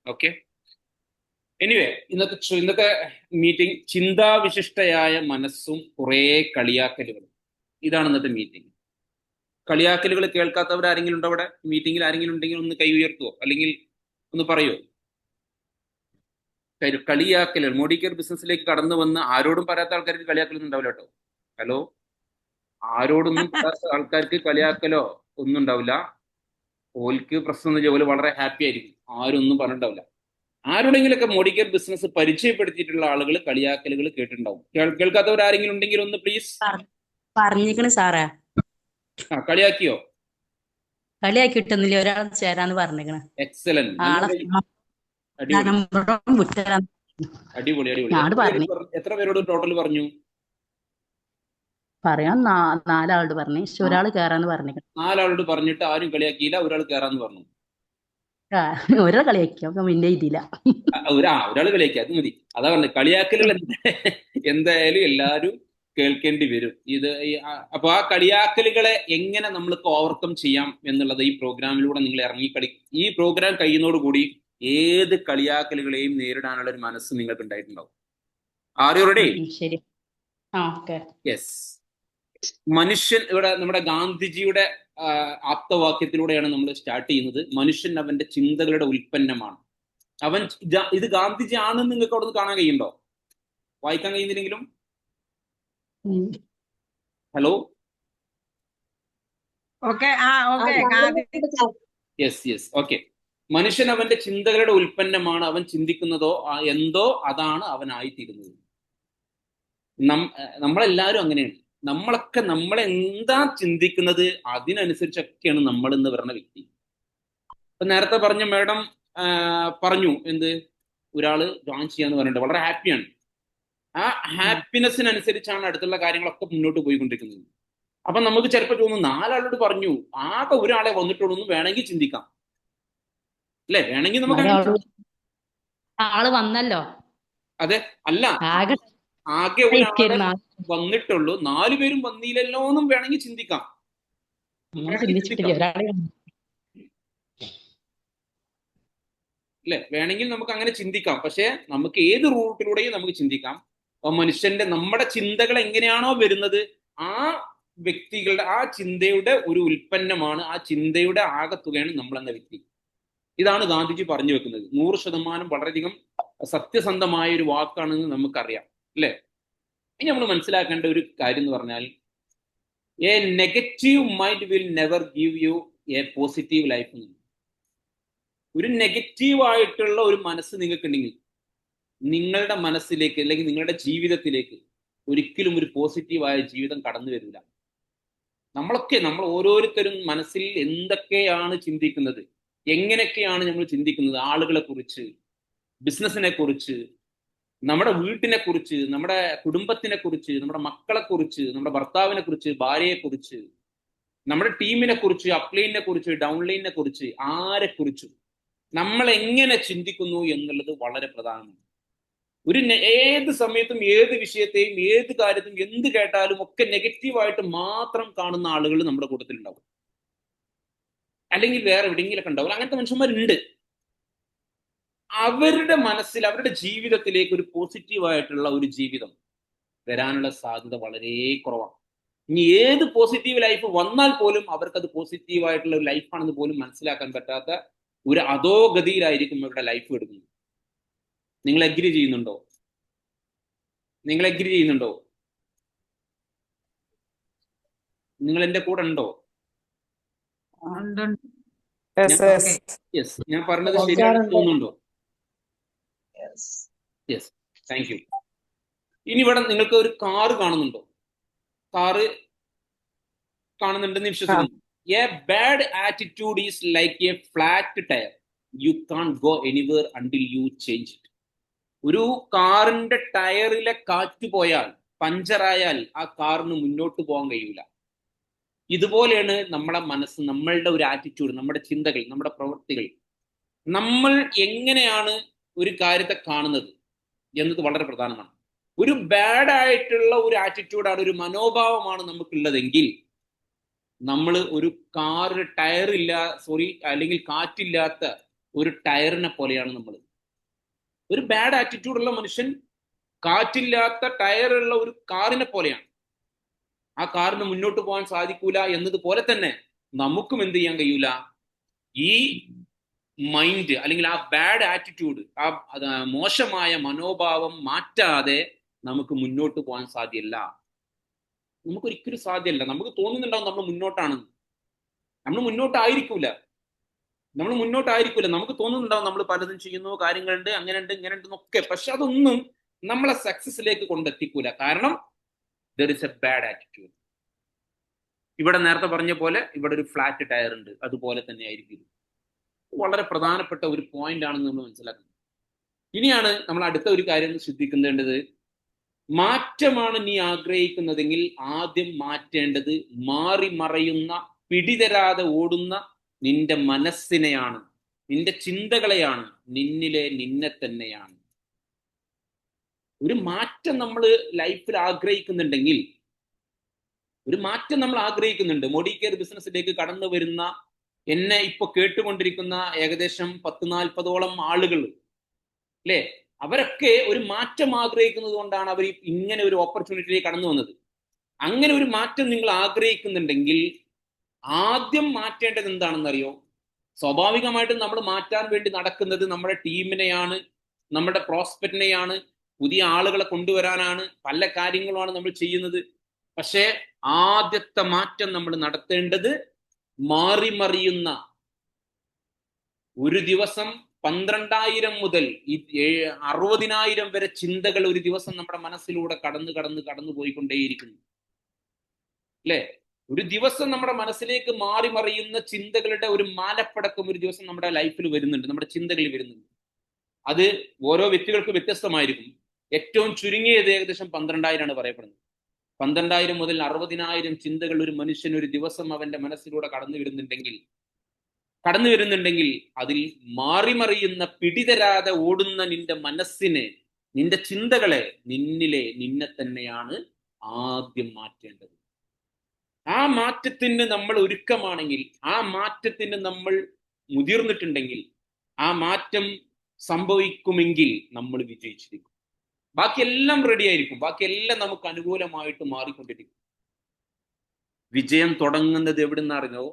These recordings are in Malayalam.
ഓക്കെ. എനിവേ, ഇന്നത്തെ മീറ്റിംഗ് ചിന്താവിശിഷ്ടയായ മനസ്സും കുറേ കളിയാക്കലുകളും, ഇതാണ് ഇന്നത്തെ മീറ്റിംഗ്. കളിയാക്കലുകൾ കേൾക്കാത്തവർ ആരെങ്കിലും ഉണ്ടോ അവിടെ? മീറ്റിംഗിൽ ആരെങ്കിലും ഉണ്ടെങ്കിൽ ഒന്ന് കൈ ഉയർത്തുവോ, അല്ലെങ്കിൽ ഒന്ന് പറയോ? കളിയാക്കലുകൾ, മോഡിക്കർ ബിസിനസ്സിലേക്ക് കടന്നു വന്ന് ആരോടും പറയാത്ത ആൾക്കാർക്ക് കളിയാക്കലൊന്നും ഉണ്ടാവില്ല കേട്ടോ. ഹലോ, ആരോടൊന്നും പറയാത്ത ആൾക്കാർക്ക് കളിയാക്കലോ ഒന്നും ഉണ്ടാവില്ല. ഓൽക്ക് പ്രശ്നം ജോലി വളരെ ഹാപ്പി ആയിരിക്കും, ആരും ഒന്നും പറഞ്ഞിട്ടുണ്ടാവില്ല. ആരുടെങ്കിലൊക്കെ മോഡിക്കർ ബിസിനസ് പരിചയപ്പെടുത്തിയിട്ടുള്ള ആളുകൾ കളിയാക്കലുകൾ കേട്ടിട്ടുണ്ടാവും. കേൾക്കാത്തവർ ആരെങ്കിലും ഉണ്ടെങ്കിൽ ഒന്ന് പ്ലീസ്. പറഞ്ഞിക്കണ് സാറേ. കളിയാക്കിയോ? കളിയാക്കി കിട്ടുന്നില്ല, ഒരാൾ ചേരാന്ന് പറഞ്ഞിക്കണ്. എക്സലന്റ്, ആളെ അടിപൊളി നമ്പറും വിട്ടുതരാൻ അടിപൊളി അടിപൊളി. ഞാട് പറഞ്ഞു. എത്ര പേരോട് ടോട്ടൽ പറഞ്ഞു? പറയാൻ നാലാളോട് പറഞ്ഞു, പക്ഷെ ഒരാൾ കേറാന്ന് പറഞ്ഞിക്കണ്. 4 ആളോട് പറഞ്ഞിട്ട് ആരും കളിയാക്കിയില്ല, ഒരാൾ കയറാന്ന് പറഞ്ഞു. ഒരാൾ കളിയാക്കി, അപ്പൊ പിന്നെ ഇതില്ല. ഒരാൾ കളിയാക്കി, അത് മതി. അതാ പറഞ്ഞത്, കളിയാക്കലുകൾ എന്തായാലും എല്ലാവരും കേൾക്കേണ്ടി വരും. അപ്പൊ ആ കളിയാക്കലുകളെ എങ്ങനെ നമ്മൾക്ക് ഓവർകം ചെയ്യാം എന്നുള്ളത് ഈ പ്രോഗ്രാമിലൂടെ നിങ്ങൾ ഇറങ്ങിക്കളി. ഈ പ്രോഗ്രാം കഴിയുന്നതോടുകൂടി ഏത് കളിയാക്കലുകളെയും നേരിടാനുള്ള ഒരു മനസ്സ് നിങ്ങൾക്ക് ഉണ്ടായിട്ടുണ്ടാവും. Are you ready? ശരി. ഓക്കെ. യെസ്. മനുഷ്യൻ, ഇവിടെ നമ്മുടെ ഗാന്ധിജിയുടെ ആപ്തവാക്യത്തിലൂടെയാണ് നമ്മൾ സ്റ്റാർട്ട് ചെയ്യുന്നത്. മനുഷ്യൻ അവന്റെ ചിന്തകളുടെ ഉൽപ്പന്നമാണ്. ഇത് ഗാന്ധിജി ആണെന്ന് നിങ്ങൾക്ക് അവിടെ നിന്ന് കാണാൻ കഴിയുന്നുണ്ടോ? വായിക്കാൻ കഴിയുന്നില്ലെങ്കിലും ഹലോ. Yes yes, okay. മനുഷ്യൻ അവന്റെ ചിന്തകളുടെ ഉൽപ്പന്നമാണ്. അവൻ ചിന്തിക്കുന്നതോ എന്തോ അതാണ് അവനായിത്തീരുന്നത്. നമ്മളെല്ലാവരും അങ്ങനെയാണ്. നമ്മളെന്താ ചിന്തിക്കുന്നത് അതിനനുസരിച്ചൊക്കെയാണ് നമ്മൾ എന്ന് പറയുന്ന വ്യക്തി. ഇപ്പൊ നേരത്തെ പറഞ്ഞ മാഡം പറഞ്ഞു എന്ത്, ഒരാള് ജോയിൻ ചെയ്യാന്ന് പറഞ്ഞിട്ട് വളരെ ഹാപ്പിയാണ്. ആ ഹാപ്പിനെസ്സിനനുസരിച്ചാണ് അടുത്തുള്ള കാര്യങ്ങളൊക്കെ മുന്നോട്ട് പോയിക്കൊണ്ടിരിക്കുന്നത്. അപ്പൊ നമുക്ക് ചിലപ്പോൾ തോന്നും 4 ആളോട് പറഞ്ഞു, ആകെ ഒരാളെ വന്നിട്ടുള്ളൂ എന്ന് വേണമെങ്കിൽ ചിന്തിക്കാം, അല്ലെ? വേണമെങ്കിൽ നമുക്ക് ആള് വന്നല്ലോ. അതെ. അല്ല, ആകെ ഒരാളെ വന്നിട്ടുള്ളൂ, 4 പേരും വന്നില്ലല്ലോ എന്നും വേണമെങ്കിൽ ചിന്തിക്കാം. അല്ലെ? വേണമെങ്കിൽ നമുക്ക് അങ്ങനെ ചിന്തിക്കാം. പക്ഷെ നമുക്ക് ഏത് റൂട്ടിലൂടെയും നമുക്ക് ചിന്തിക്കാം. മനുഷ്യന്റെ നമ്മുടെ ചിന്തകൾ എങ്ങനെയാണോ വരുന്നത്, ആ വ്യക്തികളുടെ ആ ചിന്തയുടെ ഒരു ഉൽപ്പന്നമാണ്, ആ ചിന്തയുടെ ആകത്തുകയാണ് നമ്മൾ എന്ന വ്യക്തി. ഇതാണ് ഗാന്ധിജി പറഞ്ഞു വെക്കുന്നത്. 100% വളരെയധികം സത്യസന്ധമായ ഒരു വാക്കാണെന്ന് നമുക്കറിയാം, അല്ലെ? ഇനി നമ്മൾ മനസ്സിലാക്കേണ്ട ഒരു കാര്യം എന്ന് പറഞ്ഞാൽ, A negative mind will never give you A positive life. ഒരു നെഗറ്റീവായിട്ടുള്ള ഒരു മനസ്സ് നിങ്ങൾക്കുണ്ടെങ്കിൽ നിങ്ങളുടെ മനസ്സിലേക്ക് അല്ലെങ്കിൽ നിങ്ങളുടെ ജീവിതത്തിലേക്ക് ഒരിക്കലും ഒരു പോസിറ്റീവായ ജീവിതം കടന്നു വരില്ല. നമ്മൾ ഓരോരുത്തരും മനസ്സിൽ എന്തൊക്കെയാണ് ചിന്തിക്കുന്നത്, എങ്ങനെയൊക്കെയാണ് നമ്മൾ ചിന്തിക്കുന്നത്, ആളുകളെ കുറിച്ച്, ബിസിനസിനെ കുറിച്ച്, നമ്മുടെ വീട്ടിനെ കുറിച്ച്, നമ്മുടെ കുടുംബത്തിനെ കുറിച്ച്, നമ്മുടെ മക്കളെ കുറിച്ച്, നമ്മുടെ ഭർത്താവിനെ കുറിച്ച്, ഭാര്യയെ കുറിച്ച്, നമ്മുടെ ടീമിനെ കുറിച്ച്, അപ്ലൈനെ കുറിച്ച്, ഡൗൺലൈനെ കുറിച്ച്, ആരെ കുറിച്ചും നമ്മൾ എങ്ങനെ ചിന്തിക്കുന്നു എന്നുള്ളത് വളരെ പ്രധാനമാണ്. ഏത് സമയത്തും ഏത് വിഷയത്തെയും ഏത് കാര്യത്തും എന്ത് കേട്ടാലും ഒക്കെ നെഗറ്റീവായിട്ട് മാത്രം കാണുന്ന ആളുകൾ നമ്മുടെ കൂട്ടത്തിലുണ്ടാവും, അല്ലെങ്കിൽ വേറെ എവിടെയെങ്കിലൊക്കെ ഉണ്ടാവും. അങ്ങനത്തെ മനുഷ്യന്മാരുണ്ട്. അവരുടെ മനസ്സിൽ, അവരുടെ ജീവിതത്തിലേക്ക് ഒരു പോസിറ്റീവായിട്ടുള്ള ഒരു ജീവിതം വരാനുള്ള സാധ്യത വളരെ കുറവാണ്. ഇനി ഏത് പോസിറ്റീവ് ലൈഫ് വന്നാൽ പോലും അവർക്കത് പോസിറ്റീവായിട്ടുള്ള ഒരു ലൈഫാണെന്ന് പോലും മനസ്സിലാക്കാൻ പറ്റാത്ത ഒരു അധോഗതിയിലായിരിക്കും ഇവരുടെ ലൈഫ് എടുക്കുന്നത്. നിങ്ങൾ അഗ്രി ചെയ്യുന്നുണ്ടോ? നിങ്ങൾ എന്റെ കൂടെ ഉണ്ടോ? യെസ്, ഞാൻ പറഞ്ഞത് ശരിയാണെന്ന് തോന്നുന്നുണ്ടോ? Yes, thank you. ഇനി ഇവിടെ നിങ്ങൾക്ക് ഒരു കാറ് കാണുന്നുണ്ടോ? കാറ് കാണുന്നുണ്ടെന്ന് വിശ്വസിക്കുന്നു. A bad attitude is like a flat tyre, you can't go anywhere until you change it. ഒരു കാറിന്റെ ടയറിലെ കാറ്റ് പോയാൽ, പഞ്ചറായാൽ ആ കാറിന് മുന്നോട്ട് പോകാൻ കഴിയില്ല. ഇതുപോലെയാണ് നമ്മളെ മനസ്സ്, നമ്മളുടെ ഒരു ആറ്റിറ്റ്യൂഡ്, നമ്മുടെ ചിന്തകൾ, നമ്മുടെ പ്രവൃത്തികൾ. നമ്മൾ എങ്ങനെയാണ് ഒരു കാര്യത്തെ കാണുന്നത് എന്നത് വളരെ പ്രധാനമാണ്. ഒരു ബാഡ് ആയിട്ടുള്ള ഒരു ആറ്റിറ്റ്യൂഡാണ്, ഒരു മനോഭാവമാണ് നമുക്കുള്ളതെങ്കിൽ, നമ്മൾ ഒരു കാറിന് അല്ലെങ്കിൽ കാറ്റില്ലാത്ത ഒരു ടയറിനെ പോലെയാണ് നമ്മൾ. ഒരു ബാഡ് ആറ്റിറ്റ്യൂഡുള്ള മനുഷ്യൻ കാറ്റില്ലാത്ത ടയറുള്ള ഒരു കാറിനെ പോലെയാണ്. ആ കാറിന് മുന്നോട്ട് പോകാൻ സാധിക്കൂല എന്നതുപോലെ തന്നെ നമുക്കും എന്ത് ചെയ്യാൻ കഴിയൂല, ഈ മൈൻഡ് അല്ലെങ്കിൽ ആ ബാഡ് ആറ്റിറ്റ്യൂഡ്, ആ മോശമായ മനോഭാവം മാറ്റാതെ നമുക്ക് മുന്നോട്ട് പോകാൻ സാധ്യമല്ല. നമുക്കൊരിക്കലും സാധ്യമല്ല. നമുക്ക് തോന്നുന്നുണ്ടാവും നമ്മൾ മുന്നോട്ടാണെന്ന്. നമ്മൾ മുന്നോട്ടായിരിക്കൂല. നമുക്ക് തോന്നുന്നുണ്ടാവും നമ്മൾ പലതും ചെയ്യുന്നു, കാര്യങ്ങളുണ്ട്, അങ്ങനെയുണ്ട് ഇങ്ങനെയുണ്ട് എന്നൊക്കെ. പക്ഷെ അതൊന്നും നമ്മളെ സക്സസിലേക്ക് കൊണ്ടെത്തിക്കൂല. കാരണം there is A bad attitude. ഇവിടെ നേരത്തെ പറഞ്ഞ പോലെ ഇവിടെ ഒരു ഫ്ലാറ്റ് ടയർ ഉണ്ട്, അതുപോലെ തന്നെ ആയിരിക്കും ഇത്. വളരെ പ്രധാനപ്പെട്ട ഒരു പോയിന്റ് ആണെന്ന് നമ്മൾ മനസ്സിലാക്കുന്നത്. ഇനിയാണ് നമ്മൾ അടുത്ത ഒരു കാര്യം ശ്രദ്ധിക്കേണ്ടത്. മാറ്റമാണ് നീ ആഗ്രഹിക്കുന്നതെങ്കിൽ ആദ്യം മാറ്റേണ്ടത് മാറി മറയുന്ന, പിടിതരാതെ ഓടുന്ന നിന്റെ മനസ്സിനെയാണ്, നിന്റെ ചിന്തകളെയാണ്, നിന്നിലെ നിന്നെ തന്നെയാണ്. ഒരു മാറ്റം നമ്മൾ ലൈഫിൽ ആഗ്രഹിക്കുന്നുണ്ടെങ്കിൽ, ഒരു മാറ്റം നമ്മൾ ആഗ്രഹിക്കുന്നുണ്ട്. മോഡി കെയർ ബിസിനസ്സിലേക്ക് കടന്നു വരുന്ന, എന്നെ ഇപ്പൊ കേട്ടുകൊണ്ടിരിക്കുന്ന ഏകദേശം 10-40ഓളം ആളുകൾ അല്ലേ, അവരൊക്കെ ഒരു മാറ്റം ആഗ്രഹിക്കുന്നത് കൊണ്ടാണ് അവർ ഇങ്ങനെ ഒരു ഓപ്പർച്യൂണിറ്റിയിലേക്ക് കടന്നു വന്നത്. അങ്ങനെ ഒരു മാറ്റം നിങ്ങൾ ആഗ്രഹിക്കുന്നുണ്ടെങ്കിൽ ആദ്യം മാറ്റേണ്ടത് എന്താണെന്നറിയോ? സ്വാഭാവികമായിട്ടും നമ്മൾ മാറ്റാൻ വേണ്ടി നടക്കുന്നത് നമ്മുടെ ടീമിനെയാണ്, നമ്മുടെ പ്രോസ്പെക്റ്റിനെയാണ്, പുതിയ ആളുകളെ കൊണ്ടുവരാനാണ്, പല കാര്യങ്ങളുമാണ് നമ്മൾ ചെയ്യുന്നത്. പക്ഷേ ആദ്യത്തെ മാറ്റം നമ്മൾ നടത്തേണ്ടത് മാറിമറിയുന്ന, ഒരു ദിവസം 12,000 മുതൽ 60,000 വരെ ചിന്തകൾ ഒരു ദിവസം നമ്മുടെ മനസ്സിലൂടെ കടന്നു പോയിക്കൊണ്ടേയിരിക്കുന്നു അല്ലേ? ഒരു ദിവസം നമ്മുടെ മനസ്സിലേക്ക് മാറി മറിയുന്ന ചിന്തകളുടെ ഒരു മാലപ്പടക്കം ഒരു ദിവസം നമ്മുടെ ലൈഫിൽ വരുന്നുണ്ട്, നമ്മുടെ ചിന്തകളിൽ വരുന്നുണ്ട്. അത് ഓരോ വ്യക്തികൾക്ക് വ്യത്യസ്തമായിരിക്കും. ഏറ്റവും ചുരുങ്ങിയത് ഏകദേശം 12,000 ആണ് പറയപ്പെടുന്നത്. 12,000 മുതൽ 60,000 ചിന്തകൾ ഒരു മനുഷ്യൻ ഒരു ദിവസം അവന്റെ മനസ്സിലൂടെ കടന്നു വരുന്നുണ്ടെങ്കിൽ അതിൽ മാറിമറിയുന്ന, പിടിതരാതെ ഓടുന്ന നിന്റെ മനസ്സിനെ, നിന്റെ ചിന്തകളെ, നിന്നെ തന്നെയാണ് ആദ്യം മാറ്റേണ്ടത്. ആ മാറ്റത്തിന് നമ്മൾ ഒരുക്കമാണെങ്കിൽ, ആ മാറ്റത്തിന് നമ്മൾ മുതിർന്നിട്ടുണ്ടെങ്കിൽ, ആ മാറ്റം സംഭവിക്കുമെങ്കിൽ നമ്മൾ വിജയിച്ചിരിക്കും. ബാക്കിയെല്ലാം റെഡി ആയിരിക്കും, ബാക്കിയെല്ലാം നമുക്ക് അനുകൂലമായിട്ട് മാറിക്കൊണ്ടിരിക്കും. വിജയം തുടങ്ങുന്നത് എവിടുന്നറിയോ?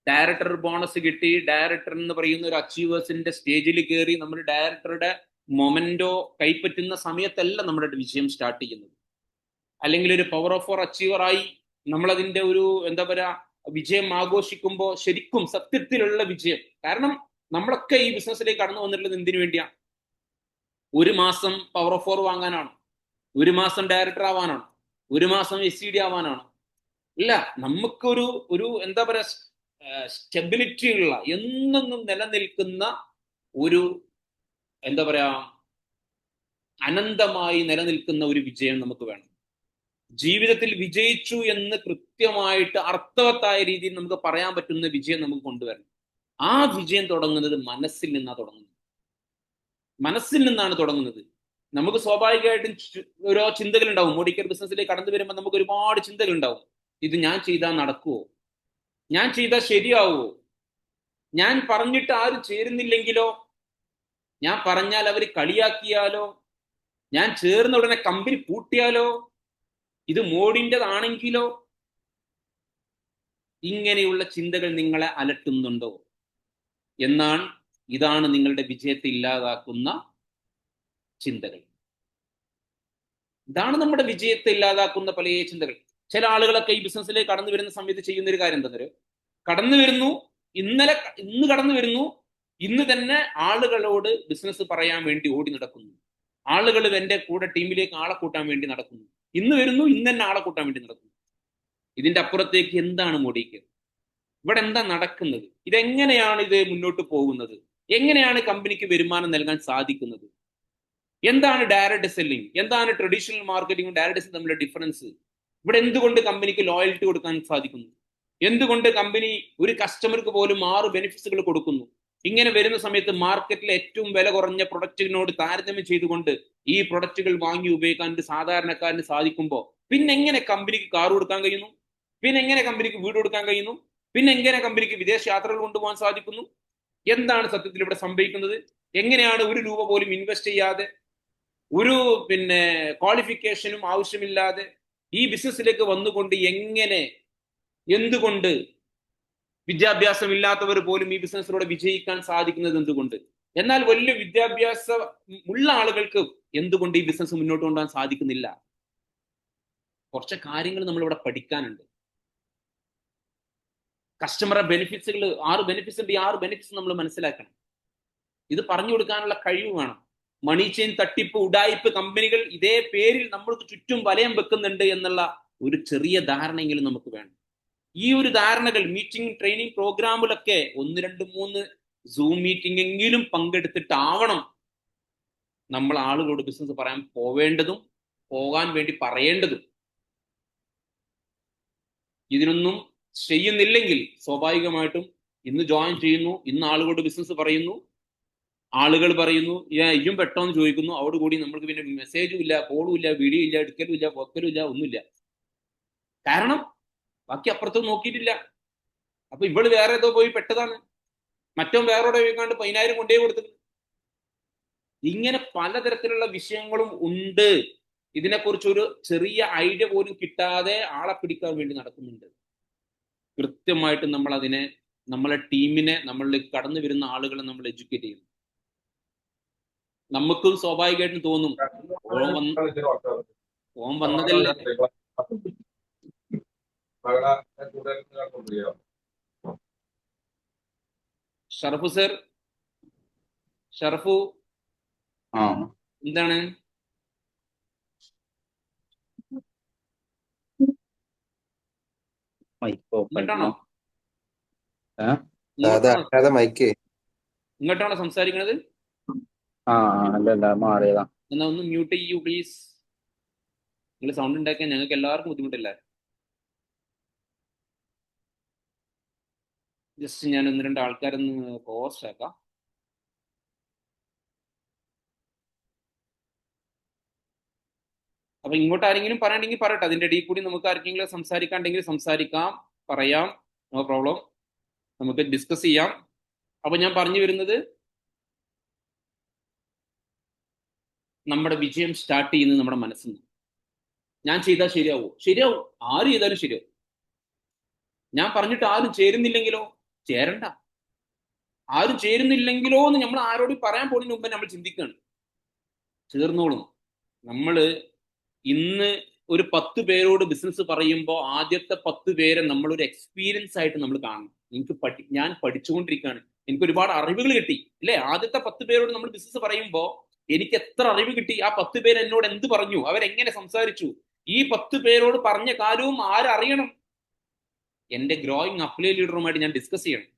ഡയറക്ടർ ബോണസ് കിട്ടി, ഡയറക്ടർ എന്ന് പറയുന്ന ഒരു അച്ചീവേഴ്സിന്റെ സ്റ്റേജിൽ കയറി നമ്മൾ ഡയറക്ടറുടെ മൊമെന്റോ കൈപ്പറ്റുന്ന സമയത്തല്ല നമ്മുടെ വിജയം സ്റ്റാർട്ട് ചെയ്യുന്നത്. അല്ലെങ്കിൽ ഒരു പവർ ഓഫ് 4 അച്ചീവറായി നമ്മളതിന്റെ ഒരു വിജയം ആഘോഷിക്കുമ്പോൾ ശരിക്കും സത്യത്തിലുള്ള വിജയം. കാരണം നമ്മളൊക്കെ ഈ ബിസിനസ്സിലേക്ക് കടന്നു വന്നിട്ടുള്ളത് എന്തിനു വേണ്ടിയാ? ഒരു മാസം പവർ ഓഫ് 4 വാങ്ങാനാണോ? ഒരു മാസം ഡയറക്ടർ ആവാനാണോ? ഒരു മാസം SCD ആവാനാണോ? ഇല്ല. നമുക്കൊരു സ്റ്റെബിലിറ്റി ഉള്ള, എന്നെന്നും നിലനിൽക്കുന്ന ഒരു അനന്തമായി നിലനിൽക്കുന്ന ഒരു വിജയം നമുക്ക് വേണം. ജീവിതത്തിൽ വിജയിച്ചു എന്ന് കൃത്യമായിട്ട് അർത്ഥവത്തായ രീതിയിൽ നമുക്ക് പറയാൻ പറ്റുന്ന വിജയം നമുക്ക് കൊണ്ടുവരണം. ആ വിജയം തുടങ്ങുന്നത് മനസ്സിൽ നിന്നാണ് തുടങ്ങുന്നത്. നമുക്ക് സ്വാഭാവികമായിട്ടും ഓരോ ചിന്തകൾ ഉണ്ടാവും. മോഡി കെയർ ബിസിനസ്സിലേക്ക് കടന്നു വരുമ്പോൾ നമുക്ക് ഒരുപാട് ചിന്തകൾ ഉണ്ടാവും. ഇത് ഞാൻ ചെയ്താൽ നടക്കുവോ? ഞാൻ ചെയ്താൽ ശരിയാവുമോ? ഞാൻ പറഞ്ഞിട്ട് ആരും ചേരുന്നില്ലെങ്കിലോ? ഞാൻ പറഞ്ഞാൽ അവർ കളിയാക്കിയാലോ? ഞാൻ ചേർന്ന ഉടനെ കമ്പനി പൂട്ടിയാലോ? ഇത് മോഡിൻ്റെതാണെങ്കിലോ? ഇങ്ങനെയുള്ള ചിന്തകൾ നിങ്ങളെ അലട്ടുന്നുണ്ടോ? ഇതാണ് നിങ്ങളുടെ വിജയത്തെ ഇല്ലാതാക്കുന്ന ചിന്തകൾ. ഇതാണ് നമ്മുടെ വിജയത്തെ ഇല്ലാതാക്കുന്ന പല ചിന്തകൾ. ചില ആളുകളൊക്കെ ഈ ബിസിനസ്സിലേക്ക് കടന്നു വരുന്ന സമയത്ത് ചെയ്യുന്ന ഒരു കാര്യം എന്താ? ഇന്ന് കടന്നു വരുന്നു, ഇന്ന് തന്നെ ആളുകളോട് ബിസിനസ് പറയാൻ വേണ്ടി ഓടി നടക്കുന്നു. ആളുകൾ എൻ്റെ കൂടെ ടീമിലേക്ക് ആളെ കൂട്ടാൻ വേണ്ടി നടക്കുന്നു. ഇന്ന് വരുന്നു, ഇന്ന് തന്നെ ആളെ കൂട്ടാൻ വേണ്ടി നടക്കുന്നു. ഇതിന്റെ അപ്പുറത്തേക്ക് എന്താണ് മോഡിക്ക്? ഇവിടെ എന്താ നടക്കുന്നത്? ഇതെങ്ങനെയാണ് ഇത് മുന്നോട്ട് പോകുന്നത്? എങ്ങനെയാണ് കമ്പനിക്ക് വരുമാനം നൽകാൻ സാധിക്കുന്നത്? എന്താണ് ഡയറക്റ്റ് സെല്ലിംഗ്? എന്താണ് ട്രഡീഷണൽ മാർക്കറ്റിംഗും ഡയറക്റ്റ് സെല്ലിംഗ് തമ്മിലുള്ള ഡിഫറൻസ്? ഇവിടെ എന്തുകൊണ്ട് കമ്പനിക്ക് ലോയൽറ്റി കൊടുക്കാൻ സാധിക്കുന്നു? എന്തുകൊണ്ട് കമ്പനി ഒരു കസ്റ്റമർക്ക് പോലും 6 ബെനിഫിറ്റ്സുകൾ കൊടുക്കുന്നു? ഇങ്ങനെ വരുന്ന സമയത്ത് മാർക്കറ്റിലെ ഏറ്റവും വില കുറഞ്ഞ പ്രൊഡക്റ്റിനോട് താരതമ്യം ചെയ്തുകൊണ്ട് ഈ പ്രൊഡക്റ്റുകൾ വാങ്ങി ഉപയോഗിക്കാൻ ഒരു സാധാരണക്കാരന് സാധിക്കുമ്പോൾ പിന്നെ എങ്ങനെ കമ്പനിക്ക് കാർ കൊടുക്കാൻ കഴിയുന്നു? പിന്നെ എങ്ങനെ കമ്പനിക്ക് വീട് കൊടുക്കാൻ കഴിയുന്നു? പിന്നെ എങ്ങനെ കമ്പനിക്ക് വിദേശ യാത്രകൾ കൊണ്ടുപോകാൻ സാധിക്കുന്നു? എന്താണ് സത്യത്തിൽ ഇവിടെ സംഭവിക്കുന്നത്? എങ്ങനെയാണ് ഒരു രൂപ പോലും ഇൻവെസ്റ്റ് ചെയ്യാതെ, ഒരു ക്വാളിഫിക്കേഷനും ആവശ്യമില്ലാതെ ഈ ബിസിനസ്സിലേക്ക് വന്നുകൊണ്ട് എന്തുകൊണ്ട് വിദ്യാഭ്യാസം ഇല്ലാത്തവർ പോലും ഈ ബിസിനസ്സിലൂടെ വിജയിക്കാൻ സാധിക്കുന്നത് എന്തുകൊണ്ട്? എന്നാൽ വലിയ വിദ്യാഭ്യാസം ഉള്ള ആളുകൾക്ക് എന്തുകൊണ്ട് ഈ ബിസിനസ് മുന്നോട്ട് കൊണ്ടുപോകാൻ സാധിക്കുന്നില്ല? കുറച്ച് കാര്യങ്ങൾ നമ്മളിവിടെ പഠിക്കാനുണ്ട്. കസ്റ്റമർ ബെനിഫിറ്റ്സുകൾ 6 ബെനിഫിറ്റ്സ് ഉണ്ട്. ഈ 6 ബെനിഫിറ്റ്സ് നമ്മൾ മനസ്സിലാക്കണം. ഇത് പറഞ്ഞു കൊടുക്കാനുള്ള കഴിവ് വേണം. മണി ചെയിൻ തട്ടിപ്പ്, ഉഡായിപ്പ് കമ്പനികൾ ഇതേ പേരിൽ നമ്മൾക്ക് ചുറ്റും വലയം വെക്കുന്നുണ്ട് എന്നുള്ള ഒരു ചെറിയ ധാരണയെങ്കിലും നമുക്ക് വേണം. ഈ ഒരു ധാരണകൾ മീറ്റിംഗ് ട്രെയിനിങ് പ്രോഗ്രാമിലൊക്കെ 1, 2, 3 സൂം മീറ്റിംഗ് എങ്കിലും പങ്കെടുത്തിട്ടാവണം നമ്മൾ ആളുകളോട് ബിസിനസ് പറയാൻ പോവേണ്ടതും പോകാൻ വേണ്ടി പറയേണ്ടതും. ഇതിനൊന്നും ചെയ്യുന്നില്ലെങ്കിൽ സ്വാഭാവികമായിട്ടും ഇന്ന് ജോയിൻ ചെയ്യുന്നു, ഇന്ന് ആളുകളോട് ബിസിനസ് പറയുന്നു, ആളുകൾ പറയുന്നു ഇയും പെട്ടോന്ന് ചോദിക്കുന്നു, അതോടുകൂടി നമ്മൾക്ക് പിന്നെ മെസ്സേജും ഇല്ല, കോളും ഇല്ല, വീഡിയോ ഇല്ല, എടുക്കലും ഇല്ല, പൊക്കലും ഇല്ല, ഒന്നുമില്ല. കാരണം ബാക്കി അപ്പുറത്തും നോക്കിയിട്ടില്ല. അപ്പൊ ഇവള് വേറെ ഏതോ പോയി പെട്ടതാണ്, മറ്റോ വേറോടെ പോയിക്കാണ്ട് 10,000 കൊണ്ടേ കൊടുത്തത്. ഇങ്ങനെ പലതരത്തിലുള്ള വിഷയങ്ങളും ഉണ്ട്. ഇതിനെക്കുറിച്ച് ഒരു ചെറിയ ഐഡിയ പോലും കിട്ടാതെ ആളെ പിടിക്കാൻ വേണ്ടി നടക്കുന്നുണ്ട്. കൃത്യമായിട്ട് നമ്മൾ അതിനെ, നമ്മളെ ടീമിനെ, നമ്മളിലേക്ക് കടന്നു വരുന്ന ആളുകളെ നമ്മൾ എഡ്യൂക്കേറ്റ് ചെയ്യുന്നു. നമുക്കും സ്വാഭാവികമായിട്ടും തോന്നും ഓൻ വന്നതല്ലേ. ഷറഫു സർ, ഷറഫു എന്താണ്? ഇങ്ങോട്ടാണോ ഇങ്ങോട്ടാണോ സംസാരിക്കണത്? അല്ലല്ല മാറിയതാ. എന്നാ ഒന്ന് മ്യൂട്ട് ചെയ്യൂ പ്ലീസ്. നിങ്ങൾ സൗണ്ട് ഉണ്ടാക്കിയാൽ ഞങ്ങൾക്ക് എല്ലാവർക്കും ബുദ്ധിമുട്ടില്ല. ജസ്റ്റ് ഞാൻ 1-2 ആൾക്കാരൊന്ന് പോസ്റ്റ് ആക്കാം. അപ്പൊ ഇങ്ങോട്ട് ആരെങ്കിലും പറയണമെങ്കിൽ പറയട്ടെ. അതിന്റെ ഇടയിൽ കൂടി നമുക്ക് ആർക്കെങ്കിലും സംസാരിക്കാണ്ടെങ്കിൽ സംസാരിക്കാം, പറയാം, നോ പ്രോബ്ലം, നമുക്ക് ഡിസ്കസ് ചെയ്യാം. അപ്പൊ ഞാൻ പറഞ്ഞു വരുന്നത്, നമ്മുടെ വിജയം സ്റ്റാർട്ട് ചെയ്യുന്നത് നമ്മുടെ മനസ്സിൽ നിന്ന്. ഞാൻ ചെയ്താൽ ശരിയാവോ? ശരിയാവും. ആര് ചെയ്താലും ശരിയാവും. ഞാൻ പറഞ്ഞിട്ട് ആരും ചേരുന്നില്ലെങ്കിലോ? ചേരണ്ട. ആരും ചേരുന്നില്ലെങ്കിലോ എന്ന് നമ്മൾ ആരോടും പറയാൻ പോകുന്നതിന് മുമ്പ് നമ്മൾ ചിന്തിക്കുകയാണ്. ചേർന്നോളും. നമ്മള് ഇന്ന് ഒരു 10 പേരോട് ബിസിനസ് പറയുമ്പോൾ ആദ്യത്തെ 10 പേരെ നമ്മളൊരു എക്സ്പീരിയൻസ് ആയിട്ട് നമ്മൾ കാണണം. ഞാൻ പഠിച്ചുകൊണ്ടിരിക്കുകയാണ്, എനിക്ക് ഒരുപാട് അറിവുകൾ കിട്ടി, അല്ലെ? ആദ്യത്തെ 10 പേരോട് നമ്മൾ ബിസിനസ് പറയുമ്പോൾ എനിക്ക് എത്ര അറിവ് കിട്ടി, ആ 10 പേര് എന്നോട് എന്ത് പറഞ്ഞു, അവരെങ്ങനെ സംസാരിച്ചു, ഈ 10 പേരോട് പറഞ്ഞ കാര്യവും ആരറിയണം? എന്റെ ഗ്രോയിങ് അപ്ലൈ ലീഡറുമായിട്ട് ഞാൻ ഡിസ്കസ് ചെയ്യണം.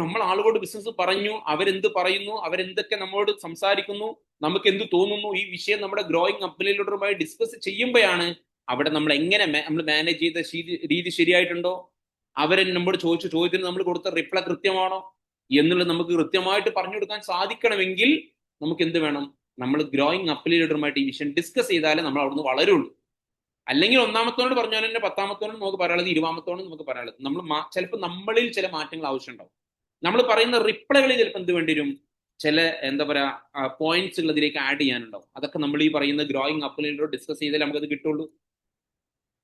നമ്മൾ ആളുകളോട് ബിസിനസ് പറഞ്ഞു, അവരെന്ത് പറയുന്നു, അവരെന്തൊക്കെ നമ്മളോട് സംസാരിക്കുന്നു, നമുക്ക് എന്ത് തോന്നുന്നു, ഈ വിഷയം നമ്മുടെ ഗ്രോയിങ് അപ്ലൈ ലീഡറുമായി ഡിസ്കസ് ചെയ്യുമ്പോഴാണ് അവിടെ നമ്മൾ എങ്ങനെ നമ്മൾ മാനേജ് ചെയ്ത രീതി ശരിയായിട്ടുണ്ടോ, അവരെ നമ്മോട് ചോദിച്ച ചോദ്യത്തിന് നമ്മൾ കൊടുത്ത റിപ്ലൈ കൃത്യമാണോ എന്നുള്ളത് നമുക്ക് കൃത്യമായിട്ട് പറഞ്ഞു കൊടുക്കാൻ സാധിക്കണമെങ്കിൽ നമുക്ക് എന്ത് വേണം? നമ്മൾ ഗ്രോയിങ് അപ്ലൈ ലീഡറുമായിട്ട് ഈ വിഷയം ഡിസ്കസ് ചെയ്താലേ നമ്മൾ അവിടുന്ന് വളരുള്ളൂ. അല്ലെങ്കിൽ ഒന്നാമത്തോട് പറഞ്ഞാൽ തന്നെ 10-ാമത്തോട് നമുക്ക് പറയാനുള്ളത്, 20-ാമത്തോട് നമുക്ക് പറയാനുള്ളത്. നമ്മൾ ചിലപ്പോൾ നമ്മളിൽ ചില മാറ്റങ്ങൾ ആവശ്യമുണ്ടാവും. നമ്മൾ പറയുന്ന റിപ്ലൈകളിൽ ചിലപ്പോൾ എന്ത് വേണ്ടി വരും? ചില എന്താ പറയുക പോയിന്റ്സുകൾ അതിലേക്ക് ആഡ് ചെയ്യാനുണ്ടാവും. അതൊക്കെ നമ്മൾ ഈ പറയുന്ന ഗ്രോയിങ് അപ്ലൈനോട് ഡിസ്കസ് ചെയ്താൽ നമുക്കത് കിട്ടുള്ളൂ.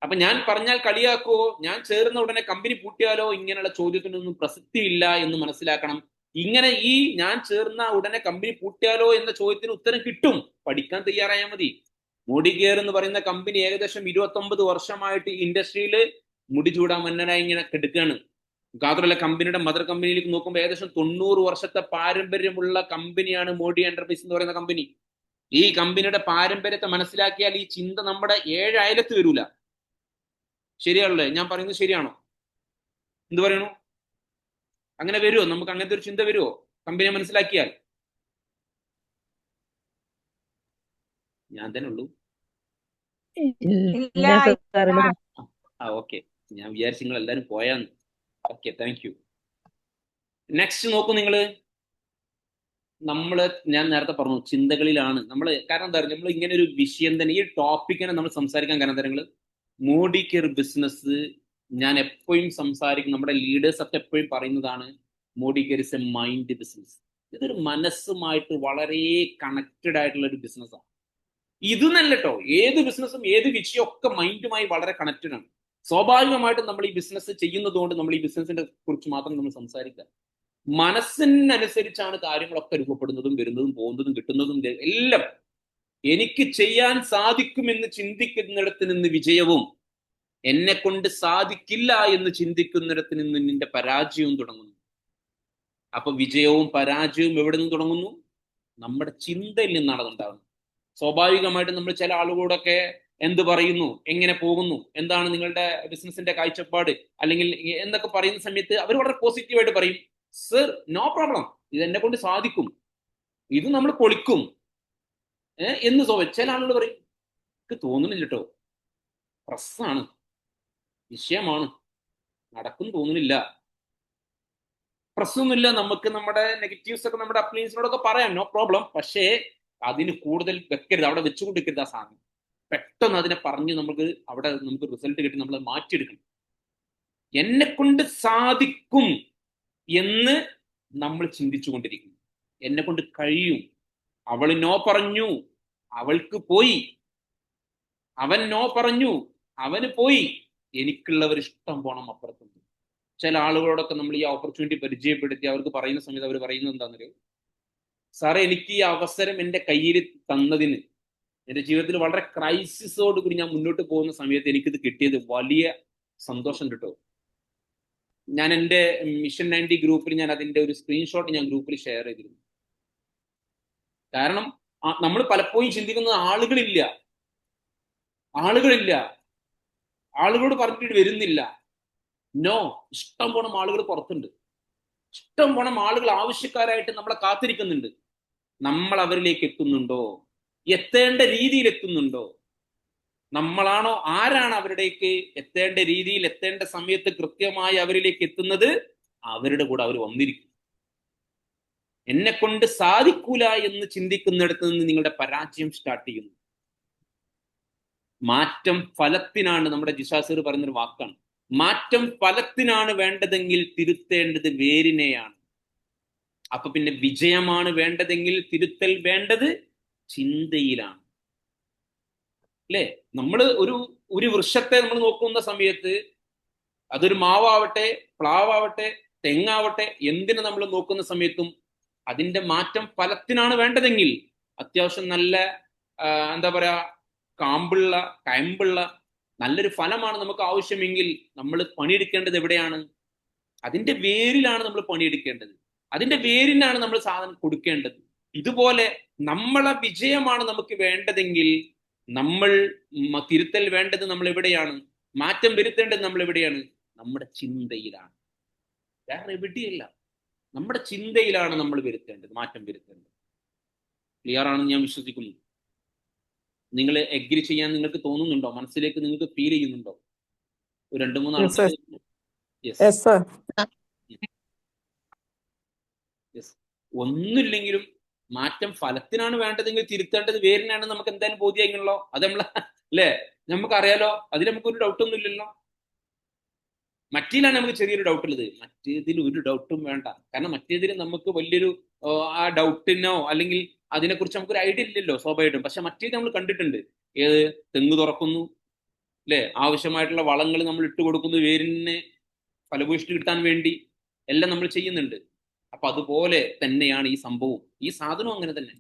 അപ്പൊ ഞാൻ പറഞ്ഞാൽ കളിയാക്കുവോ, ഞാൻ ചേർന്ന ഉടനെ കമ്പനി പൂട്ടിയാലോ, ഇങ്ങനെയുള്ള ചോദ്യത്തിനൊന്നും പ്രസക്തിയില്ല എന്ന് മനസ്സിലാക്കണം. ഇങ്ങനെ ഈ ഞാൻ ചേർന്ന ഉടനെ കമ്പനി പൂട്ടിയാലോ എന്ന ചോദ്യത്തിന് ഉത്തരം കിട്ടും. പഠിക്കാൻ തയ്യാറായാൽ മതി. മോഡി കെയർ എന്ന് പറയുന്ന കമ്പനി ഏകദേശം 29 വർഷമായിട്ട് ഇൻഡസ്ട്രിയിൽ മുടിചൂടാ മന്നനായി ഇങ്ങനെ കെടുക്കുകയാണ്. മാത്രമല്ല കമ്പനിയുടെ മദർ കമ്പനിയിലേക്ക് നോക്കുമ്പോൾ ഏകദേശം 90 വർഷത്തെ പാരമ്പര്യമുള്ള കമ്പനിയാണ് മോഡി എന്റർപ്രൈസ് എന്ന് പറയുന്ന കമ്പനി. ഈ കമ്പനിയുടെ പാരമ്പര്യത്തെ മനസ്സിലാക്കിയാൽ ഈ ചിന്ത നമ്മുടെ 7 അയലത്ത് വരൂല. ശരിയാണല്ലേ? ഞാൻ പറയുന്നത് ശരിയാണോ? എന്ത് പറയണു? അങ്ങനെ വരുമോ? നമുക്ക് അങ്ങനത്തെ ഒരു ചിന്ത വരുമോ കമ്പനിയെ മനസ്സിലാക്കിയാൽ? ഞാൻ തന്നെ ഉള്ളൂ. ഓക്കെ, ഞാൻ വിചാരിച്ചു നിങ്ങൾ എല്ലാവരും പോയാന്ന്. Okay, thank you. നെക്സ്റ്റ് നോക്കൂ നിങ്ങള്. ഞാൻ നേരത്തെ പറഞ്ഞു ചിന്തകളിലാണ് നമ്മൾ. കാരണം എന്താ പറയുക, നമ്മൾ ഇങ്ങനെ ഒരു വിഷയം തന്നെ, ഈ ടോപ്പിക്കിനെ നമ്മൾ സംസാരിക്കാൻ കാരണം എന്താ, മോഡി കെയർ ബിസിനസ് ഞാൻ എപ്പോഴും സംസാരിക്കും, നമ്മുടെ ലീഡേഴ്സ് ഒക്കെ എപ്പോഴും പറയുന്നതാണ്, മോഡിക്കേർ ഇസ് എ മൈൻഡ് ബിസിനസ്. ഇതൊരു മനസ്സുമായിട്ട് വളരെ കണക്റ്റഡ് ആയിട്ടുള്ള ഒരു ബിസിനസ്സാണ്. ഇത് നല്ല കേട്ടോ, ഏത് ബിസിനസ്സും ഏത് വിഷയവും ഒക്കെ മൈൻഡുമായി വളരെ കണക്റ്റഡ് ആണ്. സ്വാഭാവികമായിട്ടും നമ്മൾ ഈ ബിസിനസ് ചെയ്യുന്നതുകൊണ്ട് നമ്മൾ ഈ ബിസിനസിനെ കുറിച്ച് മാത്രം നമ്മൾ സംസാരിക്കുക. മനസ്സിനനുസരിച്ചാണ് കാര്യങ്ങളൊക്കെ രൂപപ്പെടുന്നതും വരുന്നതും പോകുന്നതും കിട്ടുന്നതും എല്ലാം. എനിക്ക് ചെയ്യാൻ സാധിക്കുമെന്ന് ചിന്തിക്കുന്നിടത്ത് നിന്ന് വിജയവും, എന്നെ കൊണ്ട് സാധിക്കില്ല എന്ന് ചിന്തിക്കുന്നിടത്ത് നിന്ന് നിന്റെ പരാജയവും തുടങ്ങുന്നു. അപ്പൊ വിജയവും പരാജയവും എവിടെ നിന്ന് തുടങ്ങുന്നു? നമ്മുടെ ചിന്തയിൽ നിന്നാണ് ഉണ്ടാകുന്നത്. സ്വാഭാവികമായിട്ടും നമ്മൾ ചില ആളുകളോടൊക്കെ എന്ത് പറയുന്നു, എങ്ങനെ പോകുന്നു, എന്താണ് നിങ്ങളുടെ ബിസിനസിന്റെ കാഴ്ചപ്പാട്, അല്ലെങ്കിൽ എന്നൊക്കെ പറയുന്ന സമയത്ത് അവർ വളരെ പോസിറ്റീവായിട്ട് പറയും, സർ നോ പ്രോബ്ലം, ഇത് എന്നെ കൊണ്ട് സാധിക്കും, ഇത് നമ്മൾ പൊളിക്കും എന്ന് ചില ആളുകൾ പറയും. എനിക്ക് തോന്നുന്നില്ല കേട്ടോ, പ്രസ്സാണ്, വിഷയമാണ്, നടക്കും തോന്നുന്നില്ല. പ്രശ്നമൊന്നുമില്ല, നമുക്ക് നമ്മുടെ നെഗറ്റീവ്സ് ഒക്കെ നമ്മുടെ അപ്ലയൻസിനോടൊക്കെ പറയാം, നോ പ്രോബ്ലം. പക്ഷേ അതിന് കൂടുതൽ വെക്കരുത്, അവിടെ വെച്ചുകൊണ്ടിരിക്കരുത് ആ സാധനം. പെട്ടെന്ന് അതിനെ പറഞ്ഞ് നമുക്ക് അവിടെ നമുക്ക് റിസൾട്ട് കിട്ടി നമ്മൾ മാറ്റിയെടുക്കണം. എന്നെ കൊണ്ട് സാധിക്കും എന്ന് നമ്മൾ ചിന്തിച്ചു കൊണ്ടിരിക്കും. എന്നെ കൊണ്ട് കഴിയും, അവൾ നോ പറഞ്ഞു, അവൾക്ക് പോയി, അവൻ നോ പറഞ്ഞു, അവന് പോയി, എനിക്കുള്ളവർ ഇഷ്ടം പോണം അപ്പുറത്തുണ്ട്. ചില ആളുകളോടൊക്കെ നമ്മൾ ഈ ഓപ്പർച്യൂണിറ്റി പരിചയപ്പെടുത്തി അവർക്ക് പറയുന്ന സമയത്ത് അവർ പറയുന്നത് എന്താണെന്നറിയോ, സാറേ എനിക്ക് ഈ അവസരം എൻ്റെ കയ്യിൽ തന്നതിന്, എൻ്റെ ജീവിതത്തിൽ വളരെ ക്രൈസിസോട് കൂടി ഞാൻ മുന്നോട്ട് പോകുന്ന സമയത്ത് എനിക്കിത് കിട്ടിയത് വലിയ സന്തോഷം കിട്ടോ. ഞാൻ എൻ്റെ മിഷൻ 90 ഗ്രൂപ്പിൽ ഞാൻ അതിൻ്റെ ഒരു സ്ക്രീൻഷോട്ട് ഞാൻ ഗ്രൂപ്പിൽ ഷെയർ ചെയ്തിരുന്നു. കാരണം നമ്മൾ പലപ്പോഴും ചിന്തിക്കുന്നത് ആളുകളില്ല, ആളുകളോട് പറഞ്ഞിട്ട് വരുന്നില്ല. നോ, ഇഷ്ടം പോണം ആളുകൾ പുറത്തുണ്ട്, ഇഷ്ടം പോണം ആളുകൾ ആവശ്യക്കാരായിട്ട് നമ്മളെ കാത്തിരിക്കുന്നുണ്ട്. നമ്മൾ അവരിലേക്ക് എത്തുന്നുണ്ടോ? എത്തേണ്ട രീതിയിൽ എത്തുന്നുണ്ടോ? നമ്മളാണോ, ആരാണ് അവരുടേക്ക് എത്തേണ്ട രീതിയിൽ എത്തേണ്ട സമയത്ത് കൃത്യമായി അവരിലേക്ക് എത്തുന്നത്? അവരുടെ കൂടെ അവർ വന്നിരിക്കും. എന്നെ കൊണ്ട് സാധിക്കൂല എന്ന് ചിന്തിക്കുന്നിടത്ത് നിന്ന് നിങ്ങളുടെ പരാജയം സ്റ്റാർട്ട് ചെയ്യുന്നു. മാറ്റം ഫലത്തിനാണ്, നമ്മുടെ ജിഷാസർ പറയുന്നൊരു വാക്കാണ്, മാറ്റം ഫലത്തിനാണ് വേണ്ടതെങ്കിൽ തിരുത്തേണ്ടത് വേരിനെയാണ്. അപ്പൊ പിന്നെ വിജയമാണ് വേണ്ടതെങ്കിൽ തിരുത്തൽ വേണ്ടത് ചിന്തയിലാണ്. അല്ലേ? നമ്മൾ ഒരു വൃക്ഷത്തെ നമ്മൾ നോക്കുന്ന സമയത്ത്, അതൊരു മാവാവട്ടെ, പ്ലാവാവട്ടെ, തെങ്ങാവട്ടെ, എന്തിനെ നമ്മൾ നോക്കുന്ന സമയത്തും അതിന്റെ മാറ്റം ഫലത്തിനാണ് വേണ്ടതെങ്കിൽ, അത്യാവശ്യം നല്ല എന്താ പറയാ, കയമ്പുള്ള നല്ലൊരു ഫലമാണ് നമുക്ക് ആവശ്യമെങ്കിൽ നമ്മൾ പണിയെടുക്കേണ്ടത് എവിടെയാണ്? അതിന്റെ വേരിലാണ് നമ്മൾ പണിയെടുക്കേണ്ടത്, അതിന്റെ വേരിനാണ് നമ്മൾ സാധനം കൊടുക്കേണ്ടത്. ഇതുപോലെ നമ്മളെ വിജയമാണ് നമുക്ക് വേണ്ടതെങ്കിൽ നമ്മൾ തിരുത്തൽ വേണ്ടത് നമ്മൾ എവിടെയാണ്? മാറ്റം വരുത്തേണ്ടത് നമ്മൾ എവിടെയാണ്? നമ്മുടെ ചിന്തയിലാണ്, വേറെ എവിടെയല്ല. നമ്മുടെ ചിന്തയിലാണ് നമ്മൾ വരുത്തേണ്ടത്, മാറ്റം വരുത്തേണ്ടത്. ക്ലിയർ ആണെന്ന് ഞാൻ വിശ്വസിക്കുന്നു. നിങ്ങൾ എഗ്രി ചെയ്യാൻ നിങ്ങൾക്ക് തോന്നുന്നുണ്ടോ? മനസ്സിലേക്ക് നിങ്ങൾക്ക് ഫീൽ ചെയ്യുന്നുണ്ടോ? ഒരു 2-3 ആൾക്കാർ. ഒന്നുമില്ലെങ്കിലും മാറ്റം ഫലത്തിനാണ് വേണ്ടതെങ്കിൽ തിരുത്തേണ്ടത് വേരിനാണ് നമുക്ക് എന്തായാലും ബോധ്യമായിക്കണല്ലോ. അത് നമ്മൾ അല്ലേ, നമുക്കറിയാലോ, അതിൽ നമുക്കൊരു ഡൗട്ടൊന്നും ഇല്ലല്ലോ. മറ്റേതിലാണ് നമുക്ക് ചെറിയൊരു ഡൗട്ട് ഉള്ളത്, മറ്റേതിൽ ഒരു ഡൗട്ടും വേണ്ട. കാരണം മറ്റേതിൽ നമുക്ക് വലിയൊരു ആ ഡൗട്ടിനോ അല്ലെങ്കിൽ അതിനെക്കുറിച്ച് നമുക്കൊരു ഐഡിയ ഇല്ലല്ലോ സ്വാഭാവികമായിട്ടും. പക്ഷെ മറ്റേത് നമ്മൾ കണ്ടിട്ടുണ്ട്, ഏത് തെങ്ങ് തുറക്കുന്നു അല്ലേ, ആവശ്യമായിട്ടുള്ള വളങ്ങൾ നമ്മൾ ഇട്ട് കൊടുക്കുന്നു, വേരിന് ഫലഭൂഷ്ടി കിട്ടാൻ വേണ്ടി എല്ലാം നമ്മൾ ചെയ്യുന്നുണ്ട്. അപ്പൊ അതുപോലെ തന്നെയാണ് ഈ സംഭവം, ഈ സാധനം അങ്ങനെ തന്നെ.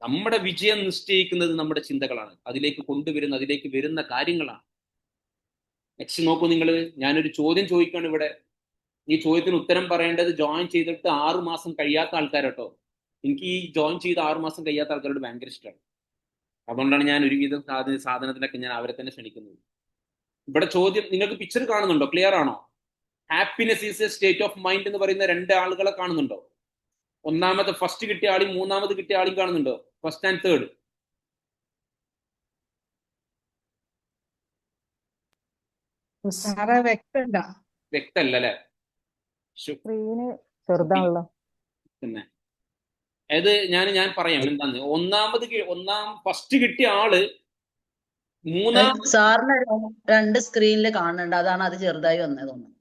നമ്മുടെ വിജയം നിശ്ചയിക്കുന്നത് നമ്മുടെ ചിന്തകളാണ്, അതിലേക്ക് കൊണ്ടുവരുന്ന, അതിലേക്ക് വരുന്ന കാര്യങ്ങളാണ്. നെക്സ്റ്റ് നോക്കൂ നിങ്ങൾ, ഞാനൊരു ചോദ്യം ചോദിക്കാണ് ഇവിടെ. ഈ ചോദ്യത്തിന് ഉത്തരം പറയേണ്ടത് ജോയിൻ ചെയ്തിട്ട് 6 മാസം കഴിയാത്ത ആൾക്കാരോട്ടോ. എനിക്ക് ഈ ജോയിൻ ചെയ്ത് 6 മാസം കഴിയാത്ത ആൾക്കാരോട് ഭയങ്കര ഇഷ്ടമാണ്. അതുകൊണ്ടാണ് ഞാൻ ഒരുവിധം സാധനത്തിനൊക്കെ ഞാൻ അവരെ തന്നെ ക്ഷണിക്കുന്നത്. ഇവിടെ ചോദ്യം, നിങ്ങൾക്ക് പിക്ചർ കാണുന്നുണ്ടോ? ക്ലിയർ ആണോ? Happiness is A state of mind എന്ന് പറയുന്ന 2 ആളുകളെ കാണുന്നുണ്ടോ? ഒന്നാമത്തെ ഫസ്റ്റ് കിട്ടിയ ആളും മൂന്നാമത് കിട്ടിയ ആളും കാണുന്നുണ്ടോ? First and third. വ്യക്തല്ല അല്ലെ? പിന്നെ അത് ഞാൻ പറയാം എന്താന്ന്. ഫസ്റ്റ് കിട്ടിയ ആള് മൂന്നാം സാറിന് രണ്ട് സ്ക്രീനിൽ കാണുന്നുണ്ട്, അതാണ് അത് ചെറുതായി വന്നത് തോന്നുന്നു.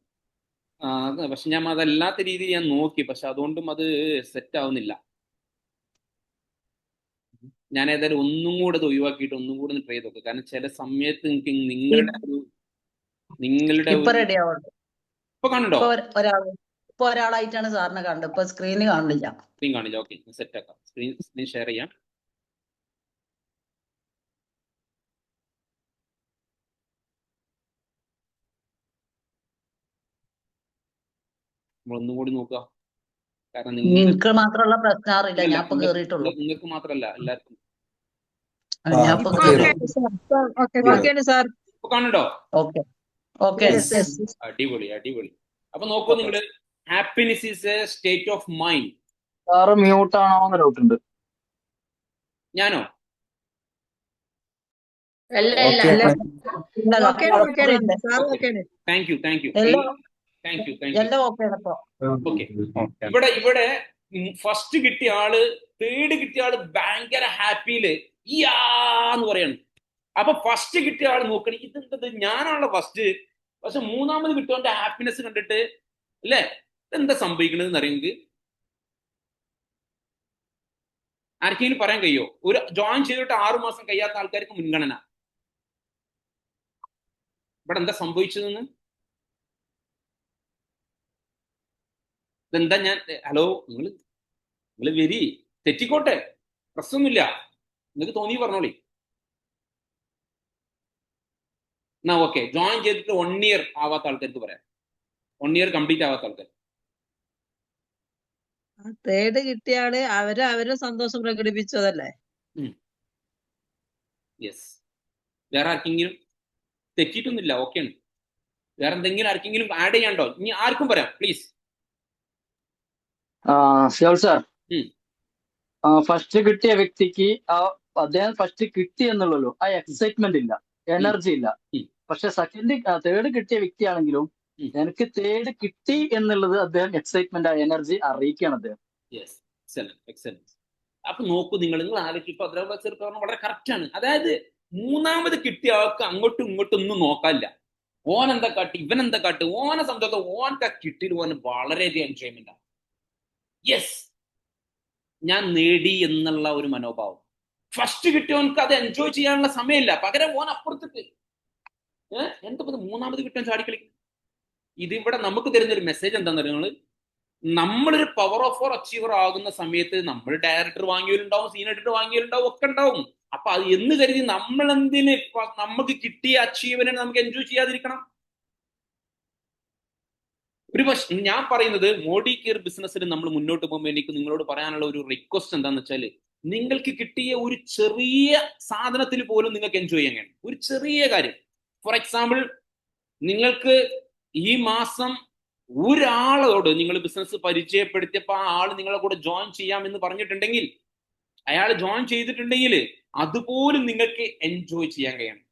പക്ഷെ ഞാൻ അതല്ലാത്ത രീതിയിൽ ഞാൻ നോക്കി, പക്ഷെ അതുകൊണ്ടും അത് സെറ്റ് ആവുന്നില്ല. ഞാൻ ഏതായാലും ഒന്നും കൂടെ അത് ഒഴിവാക്കിയിട്ട് ഒന്നും കൂടെ ഒന്ന് ട്രൈ ചെയ്ത് നോക്കുക. കാരണം ചില സമയത്ത് എനിക്ക് നിങ്ങളുടെ ഇപ്പൊ ഒരു റെഡി ആവുന്നുണ്ട്. ഇപ്പൊ കാണുന്നുണ്ടോ? ഇപ്പൊ ഒരാളായിട്ടാണ് സാറിനെ കാണുന്നത്, ഇപ്പൊ സ്ക്രീനിൽ കാണില്ല. സ്ക്രീൻ കാണില്ല. ഓക്കെ, സെറ്റ് ആക്കാം. സ്ക്രീൻ ഷെയർ ചെയ്യാം. നമ്മളൊന്നും കൂടി നോക്കുക. കാരണം എനിക്ക് മാത്രമുള്ള പ്രശ്നം അറിയില്ല, ഞാൻ ഇപ്പൊ കേറിയിട്ടുള്ളൂ. നിങ്ങൾക്ക് മാത്രമല്ല, എല്ലാവർക്കും. ഞാൻ ഇപ്പൊ ഇപ്പൊ കാണുന്നുണ്ടോ? Okay okay. അടിപൊളി അടിപൊളി. അപ്പൊ നോക്കൂ നിങ്ങള്, happiness is A state of mind. Sir mute ആണോ എന്ന് ഡൗട്ട് ഉണ്ട്. ഞാനോ? Thank you. എല്ലാം ഓക്കെ ആണ് ഇപ്പൊ. ഓക്കെ, ഇവിടെ ഫസ്റ്റ് കിട്ടിയ ആള്, തേർഡ് കിട്ടിയ ആള് ഭയങ്കര ഹാപ്പിയില് എന്ന് പറയാണ്. അപ്പൊ ഫസ്റ്റ് കിട്ടിയ ആള് നോക്കണേ, ഇതെന്തത് ഞാനാണല്ലോ ഫസ്റ്റ്. പക്ഷെ മൂന്നാമത് കിട്ടിയവന്റെ ഹാപ്പിനെസ് കണ്ടിട്ട് അല്ലേ, എന്താ സംഭവിക്കണതെന്ന് അറിയെങ്കിൽ ആർക്കെങ്കിലും പറയാൻ കഴിയോ? ഒരു ജോയിൻ ചെയ്തിട്ട് 6 മാസം കഴിയാത്ത ആൾക്കാർക്ക് മുൻഗണന. ഇവിടെ എന്താ സംഭവിച്ചതെന്ന്? ഇതെന്താ ഞാൻ ഹലോ, നിങ്ങൾ വരി, തെറ്റിക്കോട്ടെ, പ്രശ്നമൊന്നുമില്ല, നിങ്ങൾക്ക് തോന്നി പറഞ്ഞോളി. എന്നാ ഓക്കെ, ജോയിൻ ചെയ്തിട്ട് 1 ഇയർ ആവാത്ത ആൾക്കാർക്ക് പറയാം. 1 ഇയർ കംപ്ലീറ്റ് ആവാത്ത ആൾക്കാർ. തേർഡ് കിട്ടിയാള് അവരെ സന്തോഷം പ്രകടിപ്പിച്ചതല്ലേ? യെസ്. വേറെ ആർക്കെങ്കിലും? തെറ്റിയിട്ടൊന്നുമില്ല, ഓക്കെയാണ്. വേറെ എന്തെങ്കിലും ആർക്കെങ്കിലും ആഡ് ചെയ്യാണ്ടോ? ഇനി ആർക്കും പറയാം, പ്ലീസ്. സിയോൾ സാർ, ഫസ്റ്റ് കിട്ടിയ വ്യക്തിക്ക് അദ്ദേഹം ഫസ്റ്റ് കിട്ടി എന്നുള്ളൂ, ആ എക്സൈറ്റ്മെന്റ് ഇല്ല, എനർജി ഇല്ല. പക്ഷെ തേർഡ് കിട്ടിയ വ്യക്തിയാണെങ്കിലും എനിക്ക് തേർഡ് കിട്ടി എന്നുള്ളത് അദ്ദേഹം എക്സൈറ്റ്മെന്റ്, എനർജി അറിയിക്കുകയാണ് അദ്ദേഹം. Yes, excellent. അപ്പൊ നോക്കൂ, നിങ്ങൾ ആലോചിച്ചപ്പോ പറഞ്ഞ വളരെ കറക്റ്റ് ആണ്. അതായത് മൂന്നാമത് കിട്ടിയ ആൾക്ക് അങ്ങോട്ടും ഇങ്ങോട്ടും ഒന്നും നോക്കാനില്ല. ഓൻ എന്താ കാട്ടി, ഇവൻ എന്താ കാട്ടി, ഓനെ സംബന്ധിച്ച ഓനൊക്കെ കിട്ടിയിട്ട് ഓന് വളരെയധികം എൻജോയ്മെന്റ് ആണ്. യെസ്, ഞാൻ നേടി എന്നുള്ള ഒരു മനോഭാവം. ഫസ്റ്റ് കിട്ടിയവനക്ക് അത് എൻജോയ് ചെയ്യാനുള്ള സമയമില്ല, പകരം ഓൻ അപ്പുറത്തേക്ക് എന്താ മൂന്നാമത് കിട്ടാൻ ചാടിക്കളിക്കും. ഇതിവിടെ നമുക്ക് തരുന്നൊരു മെസ്സേജ് എന്താണെന്ന് അറിയുന്നത്, നമ്മളൊരു പവർ ഓഫ് ഓർ അച്ചീവർ ആകുന്ന സമയത്ത് നമ്മൾ ഡയറക്ടർ വാങ്ങിയവരുണ്ടാവും, സീനിയർ എഡിറ്റർ വാങ്ങിയവരുണ്ടാവും, ഒക്കെ ഉണ്ടാവും. അപ്പൊ അത് എന്ന് കരുതി നമ്മൾ എന്തിന് നമുക്ക് കിട്ടിയ അച്ചീവ്മെന്റ് നമുക്ക് എൻജോയ് ചെയ്യാതിരിക്കണം? ഒരു ഞാൻ പറയുന്നത്, മോഡി കെയർ ബിസിനസ്സിൽ നമ്മൾ മുന്നോട്ട് പോകുമ്പോൾ എനിക്ക് നിങ്ങളോട് പറയാനുള്ള ഒരു റിക്വസ്റ്റ് എന്താണെന്ന് വെച്ചാൽ, നിങ്ങൾക്ക് കിട്ടിയ ഒരു ചെറിയ സാധനത്തിൽ പോലും നിങ്ങൾക്ക് എൻജോയ് ചെയ്യാൻ കഴിയും. ഒരു ചെറിയ കാര്യം, ഫോർ എക്സാമ്പിൾ, നിങ്ങൾക്ക് ഈ മാസം ഒരാളോട് നിങ്ങൾ ബിസിനസ് പരിചയപ്പെടുത്തിയപ്പോൾ ആ ആൾ നിങ്ങളെ കൂടെ ജോയിൻ ചെയ്യാമെന്ന് പറഞ്ഞിട്ടുണ്ടെങ്കിൽ, അയാൾ ജോയിൻ ചെയ്തിട്ടുണ്ടെങ്കിൽ അതുപോലും നിങ്ങൾക്ക് എൻജോയ് ചെയ്യാൻ കഴിയണം.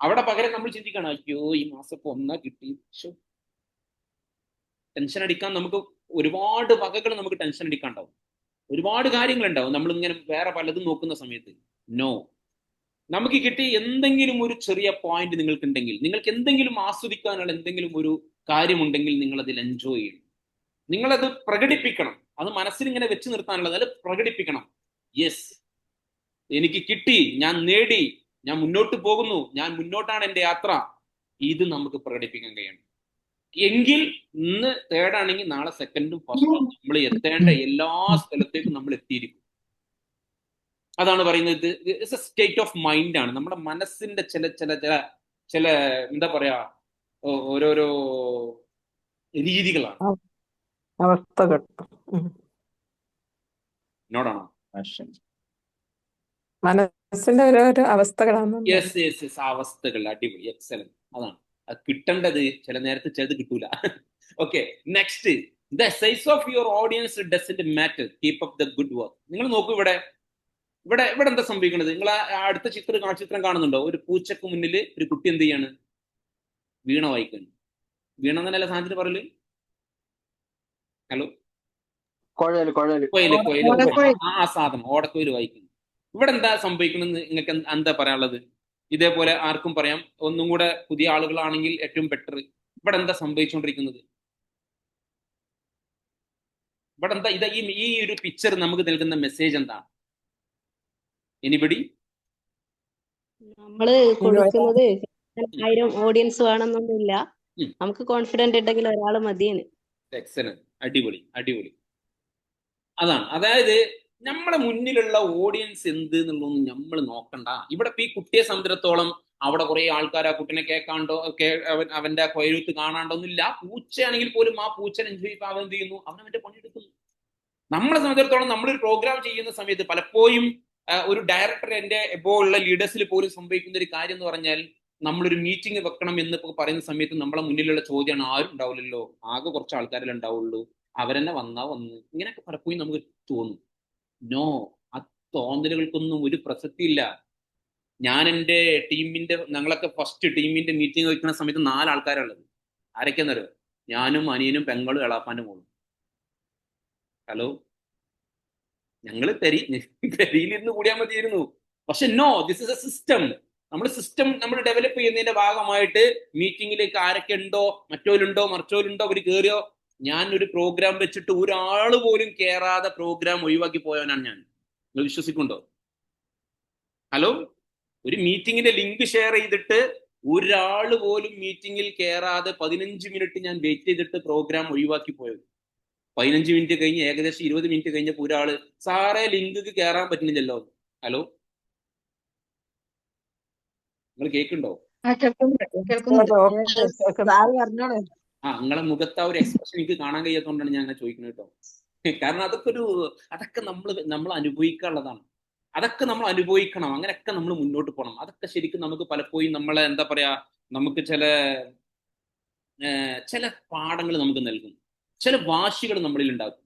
അവിടെ പകരം നമ്മൾ ചിന്തിക്കണം, അയ്യോ ഈ മാസം ഇപ്പൊ ഒന്നാ കിട്ടി, ടെൻഷൻ അടിക്കാൻ നമുക്ക് ഒരുപാട് വകകൾ നമുക്ക് ടെൻഷൻ അടിക്കാണ്ടാവും, ഒരുപാട് കാര്യങ്ങളുണ്ടാവും നമ്മൾ ഇങ്ങനെ വേറെ പലതും നോക്കുന്ന സമയത്ത്. നോ, നമുക്ക് കിട്ടി എന്തെങ്കിലും ഒരു ചെറിയ പോയിന്റ് നിങ്ങൾക്ക് ഉണ്ടെങ്കിൽ, നിങ്ങൾക്ക് എന്തെങ്കിലും ആസ്വദിക്കാനുള്ള എന്തെങ്കിലും ഒരു കാര്യമുണ്ടെങ്കിൽ നിങ്ങൾ അതിൽ എൻജോയ് ചെയ്യണം, നിങ്ങളത് പ്രകടിപ്പിക്കണം. അത് മനസ്സിൽ ഇങ്ങനെ വെച്ച് നിർത്താനുള്ളത്, അത് പ്രകടിപ്പിക്കണം. യെസ്, എനിക്ക് കിട്ടി, ഞാൻ നേടി, ഞാൻ മുന്നോട്ട് പോകുന്നു, ഞാൻ മുന്നോട്ടാണ് എൻ്റെ യാത്ര. ഇത് നമുക്ക് പ്രകടിപ്പിക്കാൻ കഴിയണം. എങ്കിൽ ഇന്ന് തേർഡാണെങ്കിൽ നാളെ സെക്കൻഡും ഫസ്റ്റും നമ്മൾ എത്തേണ്ട എല്ലാ സ്ഥലത്തേക്കും നമ്മൾ എത്തിയിരിക്കും. അതാണ് പറയുന്നത്, it's A state of mind ആണ്. നമ്മുടെ മനസ്സിന്റെ ചില ചില ചില ചില എന്താ പറയാ, ഓരോരോ രീതികളാണ്. അവസ്ഥകൾ എന്നോടാണോ? മനസ്സിന്റെ ഓരോരോ അവസ്ഥകളാണ്. യെസ് യെസ് യെസ്, അവസ്ഥകൾ. അടിപൊളി, എക്സലന്റ്. അതാണ് അത് കിട്ടേണ്ടത്. ചില നേരത്തെ ചിലത് കിട്ടൂല. Okay, next, the size of your audience doesn't matter, keep up the good work. നിങ്ങൾ നോക്കൂ, ഇവിടെ ഇവിടെ ഇവിടെ എന്താ സംഭവിക്കുന്നത്? നിങ്ങൾ അടുത്ത ചിത്രം കാണുന്നുണ്ടോ? ഒരു പൂച്ചക്ക് മുന്നിൽ ഒരു കുട്ടി എന്ത് ചെയ്യാണ്? വീണ വായിക്കുന്നു. വീണ എന്നല്ല സാധനത്തിന് പറയല്, ഹലോ, ആ സാധനം ഓടക്കുഴൽ വായിക്കുന്നു. ഇവിടെ എന്താ സംഭവിക്കുന്നത്? നിങ്ങൾക്ക് എന്താ പറയാനുള്ളത്? ഇതേപോലെ ആർക്കും പറയാം. ഒന്നും കൂടെ പുതിയ ആളുകളാണെങ്കിൽ ഏറ്റവും ബെറ്റർ. ഇവിടെ എന്താ സംഭവിച്ചുകൊണ്ടിരിക്കുന്നത്? ഇവിടെ എന്താ ഈ ഒരു പിക്ചർ നമുക്ക് നൽകുന്ന മെസ്സേജ് എന്താണ്? എനിബഡി? നമ്മള് കൊടുക്കുന്നത് 1000 ഓഡിയൻസ് വേണമെന്നൊന്നുമില്ല. നമുക്ക് കോൺഫിഡന്റ് ഉണ്ടെങ്കിൽ ഒരാൾ മതിയെന്ന്. എക്സലന്റ്, അടിപൊളി അടിപൊളി. അതാണ്, അതായത് നമ്മളെ മുന്നിലുള്ള ഓഡിയൻസ് എന്ത് എന്നുള്ളതൊന്നും നമ്മൾ നോക്കണ്ട. ഇവിടെ ഇപ്പൊ ഈ കുട്ടിയെ സംബന്ധിച്ചിടത്തോളം അവിടെ കുറെ ആൾക്കാർ ആ കുട്ടിനെ കേൾക്കാണ്ടോ അവന്റെ കൊയലൂത്ത് കാണാണ്ടൊന്നുമില്ല. ആ പൂച്ചയാണെങ്കിൽ പോലും ആ പൂച്ചനെ എൻജോയ് അവൻ എന്ത് ചെയ്യുന്നു, അവൻ അവന്റെ പണിയെടുക്കുന്നു. നമ്മളെ സംബന്ധിച്ചിടത്തോളം നമ്മളൊരു പ്രോഗ്രാം ചെയ്യുന്ന സമയത്ത് പലപ്പോഴും ഒരു ഡയറക്ടർ എന്റെ എബോ ഉള്ള ലീഡേഴ്സിൽ പോലും സംഭവിക്കുന്ന ഒരു കാര്യം എന്ന് പറഞ്ഞാൽ, നമ്മളൊരു മീറ്റിംഗ് വെക്കണം എന്ന് പറയുന്ന സമയത്ത് നമ്മളെ മുന്നിലുള്ള ചോദ്യമാണ്, ആരും ഉണ്ടാവില്ലല്ലോ, ആകെ കുറച്ച് ആൾക്കാരല്ലേ ഉണ്ടാവുള്ളൂ, അവരെന്നെ വന്നാ വന്ന്, ഇങ്ങനെയൊക്കെ പലപ്പോഴും നമുക്ക് തോന്നും. നോ, ആ തോന്നലുകൾക്കൊന്നും ഒരു പ്രസക്തിയില്ല. ഞാൻ എൻ്റെ ടീമിന്റെ, ഞങ്ങളൊക്കെ ഫസ്റ്റ് ടീമിന്റെ മീറ്റിംഗ് വെക്കുന്ന സമയത്ത് 4 ആൾക്കാരുള്ളത്. ആരൊക്കെയെന്നറിയോ? ഞാനും അനിയനും പെങ്ങളും എളാപ്പാന്റെ മോളും. ഹലോ, ഞങ്ങള് തെരിയിലിരുന്ന് കൂടിയാൽ മതിയായിരുന്നു. പക്ഷെ no, this is a system. നമ്മൾ ഡെവലപ്പ് ചെയ്യുന്നതിന്റെ ഭാഗമായിട്ട് മീറ്റിംഗിലേക്ക് ആരൊക്കെ ഉണ്ടോ, മറ്റോലുണ്ടോ മറിച്ചോലുണ്ടോ അവർ കയറിയോ. ഞാൻ ഒരു പ്രോഗ്രാം വെച്ചിട്ട് ഒരാൾ പോലും കയറാതെ പ്രോഗ്രാം ഒഴിവാക്കി പോയവനാണ് ഞാൻ. നിങ്ങൾ വിശ്വസിക്കുന്നുണ്ടോ? ഹലോ, ഒരു മീറ്റിംഗിന്റെ ലിങ്ക് ഷെയർ ചെയ്തിട്ട് ഒരാൾ പോലും മീറ്റിംഗിൽ കയറാതെ 15 മിനിറ്റ് ഞാൻ വെയിറ്റ് ചെയ്തിട്ട് പ്രോഗ്രാം ഒഴിവാക്കി പോയത്. 15 മിനിറ്റ് കഴിഞ്ഞ് ഏകദേശം 20 മിനിറ്റ് കഴിഞ്ഞപ്പോൾ ഒരാള്, സാറേ ലിങ്ക് കയറാൻ പറ്റുന്നില്ലല്ലോ. ഹലോ, നിങ്ങൾ കേൾക്കുന്നുണ്ടോ? നിങ്ങളെ മുഖത്ത് ആ ഒരു എക്സ്പ്രഷൻ എനിക്ക് കാണാൻ കഴിയാത്തതുകൊണ്ടാണ് ഞാൻ അങ്ങനെ ചോദിക്കുന്നത് കേട്ടോ. കാരണം അതൊക്കെ നമ്മൾ അനുഭവിക്കാനുള്ളതാണ്. അതൊക്കെ നമ്മൾ അനുഭവിക്കണം. അങ്ങനെയൊക്കെ നമ്മൾ മുന്നോട്ട് പോകണം. അതൊക്കെ ശരിക്കും നമുക്ക് പലപ്പോഴും നമ്മളെ എന്താ പറയാ, നമുക്ക് ചില പാഠങ്ങൾ നമുക്ക് നൽകും, ചില വാശികൾ നമ്മളിൽ ഉണ്ടാക്കും,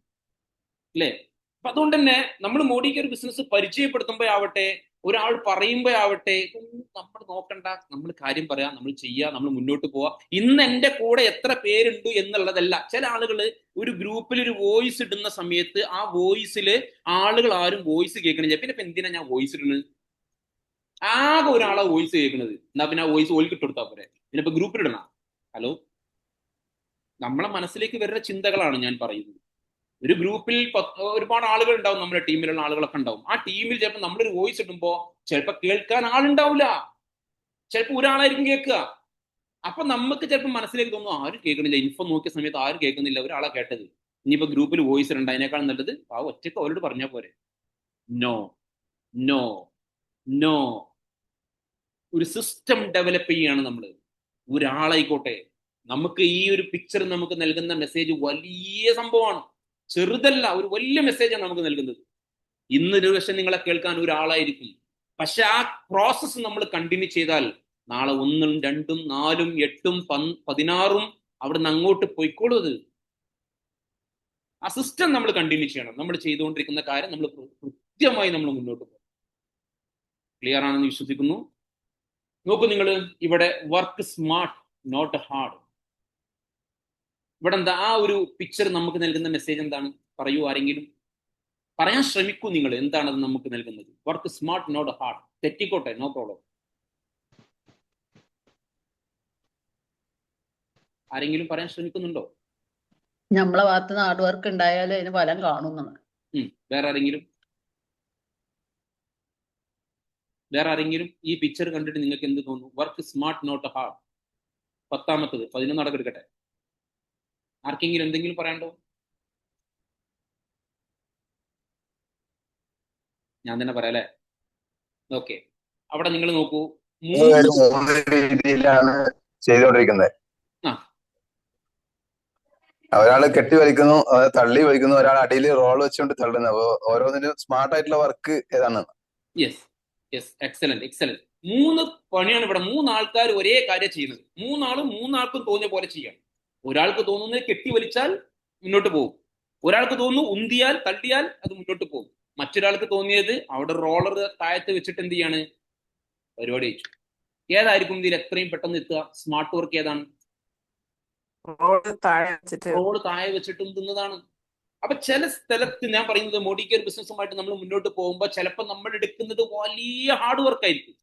അല്ലേ? അപ്പൊ അതുകൊണ്ട് തന്നെ നമ്മൾ മോഡിക്ക് ഒരു ബിസിനസ് പരിചയപ്പെടുത്തുമ്പോഴാവട്ടെ, ഒരാൾ പറയുമ്പോഴാവട്ടെ, നമ്മൾ നോക്കണ്ട, നമ്മൾ കാര്യം പറയാം, നമ്മൾ ചെയ്യുക, നമ്മൾ മുന്നോട്ട് പോവാ. ഇന്ന് എൻ്റെ കൂടെ എത്ര പേരുണ്ട് എന്നുള്ളതല്ല. ചില ആളുകൾ ഒരു ഗ്രൂപ്പിൽ ഒരു വോയിസ് ഇടുന്ന സമയത്ത് ആ വോയിസിൽ ആളുകൾ ആരും വോയിസ് കേൾക്കണില്ല. പിന്നെ എന്തിനാ ഞാൻ വോയിസ് ഇടുന്നത്? ആകെ ഒരാളെ വോയിസ് കേൾക്കുന്നത്, എന്നാ പിന്നെ ആ വോയിസ് ഓൽക്കിട്ട് കൊടുത്താൽ പോരെ, പിന്നെ ഇപ്പൊ ഗ്രൂപ്പിൽ ഇടണം. ഹലോ, നമ്മളെ മനസ്സിലേക്ക് വരുന്ന ചിന്തകളാണ് ഞാൻ പറയുന്നത്. ഒരു ഗ്രൂപ്പിൽ ഒരുപാട് ആളുകൾ ഉണ്ടാവും, നമ്മുടെ ടീമിലുള്ള ആളുകളൊക്കെ ഉണ്ടാവും. ആ ടീമിൽ ചിലപ്പോൾ നമ്മളൊരു വോയിസ് ഇടുമ്പോ ചിലപ്പോൾ കേൾക്കാൻ ആളുണ്ടാവില്ല, ചിലപ്പോൾ ഒരാളായിരിക്കും കേൾക്കുക. അപ്പൊ നമുക്ക് ചിലപ്പോൾ മനസ്സിലേക്ക് തോന്നും, ആരും കേൾക്കണില്ല. ഇൻഫോ നോക്കിയ സമയത്ത് ആരും കേൾക്കുന്നില്ല, ഒരാളെ കേട്ടത്. ഇനിയിപ്പോ ഗ്രൂപ്പിൽ വോയിസ് ഇടണ്ട, അതിനേക്കാൾ നല്ലത് ആ ഒറ്റയ്ക്ക് അവരോട് പറഞ്ഞാൽ പോരെ. No no no. ഒരു സിസ്റ്റം ഡെവലപ്പ് ചെയ്യാണ് നമ്മൾ. ഒരാളായിക്കോട്ടെ, നമുക്ക് ഈ ഒരു പിക്ചർ നമുക്ക് നൽകുന്ന മെസ്സേജ് വലിയ സംഭവമാണ്, ചെറുതല്ല, ഒരു വലിയ മെസ്സേജാണ് നമുക്ക് നൽകുന്നത്. ഇന്നൊരു പക്ഷെ നിങ്ങളെ കേൾക്കാൻ ഒരാളായിരിക്കും, പക്ഷെ ആ പ്രോസസ്സ് നമ്മൾ കണ്ടിന്യൂ ചെയ്താൽ നാളെ 1, 2, 4, 8, 16 അവിടെ നിന്ന് അങ്ങോട്ട് പോയിക്കോളൂ. ആ സിസ്റ്റം നമ്മൾ കണ്ടിന്യൂ ചെയ്യണം. നമ്മൾ ചെയ്തുകൊണ്ടിരിക്കുന്ന കാര്യം നമ്മൾ കൃത്യമായി നമ്മൾ മുന്നോട്ട് പോകും. ക്ലിയർ ആണെന്ന് വിശ്വസിക്കുന്നു. നോക്കൂ നിങ്ങൾ, ഇവിടെ വർക്ക് സ്മാർട്ട് നോട്ട് ഹാർഡ്. ഇവിടെ എന്താ ആ ഒരു പിക്ചർ നമുക്ക് നൽകുന്ന മെസ്സേജ് എന്താണ്? പറയൂ, ആരെങ്കിലും പറയാൻ ശ്രമിക്കൂ. നിങ്ങൾ എന്താണത് നമുക്ക് നൽകുന്നത്? Work smart not hard. തെറ്റിക്കോട്ടെ, നോ പ്രോബ്ലം. ആരെങ്കിലും പറയാൻ ശ്രമിക്കുന്നുണ്ടോ? നമ്മളെ ഭാഗത്ത് നിന്ന് ഹാർഡ് വർക്ക് ഉണ്ടായാലും അതിന് ഫലം കാണുന്നതാണ്. വേറെ ആരെങ്കിലും ഈ പിക്ചർ കണ്ടിട്ട് നിങ്ങൾക്ക് എന്ത് തോന്നുന്നു? Work smart not hard. 10ാമത്തത് 11 നടക്കെടുക്കട്ടെ. ആർക്കെങ്കിലും എന്തെങ്കിലും പറയാണ്ടോ? ഞാൻ തന്നെ പറയാം അല്ലേ? ഓക്കെ, അവിടെ നിങ്ങൾ നോക്കൂ, 3 രീതിയിലാണ് ചെയ്തുകൊണ്ടിരിക്കുന്നത്. ഒരാള് കെട്ടി വലിക്കുന്നു, തള്ളി വലിക്കുന്നു, ഒരാൾ അടിയിൽ റോൾ വെച്ചുകൊണ്ട് തള്ളുന്നു. അപ്പൊ ഓരോന്നിനും സ്മാർട്ട് ആയിട്ടുള്ള വർക്ക് ഏതാണ്? Yes yes, excellent excellent. 3 പണിയാണ് ഇവിടെ. 3 ആൾക്കാർ ഒരേ കാര്യം ചെയ്യുന്നത്. 3 ആൾക്കും തോന്നിയ പോലെ ചെയ്യാം. ഒരാൾക്ക് തോന്നുന്നത് കെട്ടി വലിച്ചാൽ മുന്നോട്ട് പോകും, ഒരാൾക്ക് തോന്നുന്നു ഉന്തിയാൽ തള്ളിയാൽ അത് മുന്നോട്ട് പോകും, മറ്റൊരാൾക്ക് തോന്നിയത് അവിടെ റോളർ താഴത്ത് വെച്ചിട്ട് എന്ത് ചെയ്യാണ്, പരിപാടി വെച്ചു. ഏതായിരിക്കും ഇതിൽ എത്രയും പെട്ടെന്ന് എത്തുക? സ്മാർട്ട് വർക്ക് ഏതാണ്? റോള് താഴെ വെച്ചിട്ട് ഉന്തുന്നതാണ്. അപ്പൊ ചില സ്ഥലത്ത് ഞാൻ പറയുന്നത്, മോഡിക്കെയർ ബിസിനസ്സുമായിട്ട് നമ്മൾ മുന്നോട്ട് പോകുമ്പോൾ ചിലപ്പോൾ നമ്മൾ എടുക്കുന്നത് വലിയ ഹാർഡ് വർക്ക് ആയിരിക്കും.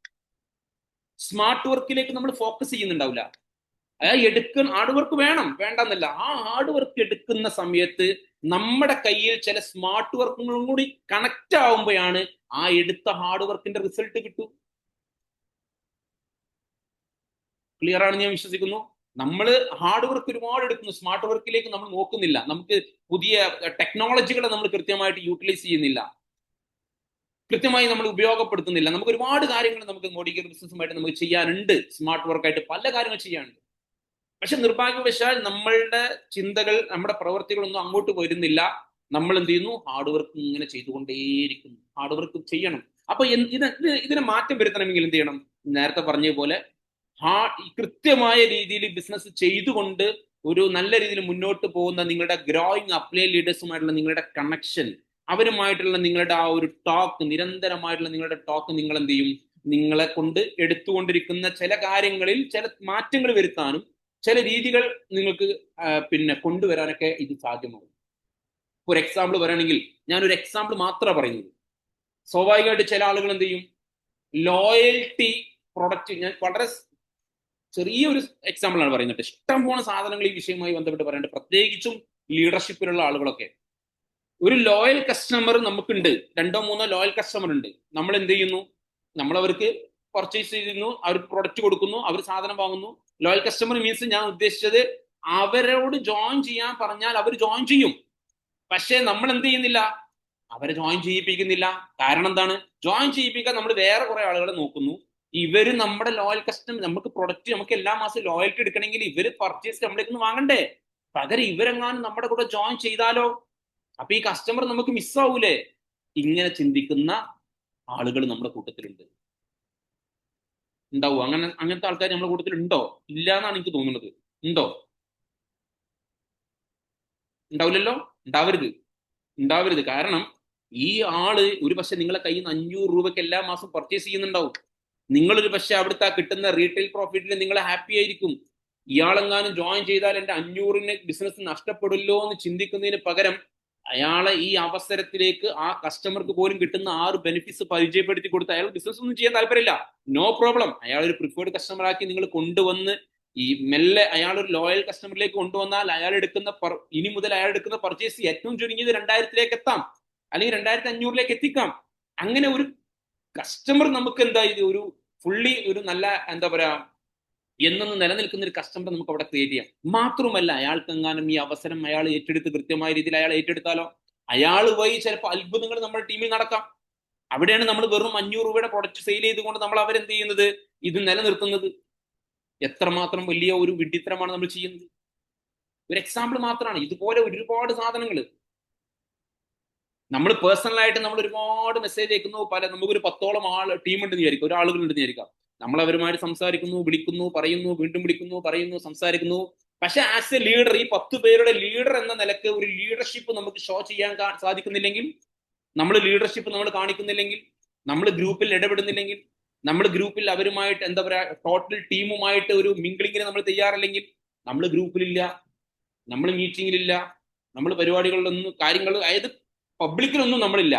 സ്മാർട്ട് വർക്കിലേക്ക് നമ്മൾ ഫോക്കസ് ചെയ്യുന്നുണ്ടാവില്ല. അയാൾ ഹാർഡ് വർക്ക് വേണം, വേണ്ടെന്നല്ല. ആ ഹാർഡ് വർക്ക് എടുക്കുന്ന സമയത്ത് നമ്മുടെ കയ്യിൽ ചില സ്മാർട്ട് വർക്കുകളും കൂടി കണക്ട് ആവുമ്പോഴാണ് ആ എടുത്ത ഹാർഡ് വർക്കിന്റെ റിസൾട്ട് കിട്ടൂ. ക്ലിയർ ആണെന്ന് ഞാൻ വിശ്വസിക്കുന്നു. നമ്മൾ ഹാർഡ് വർക്ക് ഒരുപാട് എടുക്കുന്നു, സ്മാർട്ട് വർക്കിലേക്ക് നമ്മൾ നോക്കുന്നില്ല. നമുക്ക് പുതിയ ടെക്നോളജികളെ നമ്മൾ കൃത്യമായിട്ട് യൂട്ടിലൈസ് ചെയ്യുന്നില്ല, കൃത്യമായി നമ്മൾ ഉപയോഗപ്പെടുത്തുന്നില്ല. നമുക്ക് ഒരുപാട് കാര്യങ്ങൾ നമുക്ക് മോഡിക്കൽ ബിസിനസ്സുമായിട്ട് നമുക്ക് ചെയ്യാനുണ്ട്, സ്മാർട്ട് വർക്കായിട്ട് പല കാര്യങ്ങൾ ചെയ്യാനുണ്ട്. പക്ഷെ നിർഭാഗ്യവശാൽ നമ്മളുടെ ചിന്തകൾ, നമ്മുടെ പ്രവർത്തികളൊന്നും അങ്ങോട്ട് വരുന്നില്ല. നമ്മൾ എന്ത് ചെയ്യുന്നു? ഹാർഡ് വർക്ക് ഇങ്ങനെ ചെയ്തുകൊണ്ടേയിരിക്കുന്നു. ഹാർഡ് വർക്ക് ചെയ്യണം. അപ്പൊ ഇതിനെ മാറ്റം വരുത്തണമെങ്കിൽ എന്ത് ചെയ്യണം? നേരത്തെ പറഞ്ഞ പോലെ കൃത്യമായ രീതിയിൽ ബിസിനസ് ചെയ്തുകൊണ്ട് ഒരു നല്ല രീതിയിൽ മുന്നോട്ട് പോകുന്ന നിങ്ങളുടെ ഗ്രോയിങ് അപ്ലൈ ലീഡേഴ്സുമായിട്ടുള്ള നിങ്ങളുടെ കണക്ഷൻ, അവരുമായിട്ടുള്ള നിങ്ങളുടെ ആ ഒരു ടോക്ക്, നിരന്തരമായിട്ടുള്ള നിങ്ങളുടെ ടോക്ക് നിങ്ങൾ എന്ത് ചെയ്യും? നിങ്ങളെ കൊണ്ട് എടുത്തുകൊണ്ടിരിക്കുന്ന ചില കാര്യങ്ങളിൽ ചില മാറ്റങ്ങൾ വരുത്താനും ചില രീതികൾ നിങ്ങൾക്ക് കൊണ്ടുവരാനൊക്കെ ഇത് സാധ്യമാകും. ഒരു എക്സാമ്പിൾ പറയുകയാണെങ്കിൽ, ഞാനൊരു എക്സാമ്പിൾ മാത്രമാണ് പറയുന്നത്. സ്വാഭാവികമായിട്ട് ചില ആളുകൾ എന്ത് ചെയ്യും? ലോയൽറ്റി പ്രൊഡക്റ്റ്, ഞാൻ വളരെ ചെറിയൊരു എക്സാമ്പിളാണ് പറയുന്നത്. ഇഷ്ടംപോലെ സാധനങ്ങൾ ഈ വിഷയവുമായി ബന്ധപ്പെട്ട് പറയുന്നുണ്ട്, പ്രത്യേകിച്ചും ലീഡർഷിപ്പിലുള്ള ആളുകളൊക്കെ. ഒരു ലോയൽ കസ്റ്റമർ നമുക്കുണ്ട്, 2-3 ലോയൽ കസ്റ്റമർ ഉണ്ട്. നമ്മൾ എന്ത് ചെയ്യുന്നു? നമ്മൾ അവർക്ക് പർച്ചേസ് ചെയ്യുന്നു, അവർക്ക് പ്രൊഡക്റ്റ് കൊടുക്കുന്നു, അവർ സാധനം വാങ്ങുന്നു. ലോയൽ കസ്റ്റമർ മീൻസ് ഞാൻ ഉദ്ദേശിച്ചത് അവരോട് ജോയിൻ ചെയ്യാൻ പറഞ്ഞാൽ അവർ ജോയിൻ ചെയ്യും. പക്ഷേ നമ്മൾ എന്ത് ചെയ്യുന്നില്ല? അവരെ ജോയിൻ ചെയ്യിപ്പിക്കുന്നില്ല. കാരണം എന്താണ്? ജോയിൻ ചെയ്യിപ്പിക്കാൻ നമ്മൾ വേറെ കുറെ ആളുകളെ നോക്കുന്നു. ഇവര് നമ്മുടെ ലോയൽ കസ്റ്റമർ, നമുക്ക് പ്രൊഡക്റ്റ്, നമുക്ക് എല്ലാ മാസവും ലോയൽറ്റി എടുക്കണമെങ്കിൽ ഇവര് പർച്ചേസ് നമ്മളേക്ക് വാങ്ങണ്ടേ? പകരം ഇവരെങ്ങാനും നമ്മുടെ കൂടെ ജോയിൻ ചെയ്താലോ? അപ്പൊ ഈ കസ്റ്റമർ നമുക്ക് മിസ്സാവൂലേ? ഇങ്ങനെ ചിന്തിക്കുന്ന ആളുകൾ നമ്മുടെ കൂട്ടത്തിലുണ്ട്. ഉണ്ടാവും അങ്ങനത്തെ ആൾക്കാർ നമ്മുടെ കൂട്ടത്തിൽ ഉണ്ടോ? ഇല്ല എന്നാണ് എനിക്ക് തോന്നുന്നത്. ഉണ്ടോ? ഉണ്ടാവില്ലല്ലോ. ഉണ്ടാവരുത്. കാരണം ഈ ആള് ഒരു പക്ഷെ നിങ്ങളെ കയ്യിൽ നിന്ന് 500 രൂപയ്ക്ക് എല്ലാ മാസം പർച്ചേസ് ചെയ്യുന്നുണ്ടാവും. നിങ്ങളൊരു പക്ഷെ അവിടുത്തെ കിട്ടുന്ന റീറ്റെയിൽ പ്രോഫിറ്റിൽ നിങ്ങൾ ഹാപ്പി ആയിരിക്കും. ഇയാളെങ്ങാനും ജോയിൻ ചെയ്താൽ എൻ്റെ 500-ന് ബിസിനസ് നഷ്ടപ്പെടില്ലോ എന്ന് ചിന്തിക്കുന്നതിന് പകരം അയാളെ ഈ അവസരത്തിലേക്ക് ആ കസ്റ്റമർക്ക് പോലും കിട്ടുന്ന 6 ബെനിഫിറ്റ്സ് പരിചയപ്പെടുത്തി കൊടുത്ത് അയാൾ ബിസിനസ് ഒന്നും ചെയ്യാൻ താല്പര്യമില്ല, നോ പ്രോബ്ലം. അയാൾ ഒരു പ്രിഫേർഡ് കസ്റ്റമർ ആക്കി നിങ്ങൾ കൊണ്ടുവന്ന് ഈ മെല്ലെ അയാൾ ഒരു ലോയൽ കസ്റ്റമറിലേക്ക് കൊണ്ടുവന്നാൽ അയാൾ എടുക്കുന്ന ഇനി മുതൽ അയാൾ എടുക്കുന്ന പർച്ചേസ് ഏറ്റവും ചുരുങ്ങിയത് 2000-ലേക്ക് എത്താം, അല്ലെങ്കിൽ 2500-ലേക്ക് എത്തിക്കാം. അങ്ങനെ ഒരു കസ്റ്റമർ നമുക്ക് ഒരു ഫുള്ളി ഒരു നല്ല എന്താ പറയാ എന്നൊന്ന് നിലനിൽക്കുന്ന ഒരു കസ്റ്റമർ നമുക്ക് അവിടെ ക്രിയേറ്റ് ചെയ്യാം. മാത്രമല്ല, അയാൾക്കെങ്ങാനും ഈ അവസരം അയാൾ ഏറ്റെടുത്ത് കൃത്യമായ രീതിയിൽ അയാൾ ഏറ്റെടുത്താലോ അയാൾ വഴി ചിലപ്പോൾ അത്ഭുതങ്ങൾ നമ്മുടെ ടീമിൽ നടക്കാം. അവിടെയാണ് നമ്മൾ വെറും 500 രൂപയുടെ പ്രൊഡക്റ്റ് സെയിൽ ചെയ്തുകൊണ്ട് നമ്മൾ അവരെന്ത് ചെയ്യുന്നത്? ഇത് നിലനിർത്തുന്നത്. എത്രമാത്രം വലിയ ഒരു വിഡ്ഢിത്തരമാണ് നമ്മൾ ചെയ്യുന്നത്. ഒരു എക്സാമ്പിൾ മാത്രമാണ്. ഇതുപോലെ ഒരുപാട് സാധനങ്ങൾ നമ്മൾ പേഴ്സണലായിട്ട് നമ്മൾ ഒരുപാട് മെസ്സേജ് അയക്കുന്നു. നമുക്കൊരു 10ഓളം ടീം ഉണ്ടെന്ന് വിചാരിക്കും, ഒരാളുകൾ ഉണ്ടെന്ന് വിചാരിക്കാം. നമ്മൾ അവരുമായിട്ട് സംസാരിക്കുന്നു, വിളിക്കുന്നു, പറയുന്നു, വീണ്ടും വിളിക്കുന്നു, പറയുന്നു, സംസാരിക്കുന്നു. പക്ഷെ ആസ് എ ലീഡർ, ഈ 10 പേരുടെ ലീഡർ എന്ന നിലക്ക് ഒരു ലീഡർഷിപ്പ് നമുക്ക് ഷോ ചെയ്യാൻ സാധിക്കുന്നില്ലെങ്കിൽ, നമ്മൾ ലീഡർഷിപ്പ് നമ്മൾ കാണിക്കുന്നില്ലെങ്കിൽ, നമ്മൾ ഗ്രൂപ്പിൽ ഇടപെടുന്നില്ലെങ്കിൽ, നമ്മൾ ഗ്രൂപ്പിൽ അവരുമായിട്ട് എന്താ പറയാ ടോട്ടൽ ടീമുമായിട്ട് ഒരു മിംഗ്ലിങ്ങിന് നമ്മൾ തയ്യാറല്ലെങ്കിൽ, നമ്മൾ ഗ്രൂപ്പിലില്ല, നമ്മൾ മീറ്റിങ്ങിലില്ല, നമ്മൾ പരിപാടികളിലൊന്നും കാര്യങ്ങൾ അതായത് പബ്ലിക്കിലൊന്നും നമ്മളില്ല.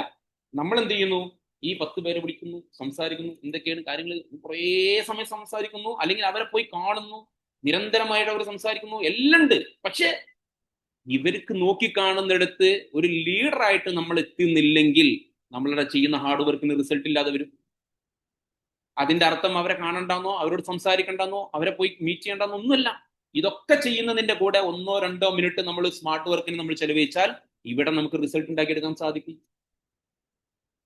നമ്മൾ എന്ത് ചെയ്യുന്നു? ഈ 10 പേരെ വിളിക്കുന്നു, സംസാരിക്കുന്നു, എന്തൊക്കെയാണ് കാര്യങ്ങൾ, കുറേ സമയം സംസാരിക്കുന്നു, അല്ലെങ്കിൽ അവരെ പോയി കാണുന്നു, നിരന്തരമായിട്ട് അവർ സംസാരിക്കുന്നു, എല്ലാം ഉണ്ട്. പക്ഷെ ഇവർക്ക് നോക്കിക്കാണുന്നിടത്ത് ഒരു ലീഡറായിട്ട് നമ്മൾ എത്തുന്നില്ലെങ്കിൽ നമ്മളുടെ ചെയ്യുന്ന ഹാർഡ് വർക്കിന് റിസൾട്ട് ഇല്ലാതെ വരും. അതിന്റെ അർത്ഥം അവരെ കാണണ്ടെന്നോ, അവരോട് സംസാരിക്കണ്ടെന്നോ, അവരെ പോയി മീറ്റ് ചെയ്യണ്ടെന്നോ ഒന്നുമല്ല. ഇതൊക്കെ ചെയ്യുന്നതിന്റെ കൂടെ 1-2 മിനിറ്റ് നമ്മൾ സ്മാർട്ട് വർക്കിന് നമ്മൾ ചെലവഴിച്ചാൽ ഇവിടെ നമുക്ക് റിസൾട്ട് ഉണ്ടാക്കിയെടുക്കാൻ സാധിക്കും.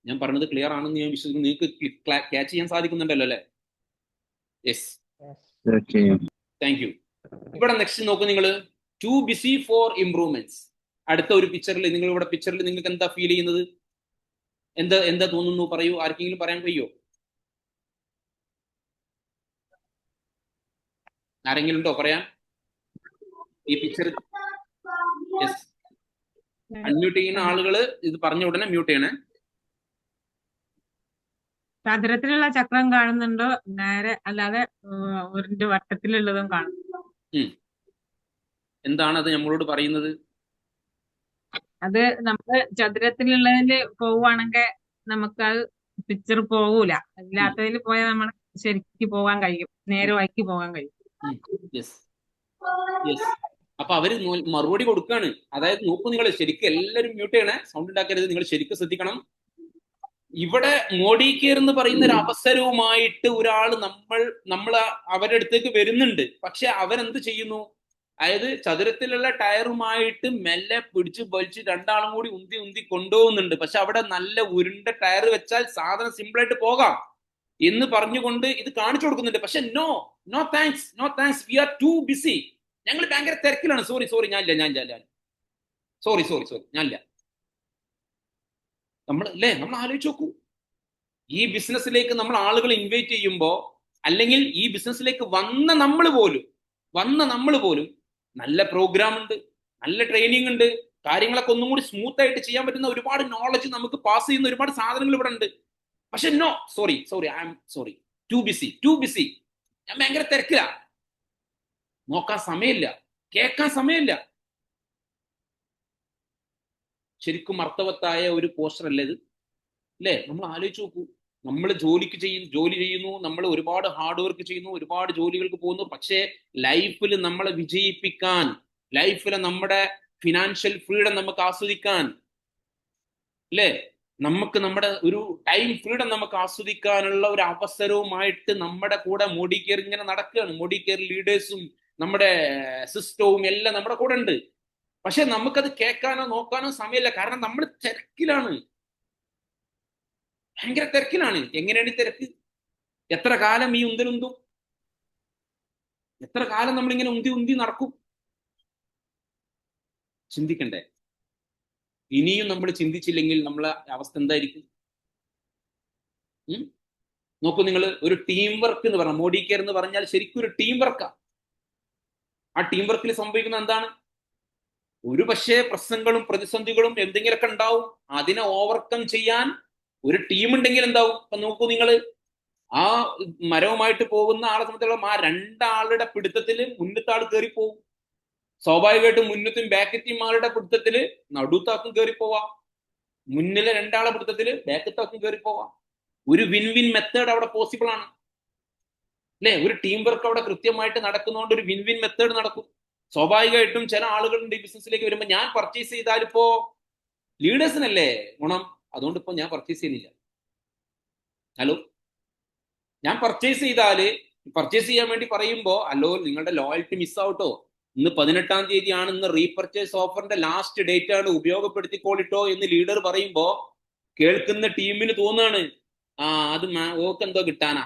ഞാൻ പറഞ്ഞത് ക്ലിയർ ആണെന്ന് ഞാൻ വിശ്വസിക്കുന്നു. നിങ്ങൾക്ക് ക്യാച്ച് ചെയ്യാൻ സാധിക്കുന്നുണ്ടല്ലോ അല്ലെ? Yes, thank U. ഇവിടെ നെക്സ്റ്റ് നോക്കൂ, നിങ്ങൾ ടു ബിസി ഫോർ ഇംപ്രൂവ്മെന്റ്സ്. അടുത്ത ഒരു പിക്ചറിൽ നിങ്ങൾക്ക് എന്താ ഫീൽ ചെയ്യുന്നത്? എന്താ തോന്നുന്നു? പറയൂ. ആർക്കെങ്കിലും പറയാൻ കഴിയോ? ആരെങ്കിലും ഉണ്ടോ പറയാൻ? ഈ പിക്ചർ യെസ്, അൺമ്യൂട്ട് ചെയ്യുന്ന ആളുകള് ഇത് പറഞ്ഞ ഉടനെ മ്യൂട്ട് ചെയ്യണേ. ചതുരത്തിലുള്ള ചക്രം കാണുന്നുണ്ടോ? നേരെ അല്ലാതെ ഒരു വട്ടത്തിലുള്ളതും കാണുന്നുണ്ടോ? എന്താണ് അത് നമ്മളോട് പറയുന്നത്? അത് നമ്മള് ചതുരത്തിലുള്ളതിൽ പോവുകയാണെങ്കിൽ നമുക്ക് അത് പിക്ചർ പോകൂല. അല്ലാത്തതിൽ പോയാൽ നമ്മൾ ശരിക്ക് പോകാൻ കഴിയും, നേരെ വഴിക്ക് പോകാൻ കഴിയും. Yes yes. അപ്പൊ അവര് മറുപടി കൊടുക്കാണ്. അതായത് നോക്കൂ, നിങ്ങൾ ശരിക്കും എല്ലാവരും മ്യൂട്ട് ചെയ്യണേ, സൗണ്ട് ഉണ്ടാക്കരുത്, നിങ്ങൾ ശരിക്കും ശ്രദ്ധിക്കണം. ഇവിടെ മോഡി കെയർ എന്ന് പറയുന്ന ഒരു അവസരവുമായിട്ട് ഒരാൾ നമ്മൾ അവരുടെ അടുത്തേക്ക് വരുന്നുണ്ട്. പക്ഷെ അവരെന്ത് ചെയ്യുന്നു? അതായത് ചതുരത്തിലുള്ള ടയറുമായിട്ട് മെല്ലെ പിടിച്ച് വലിച്ച് രണ്ടാളും കൂടി ഉന്തി ഉന്തി കൊണ്ടുപോകുന്നുണ്ട്. പക്ഷെ അവിടെ നല്ല ഉരുണ്ട ടയർ വെച്ചാൽ സാധനം സിമ്പിൾ ആയിട്ട് പോകാം എന്ന് പറഞ്ഞുകൊണ്ട് ഇത് കാണിച്ചു കൊടുക്കുന്നുണ്ട്. പക്ഷെ no no thanks, no thanks, we are too busy, ഞങ്ങൾ ഭയങ്കര തിരക്കിലാണ്, സോറി സോറി ഞാനില്ല സോറി ഞാനില്ല. നമ്മൾ ആലോചിച്ച് നോക്കൂ, ഈ ബിസിനസ്സിലേക്ക് നമ്മൾ ആളുകൾ ഇൻവൈറ്റ് ചെയ്യുമ്പോൾ, അല്ലെങ്കിൽ ഈ ബിസിനസ്സിലേക്ക് വന്ന നമ്മൾ പോലും നല്ല പ്രോഗ്രാം ഉണ്ട്, നല്ല ട്രെയിനിങ് ഉണ്ട്, കാര്യങ്ങളൊക്കെ ഒന്നും കൂടി സ്മൂത്ത് ആയിട്ട് ചെയ്യാൻ പറ്റുന്ന ഒരുപാട് നോളജ് നമുക്ക് പാസ് ചെയ്യുന്ന ഒരുപാട് സാധനങ്ങൾ ഇവിടെ ഉണ്ട്. പക്ഷെ no, sorry I am sorry, too busy, ഞാൻ ഭയങ്കര തിരക്കില, നോക്കാൻ സമയമില്ല, കേൾക്കാൻ സമയമില്ല. ശരിക്കും അർത്ഥവത്തായ ഒരു പോസ്റ്റർ അല്ലേ ഇത്? അല്ലേ? നമ്മൾ ആലോചിച്ച് നോക്കൂ, നമ്മൾ ജോലി ചെയ്യുന്നു, നമ്മൾ ഒരുപാട് ഹാർഡ് വർക്ക് ചെയ്യുന്നു, ഒരുപാട് ജോലികൾക്ക് പോകുന്നു. പക്ഷേ ലൈഫിൽ നമ്മളെ വിജയിപ്പിക്കാൻ, ലൈഫിൽ നമ്മുടെ ഫിനാൻഷ്യൽ ഫ്രീഡം നമുക്ക് ആസ്വദിക്കാൻ, അല്ലേ, നമുക്ക് നമ്മുടെ ഒരു ടൈം ഫ്രീഡം നമുക്ക് ആസ്വദിക്കാനുള്ള ഒരു അവസരവുമായിട്ട് നമ്മുടെ കൂടെ മോഡി കെയർ ഇങ്ങനെ നടക്കുകയാണ്. മോഡി കെയർ ലീഡേഴ്സും നമ്മുടെ സിസ്റ്റവും എല്ലാം നമ്മുടെ കൂടെ ഉണ്ട്. പക്ഷെ നമുക്കത് കേൾക്കാനോ നോക്കാനോ സമയമില്ല. കാരണം നമ്മൾ തിരക്കിലാണ്, ഭയങ്കര തിരക്കിലാണ്. എങ്ങനെയാണ് ഈ തിരക്ക്? എത്ര കാലം ഈ ഉന്തലുന്തും? എത്ര കാലം നമ്മളിങ്ങനെ ഉന്തി നടക്കും? ചിന്തിക്കണ്ടേ? ഇനിയും നമ്മൾ ചിന്തിച്ചില്ലെങ്കിൽ നമ്മളെ അവസ്ഥ എന്തായിരിക്കും? നോക്കൂ, നിങ്ങൾ ഒരു ടീം വർക്ക് എന്ന് പറഞ്ഞാൽ, മോഡി കെയർ എന്ന് പറഞ്ഞാൽ ശരിക്കും ഒരു ടീം വർക്കാ. ആ ടീം വർക്കിൽ സംഭവിക്കുന്ന എന്താണ്? ഒരു പക്ഷേ പ്രശ്നങ്ങളും പ്രതിസന്ധികളും എന്തെങ്കിലുമൊക്കെ ഉണ്ടാവും. അതിനെ ഓവർകം ചെയ്യാൻ ഒരു ടീം ഉണ്ടെങ്കിൽ എന്താവും? ഇപ്പൊ നോക്കൂ, നിങ്ങൾ ആ മരവുമായിട്ട് പോകുന്ന ആളെ സംബന്ധിച്ചോളം ആ രണ്ടാളുടെ പിടുത്തത്തിൽ മുന്നത്തെ ആൾ കയറിപ്പോവും. സ്വാഭാവികമായിട്ടും മുന്നത്തും ബാക്കത്തെയും ആളുടെ പിടുത്തത്തില് നടുത്താക്കും കയറിപ്പോവാം, മുന്നിലെ രണ്ടാളെ പിടുത്തത്തില് ബാക്കത്താക്കും കയറിപ്പോവാം. ഒരു വിൻ മെത്തേഡ് അവിടെ പോസിബിൾ ആണ്, അല്ലെ? ഒരു ടീം വർക്ക് അവിടെ കൃത്യമായിട്ട് നടക്കുന്നതുകൊണ്ട് ഒരു വിൻ മെത്തേഡ് നടക്കും. സ്വാഭാവികമായിട്ടും ചില ആളുകളുണ്ട് ഈ ബിസിനസ്സിലേക്ക് വരുമ്പോൾ, ഞാൻ പർച്ചേസ് ചെയ്താലിപ്പോ ലീഡേഴ്സിനല്ലേ ഗുണം, അതുകൊണ്ട് ഇപ്പൊ ഞാൻ പർച്ചേസ് ചെയ്യുന്നില്ല. ഹലോ, ഞാൻ പർച്ചേസ് ചെയ്യാൻ വേണ്ടി പറയുമ്പോ, അല്ലോ നിങ്ങളുടെ ലോയൽറ്റി മിസ്സാവട്ടോ, ഇന്ന് 18-ാം തീയതിയാണ്, ഇന്ന് റീപർച്ചേസ് ഓഫറിന്റെ ലാസ്റ്റ് ഡേറ്റ് ആണ്, ഉപയോഗപ്പെടുത്തിക്കോളിട്ടോ എന്ന് ലീഡർ പറയുമ്പോ കേൾക്കുന്ന ടീമിന് തോന്നാണ്, അത് ഓക്ക് എന്തോ കിട്ടാനാ.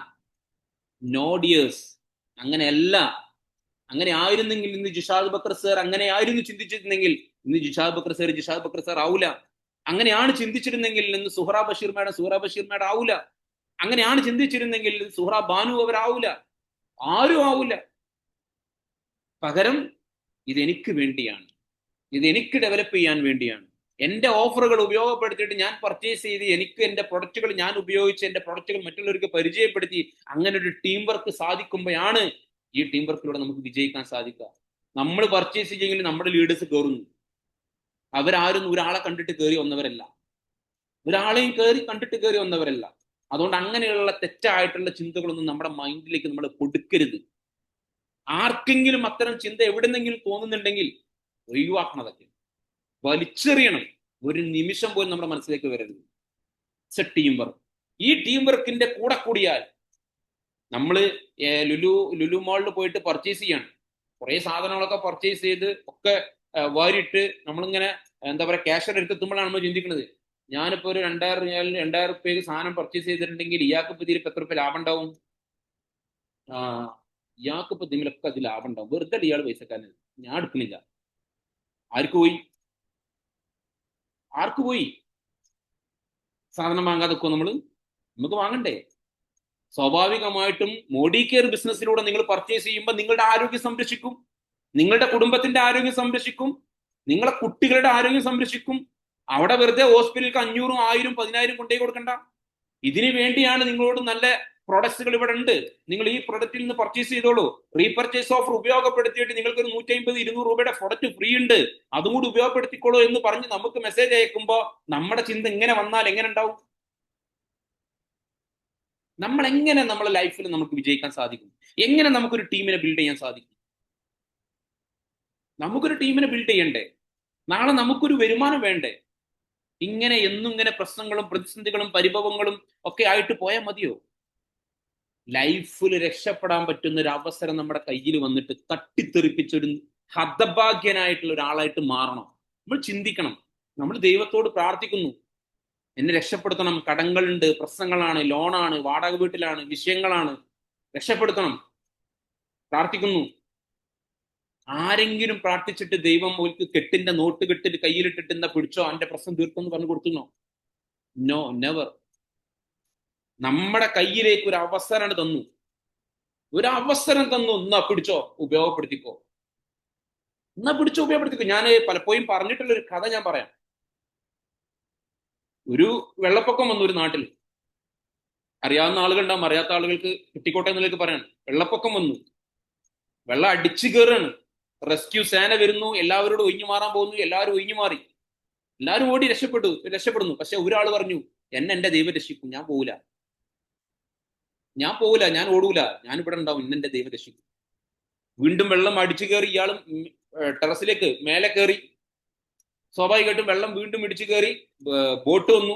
നോ ഡിയേഴ്സ്, അങ്ങനെയല്ല. അങ്ങനെ ആയിരുന്നെങ്കിൽ ഇന്ന് ജിഷാദ് ബക്കർ സർ അങ്ങനെ ആയിരുന്നു ചിന്തിച്ചിരുന്നെങ്കിൽ ഇന്ന് ജിഷാദ് ബക്കർ സർ ആവൂല. അങ്ങനെയാണ് ചിന്തിച്ചിരുന്നെങ്കിൽ ഇന്ന് സുഹറ ബഷീർ മാഡം ആവൂല. അങ്ങനെയാണ് ചിന്തിച്ചിരുന്നെങ്കിൽ സുഹറ ബാനു അവരാവൂല, ആരും ആവൂല. പകരം ഇതെനിക്ക് വേണ്ടിയാണ്, ഇതെനിക്ക് ഡെവലപ്പ് ചെയ്യാൻ വേണ്ടിയാണ്. എൻ്റെ ഓഫറുകൾ ഉപയോഗപ്പെടുത്തിയിട്ട് ഞാൻ പർച്ചേസ് ചെയ്ത് എനിക്ക് എൻ്റെ പ്രൊഡക്റ്റുകൾ ഞാൻ ഉപയോഗിച്ച് എൻ്റെ പ്രൊഡക്റ്റുകൾ മറ്റുള്ളവർക്ക് പരിചയപ്പെടുത്തി അങ്ങനെ ഒരു ടീം വർക്ക് സാധിക്കുമ്പോഴാണ് ഈ ടീം വർക്കിലൂടെ നമുക്ക് വിജയിക്കാൻ സാധിക്കുക. നമ്മൾ പർച്ചേസ് ചെയ്യെങ്കിൽ നമ്മുടെ ലീഡേഴ്സ് കയറുന്നു. അവരാരും ഒരാളെ കണ്ടിട്ട് കയറി വന്നവരല്ല, ഒരാളെയും കണ്ടിട്ട് കയറി വന്നവരല്ല. അതുകൊണ്ട് അങ്ങനെയുള്ള തെറ്റായിട്ടുള്ള ചിന്തകളൊന്നും നമ്മുടെ മൈൻഡിലേക്ക് നമ്മൾ കൊടുക്കരുത്. ആർക്കെങ്കിലും അത്തരം ചിന്ത എവിടെന്നെങ്കിലും തോന്നുന്നുണ്ടെങ്കിൽ ഒഴിവാക്കണതൊക്കെ വലിച്ചെറിയണം. ഒരു നിമിഷം പോലും നമ്മുടെ മനസ്സിലേക്ക് വരരുത്. It's A team work. ഈ ടീം വർക്കിന്റെ കൂടെ കൂടിയാൽ നമ്മൾ ലുലു മാളിൽ പോയിട്ട് പർച്ചേസ് ചെയ്യാണ്, കുറെ സാധനങ്ങളൊക്കെ പർച്ചേസ് ചെയ്ത് ഒക്കെ വാരിയിട്ട് നമ്മളിങ്ങനെ എന്താ പറയുക, ക്യാഷർ എടുത്തെത്തുമ്പോഴാണ് നമ്മൾ ചിന്തിക്കുന്നത്, ഞാനിപ്പോ ഒരു 2000 രൂപയ്ക്ക് സാധനം പർച്ചേസ് ചെയ്തിട്ടുണ്ടെങ്കിൽ ഇയാൾക്ക് ഇതിൽ എത്ര രൂപ ലാഭം ഉണ്ടാവും? ഇയാൾക്കിപ്പോ ഇതിലൊക്കെ അത് ലാഭം ഉണ്ടാവും. വെറുതെ ഇയാൾ പൈസക്കാരൻ, ഞാൻ എടുക്കുന്നില്ല. ആർക്ക് പോയി സാധനം വാങ്ങാതെ നമുക്ക് വാങ്ങണ്ടേ? സ്വാഭാവികമായിട്ടും മോഡി കെയർ ബിസിനസ്സിലൂടെ നിങ്ങൾ പർച്ചേസ് ചെയ്യുമ്പോൾ നിങ്ങളുടെ ആരോഗ്യം സംരക്ഷിക്കും, നിങ്ങളുടെ കുടുംബത്തിന്റെ ആരോഗ്യം സംരക്ഷിക്കും, നിങ്ങളെ കുട്ടികളുടെ ആരോഗ്യം സംരക്ഷിക്കും. അവിടെ വെറുതെ ഹോസ്പിറ്റലിലേക്ക് 500, 1000, 10,000 കൊണ്ടുപോയി കൊടുക്കണ്ട. ഇതിനു വേണ്ടിയാണ് നിങ്ങളോട് നല്ല പ്രോഡക്ട്സുകൾ ഇവിടെ ഉണ്ട്, നിങ്ങൾ ഈ പ്രൊഡക്റ്റിൽ നിന്ന് പർച്ചേസ് ചെയ്തോളൂ. റീപർച്ചേസ് ഓഫർ ഉപയോഗപ്പെടുത്തിയിട്ട് നിങ്ങൾക്ക് ഒരു 150, 200 രൂപയുടെ പ്രൊഡക്റ്റ് ഫ്രീ ഉണ്ട്, അതും കൂടി ഉപയോഗപ്പെടുത്തിക്കോളൂ എന്ന് പറഞ്ഞ് നമുക്ക് മെസ്സേജ് അയക്കുമ്പോൾ നമ്മുടെ ചിന്ത ഇങ്ങനെ വന്നാൽ എങ്ങനെ ഉണ്ടാവും? നമ്മൾ എങ്ങനെ നമ്മളെ ലൈഫിൽ നമുക്ക് വിജയിക്കാൻ സാധിക്കും? എങ്ങനെ നമുക്കൊരു ടീമിനെ ബിൽഡ് ചെയ്യാൻ സാധിക്കും? നമുക്കൊരു ടീമിനെ ബിൽഡ് ചെയ്യണ്ടേ? നാളെ നമുക്കൊരു വരുമാനം വേണ്ടേ? ഇങ്ങനെ എന്നും ഇങ്ങനെ പ്രശ്നങ്ങളും പ്രതിസന്ധികളും പരിഭവങ്ങളും ഒക്കെ ആയിട്ട് പോയാൽ മതിയോ? ലൈഫിൽ രക്ഷപ്പെടാൻ പറ്റുന്ന ഒരു അവസരം നമ്മുടെ കയ്യിൽ വന്നിട്ട് തട്ടിത്തെറിപ്പിച്ചൊരു ഹതഭാഗ്യനായിട്ടുള്ള ഒരാളായിട്ട് മാറണം. നമ്മൾ ചിന്തിക്കണം. നമ്മൾ ദൈവത്തോട് പ്രാർത്ഥിക്കുന്നു, എന്നെ രക്ഷപ്പെടുത്തണം, കടങ്ങളുണ്ട്, പ്രശ്നങ്ങളാണ്, ലോണാണ്, വാടക വീട്ടിലാണ്, വിഷയങ്ങളാണ്, രക്ഷപ്പെടുത്തണം, പ്രാർത്ഥിക്കുന്നു. ആരെങ്കിലും പ്രാർത്ഥിച്ചിട്ട് ദൈവം ഓൽക്ക് കെട്ടിന്റെ നോട്ട് കെട്ടിട്ട് കയ്യിലിട്ടിട്ട് എന്താ പിടിച്ചോ എന്റെ പ്രശ്നം തീർക്കെന്ന് പറഞ്ഞു കൊടുത്തുന്നോ? No, never. നമ്മുടെ കയ്യിലേക്ക് ഒരു അവസരം തന്നു, ഒരു അവസരം തന്നു, എന്നാ പിടിച്ചോ, ഉപയോഗപ്പെടുത്തിക്കോ, എന്നാ പിടിച്ചോ, ഉപയോഗപ്പെടുത്തിക്കോ. ഞാൻ പലപ്പോഴും പറഞ്ഞിട്ടുള്ള ഒരു കഥ ഞാൻ പറയാം. ഒരു വെള്ളപ്പൊക്കം വന്നു ഒരു നാട്ടിൽ. അറിയാവുന്ന ആളുകളുണ്ടാവും, അറിയാത്ത ആളുകൾക്ക് കിട്ടിക്കോട്ടെ എന്നുള്ളവർക്ക് പറയാണ്. വെള്ളപ്പൊക്കം വന്നു, വെള്ളം അടിച്ചു കയറാണ്, റെസ്ക്യൂ സേന വരുന്നു, എല്ലാവരോടും ഒഴിഞ്ഞു മാറാൻ പോകുന്നു. എല്ലാവരും ഒഴിഞ്ഞു മാറി, എല്ലാവരും ഓടി രക്ഷപ്പെടുന്നു. പക്ഷെ ഒരാൾ പറഞ്ഞു, എന്റെ ദൈവം രക്ഷിക്കും, ഞാൻ പോവില്ല, ഞാൻ ഓടൂല, ഞാൻ ഇവിടെ ഉണ്ടാവും, എന്റെ ദൈവം രക്ഷിക്കും. വീണ്ടും വെള്ളം അടിച്ചു കയറി, ഇയാളും ടെറസിലേക്ക് മേലെ കയറി. സ്വാഭാവികമായിട്ടും വെള്ളം വീണ്ടും ഇടിച്ചു കയറി. ബോട്ട് വന്നു,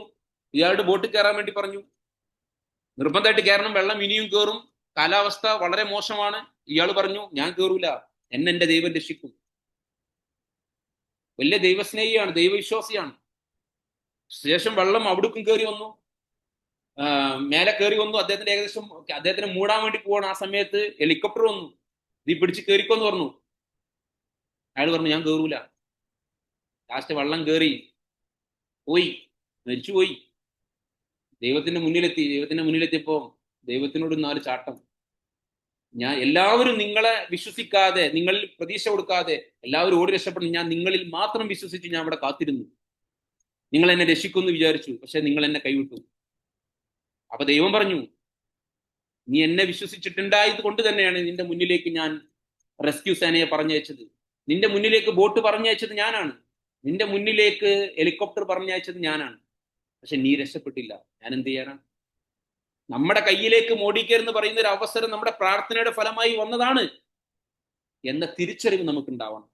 ഇയാളുടെ ബോട്ട് കയറാൻ വേണ്ടി പറഞ്ഞു. നിർബന്ധമായിട്ട് കയറണം, വെള്ളം ഇനിയും കയറും, കാലാവസ്ഥ വളരെ മോശമാണ്. ഇയാൾ പറഞ്ഞു, ഞാൻ കയറൂല, എന്റെ ദൈവം രക്ഷിക്കും. വലിയ ദൈവസ്നേഹിയാണ്, ദൈവവിശ്വാസിയാണ്. ശേഷം വെള്ളം അവിടേക്കും കയറി വന്നു, മേലെ കയറി വന്നു. അദ്ദേഹത്തിന് മൂടാൻ വേണ്ടി പോവാണ്. ആ സമയത്ത് ഹെലികോപ്റ്റർ വന്നു, നീ പിടിച്ച് കയറിക്കോന്ന് പറഞ്ഞു. അയാൾ പറഞ്ഞു, ഞാൻ കയറൂല. ലാസ്റ്റ് വെള്ളം കയറി പോയി, മരിച്ചുപോയി. ദൈവത്തിന്റെ മുന്നിലെത്തിയപ്പോ ദൈവത്തിനോട് 4 ചാട്ടം. എല്ലാവരും നിങ്ങളെ വിശ്വസിക്കാതെ, നിങ്ങളിൽ പ്രതീക്ഷ കൊടുക്കാതെ എല്ലാവരും ഓടി രക്ഷപ്പെടുന്നു. ഞാൻ നിങ്ങളിൽ മാത്രം വിശ്വസിച്ച് ഞാൻ ഇവിടെ കാത്തിരുന്നു. നിങ്ങൾ എന്നെ രക്ഷിക്കുമെന്ന് വിചാരിച്ചു, പക്ഷെ നിങ്ങൾ എന്നെ കൈവിട്ടു. അപ്പൊ ദൈവം പറഞ്ഞു, നീ എന്നെ വിശ്വസിച്ചിട്ടുണ്ടായത് കൊണ്ട് തന്നെയാണ് നിന്റെ മുന്നിലേക്ക് ഞാൻ റെസ്ക്യൂ സേനയെ പറഞ്ഞയച്ചത്, നിന്റെ മുന്നിലേക്ക് ബോട്ട് പറഞ്ഞയച്ചത് ഞാനാണ്, നിന്റെ മുന്നിലേക്ക് ഹെലികോപ്റ്റർ പറഞ്ഞയച്ചത് ഞാനാണ്. പക്ഷെ നീ രക്ഷപ്പെട്ടില്ല. ഞാൻ എന്ത് ചെയ്യാനാണ്? നമ്മുടെ കയ്യിലേക്ക് മോഡിക്കയറെന്ന് പറയുന്ന ഒരു അവസരം നമ്മുടെ പ്രാർത്ഥനയുടെ ഫലമായി വന്നതാണ് എന്ന തിരിച്ചറിവ് നമുക്ക് ഉണ്ടാവണം.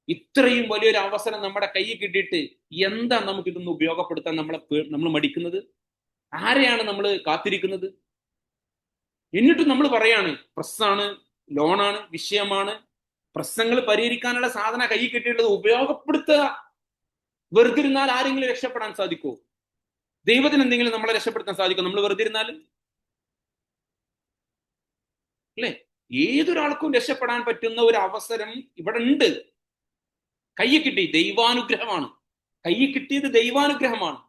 ഇത്രയും വലിയൊരു അവസരം നമ്മുടെ കയ്യിൽ കിട്ടിയിട്ട് എന്താ നമുക്ക് ഇതൊന്ന് ഉപയോഗപ്പെടുത്താൻ നമ്മൾ മടിക്കുന്നത്? ആരെയാണ് നമ്മൾ കാത്തിരിക്കുന്നത്? എന്നിട്ടും നമ്മൾ പറയാണ്, പ്രശ്നമാണ്, ലോണാണ്, വിഷയമാണ്, പ്രശ്നങ്ങൾ പരിഹരിക്കാനുള്ള സാധന കയ്യിൽ കിട്ടിയിട്ടുള്ളത് ഉപയോഗപ്പെടുത്തുക. വെറുതെ ഇരുന്നാൽ ആരെങ്കിലും രക്ഷപ്പെടാൻ സാധിക്കുമോ? ദൈവത്തിന് എന്തെങ്കിലും നമ്മളെ രക്ഷപ്പെടുത്താൻ സാധിക്കും നമ്മൾ വെറുതെ ഇരുന്നാലും? അല്ലെ? ഏതൊരാൾക്കും രക്ഷപ്പെടാൻ പറ്റുന്ന ഒരു അവസരം ഇവിടെ ഉണ്ട്. കയ്യിൽ കിട്ടി, ദൈവാനുഗ്രഹമാണ്. കയ്യിൽ കിട്ടിയത് ദൈവാനുഗ്രഹമാണ്.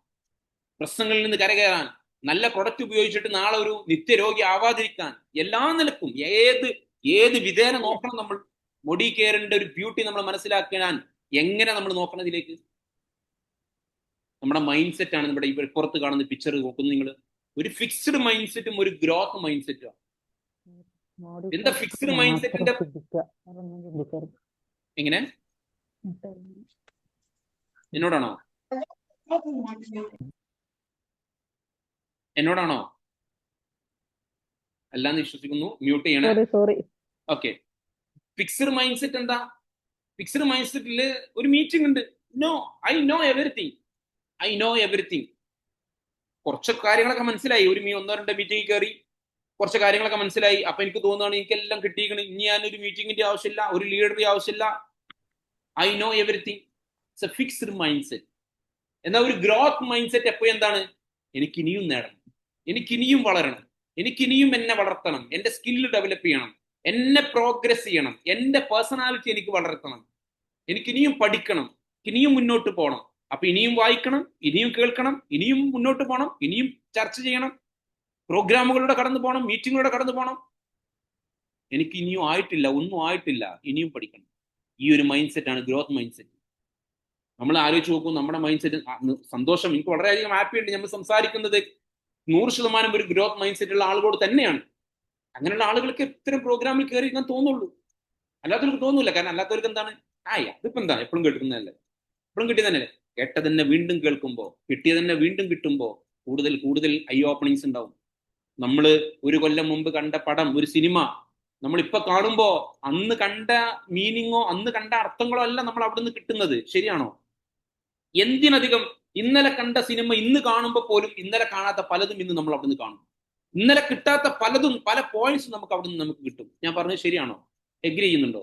പ്രശ്നങ്ങളിൽ നിന്ന് കരകയറാൻ, നല്ല പ്രൊഡക്റ്റ് ഉപയോഗിച്ചിട്ട് നാളെ ഒരു നിത്യരോഗി ആവാതിരിക്കാൻ, എല്ലാ നിലക്കും ഏത് വിധേന നോക്കണം. നമ്മൾ മുടി കെയറിന്റെ ഒരു ബ്യൂട്ടി നമ്മൾ മനസ്സിലാക്കാൻ എങ്ങനെ നമ്മൾ നോക്കണതിലേക്ക്? നമ്മുടെ മൈൻഡ് സെറ്റ് ആണ്. നമ്മുടെ ഈ പുറത്ത് കാണുന്ന പിക്ചർ നോക്കുന്നു നിങ്ങൾ, ഒരു ഫിക്സ്ഡ് മൈൻഡ് സെറ്റും ഒരു ഗ്രോത്ത് മൈൻഡ് സെറ്റും. എന്താ ഫിക്സ്ഡ് മൈൻഡ് സെറ്റിന്റെ എങ്ങനെ? എന്നോടാണോ? അല്ലാന്ന് വിശ്വസിക്കുന്നു. മ്യൂട്ട് ചെയ്യണേ. ഓക്കെ. ഫിക്സ്ഡ് മൈൻഡ് സെറ്റ് എന്താ? ഫിക്സ്ഡ് മൈൻഡ് സെറ്റില് ഒരു മീറ്റിംഗ് ഉണ്ട്. I know everything. കുറച്ച് കാര്യങ്ങളൊക്കെ മനസ്സിലായി. ഒരു 1-2 മീറ്റിംഗ് കയറി കുറച്ച് കാര്യങ്ങളൊക്കെ മനസ്സിലായി. അപ്പൊ എനിക്ക് തോന്നുകയാണ് എനിക്കെല്ലാം കിട്ടിയിരിക്കണം, ഇനി ഞാനൊരു മീറ്റിംഗിന്റെ ആവശ്യമില്ല, ഒരു ലീഡറുടെ ആവശ്യമില്ല. I know everything. It's A fixed mind set. എന്നാൽ ഒരു ഗ്രോത്ത് മൈൻഡ് സെറ്റ് എപ്പോഴും എന്താണ്? എനിക്കിനിയും നേടണം, എനിക്കിനിയും വളരണം, എനിക്കിനിയും എന്നെ വളർത്തണം, എന്റെ സ്കില്ല് ഡെവലപ്പ് ചെയ്യണം, എന്നെ പ്രോഗ്രസ് ചെയ്യണം, എന്റെ പേഴ്സണാലിറ്റി എനിക്ക് വളർത്തണം, എനിക്കിനിയും പഠിക്കണം, ഇനിയും മുന്നോട്ട് പോകണം. അപ്പൊ ഇനിയും വായിക്കണം, ഇനിയും കേൾക്കണം, ഇനിയും മുന്നോട്ട് പോകണം, ഇനിയും ചർച്ച ചെയ്യണം, പ്രോഗ്രാമുകളിലൂടെ കടന്നു പോകണം, മീറ്റിങ്ങിലൂടെ കടന്നു പോകണം. എനിക്ക് ഇനിയും ആയിട്ടില്ല, ഒന്നും ആയിട്ടില്ല, ഇനിയും പഠിക്കണം. ഈ ഒരു മൈൻഡ് സെറ്റാണ് ഗ്രോത്ത് മൈൻഡ് സെറ്റ്. നമ്മൾ ആലോചിച്ച് നോക്കും, നമ്മുടെ മൈൻഡ് സെറ്റ് സന്തോഷം. എനിക്ക് വളരെയധികം ഹാപ്പി ഉണ്ട് നമ്മൾ സംസാരിക്കുന്നത് 100% ഒരു ഗ്രോത്ത് മൈൻഡ് സെറ്റ് ഉള്ള ആളുകളോട് തന്നെയാണ്. അങ്ങനെയുള്ള ആളുകൾക്ക് ഇത്തരം പ്രോഗ്രാമിൽ കയറി ഞാൻ തോന്നുള്ളൂ, അല്ലാത്തവർക്ക് തോന്നൂല. കാരണം അല്ലാത്തവർക്ക് എന്താണ്, അതിപ്പോ എന്താ എപ്പോഴും കേൾക്കുന്നതല്ലേ, എപ്പോഴും കിട്ടിയതന്നെ, കേട്ടതന്നെ വീണ്ടും കേൾക്കുമ്പോൾ, കിട്ടിയതന്നെ വീണ്ടും കിട്ടുമ്പോൾ കൂടുതൽ ഐ ഓപ്പണിങ്സ് ഉണ്ടാവും. നമ്മൾ ഒരു കൊല്ലം മുമ്പ് കണ്ട പടം, ഒരു സിനിമ നമ്മളിപ്പോ കാണുമ്പോ അന്ന് കണ്ട മീനിങ്ങോ അന്ന് കണ്ട അർത്ഥങ്ങളോ അല്ല നമ്മൾ അവിടെ നിന്ന് കിട്ടുന്നത്. ശരിയാണോ? എന്തിനധികം ഇന്നലെ കണ്ട സിനിമ ഇന്ന് കാണുമ്പോൾ പോലും ഇന്നലെ കാണാത്ത പലതും ഇന്ന് നമ്മൾ അവിടെ നിന്ന് കാണും. ഇന്നലെ കിട്ടാത്ത പലതും, പല പോയിന്റ്സും നമുക്ക് അവിടെ നിന്ന് നമുക്ക് കിട്ടും. ഞാൻ പറഞ്ഞത് ശരിയാണോ? എഗ്രി ചെയ്യുന്നുണ്ടോ?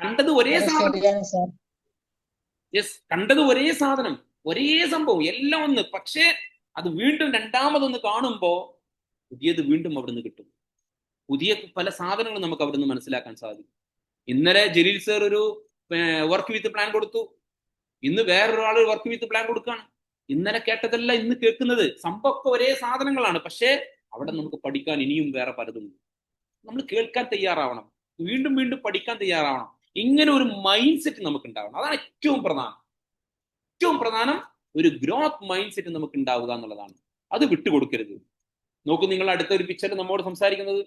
കണ്ടത് ഒരേ സാധനം, യെസ്, കണ്ടത് ഒരേ സാധനം, ഒരേ സംഭവം, എല്ലാം ഒന്ന്. പക്ഷേ അത് വീണ്ടും രണ്ടാമതൊന്ന് കാണുമ്പോ പുതിയത് വീണ്ടും അവിടെ നിന്ന് കിട്ടും. പുതിയ പല സാധനങ്ങളും നമുക്ക് അവിടെ നിന്ന് മനസ്സിലാക്കാൻ സാധിക്കും. ഇന്നലെ ജലീൽ സർ ഒരു വർക്ക് വിത്ത് പ്ലാൻ കൊടുത്തു, ഇന്ന് വേറൊരാൾ വർക്ക് വിത്ത് പ്ലാൻ കൊടുക്കുകയാണ്. ഇന്നലെ കേട്ടതല്ല ഇന്ന് കേൾക്കുന്നത്. സംഭവമൊക്കെ ഒരേ സാധനങ്ങളാണ്, പക്ഷേ അവിടെ നമുക്ക് പഠിക്കാൻ ഇനിയും വേറെ പലതും. നമ്മൾ കേൾക്കാൻ തയ്യാറാവണം, വീണ്ടും വീണ്ടും പഠിക്കാൻ തയ്യാറാവണം. ഇങ്ങനെ ഒരു മൈൻഡ് സെറ്റ് നമുക്ക് ഉണ്ടാവണം. അതാണ് ഏറ്റവും പ്രധാനം. ഏറ്റവും പ്രധാനം ഒരു ഗ്രോത്ത് മൈൻഡ് സെറ്റ് നമുക്ക് ഉണ്ടാവുക എന്നുള്ളതാണ്. അത് വിട്ടുകൊടുക്കരുത്. നോക്കൂ, നിങ്ങൾ അടുത്ത ഒരു പിക്ചറിൽ നമ്മോട് സംസാരിക്കുന്നത്,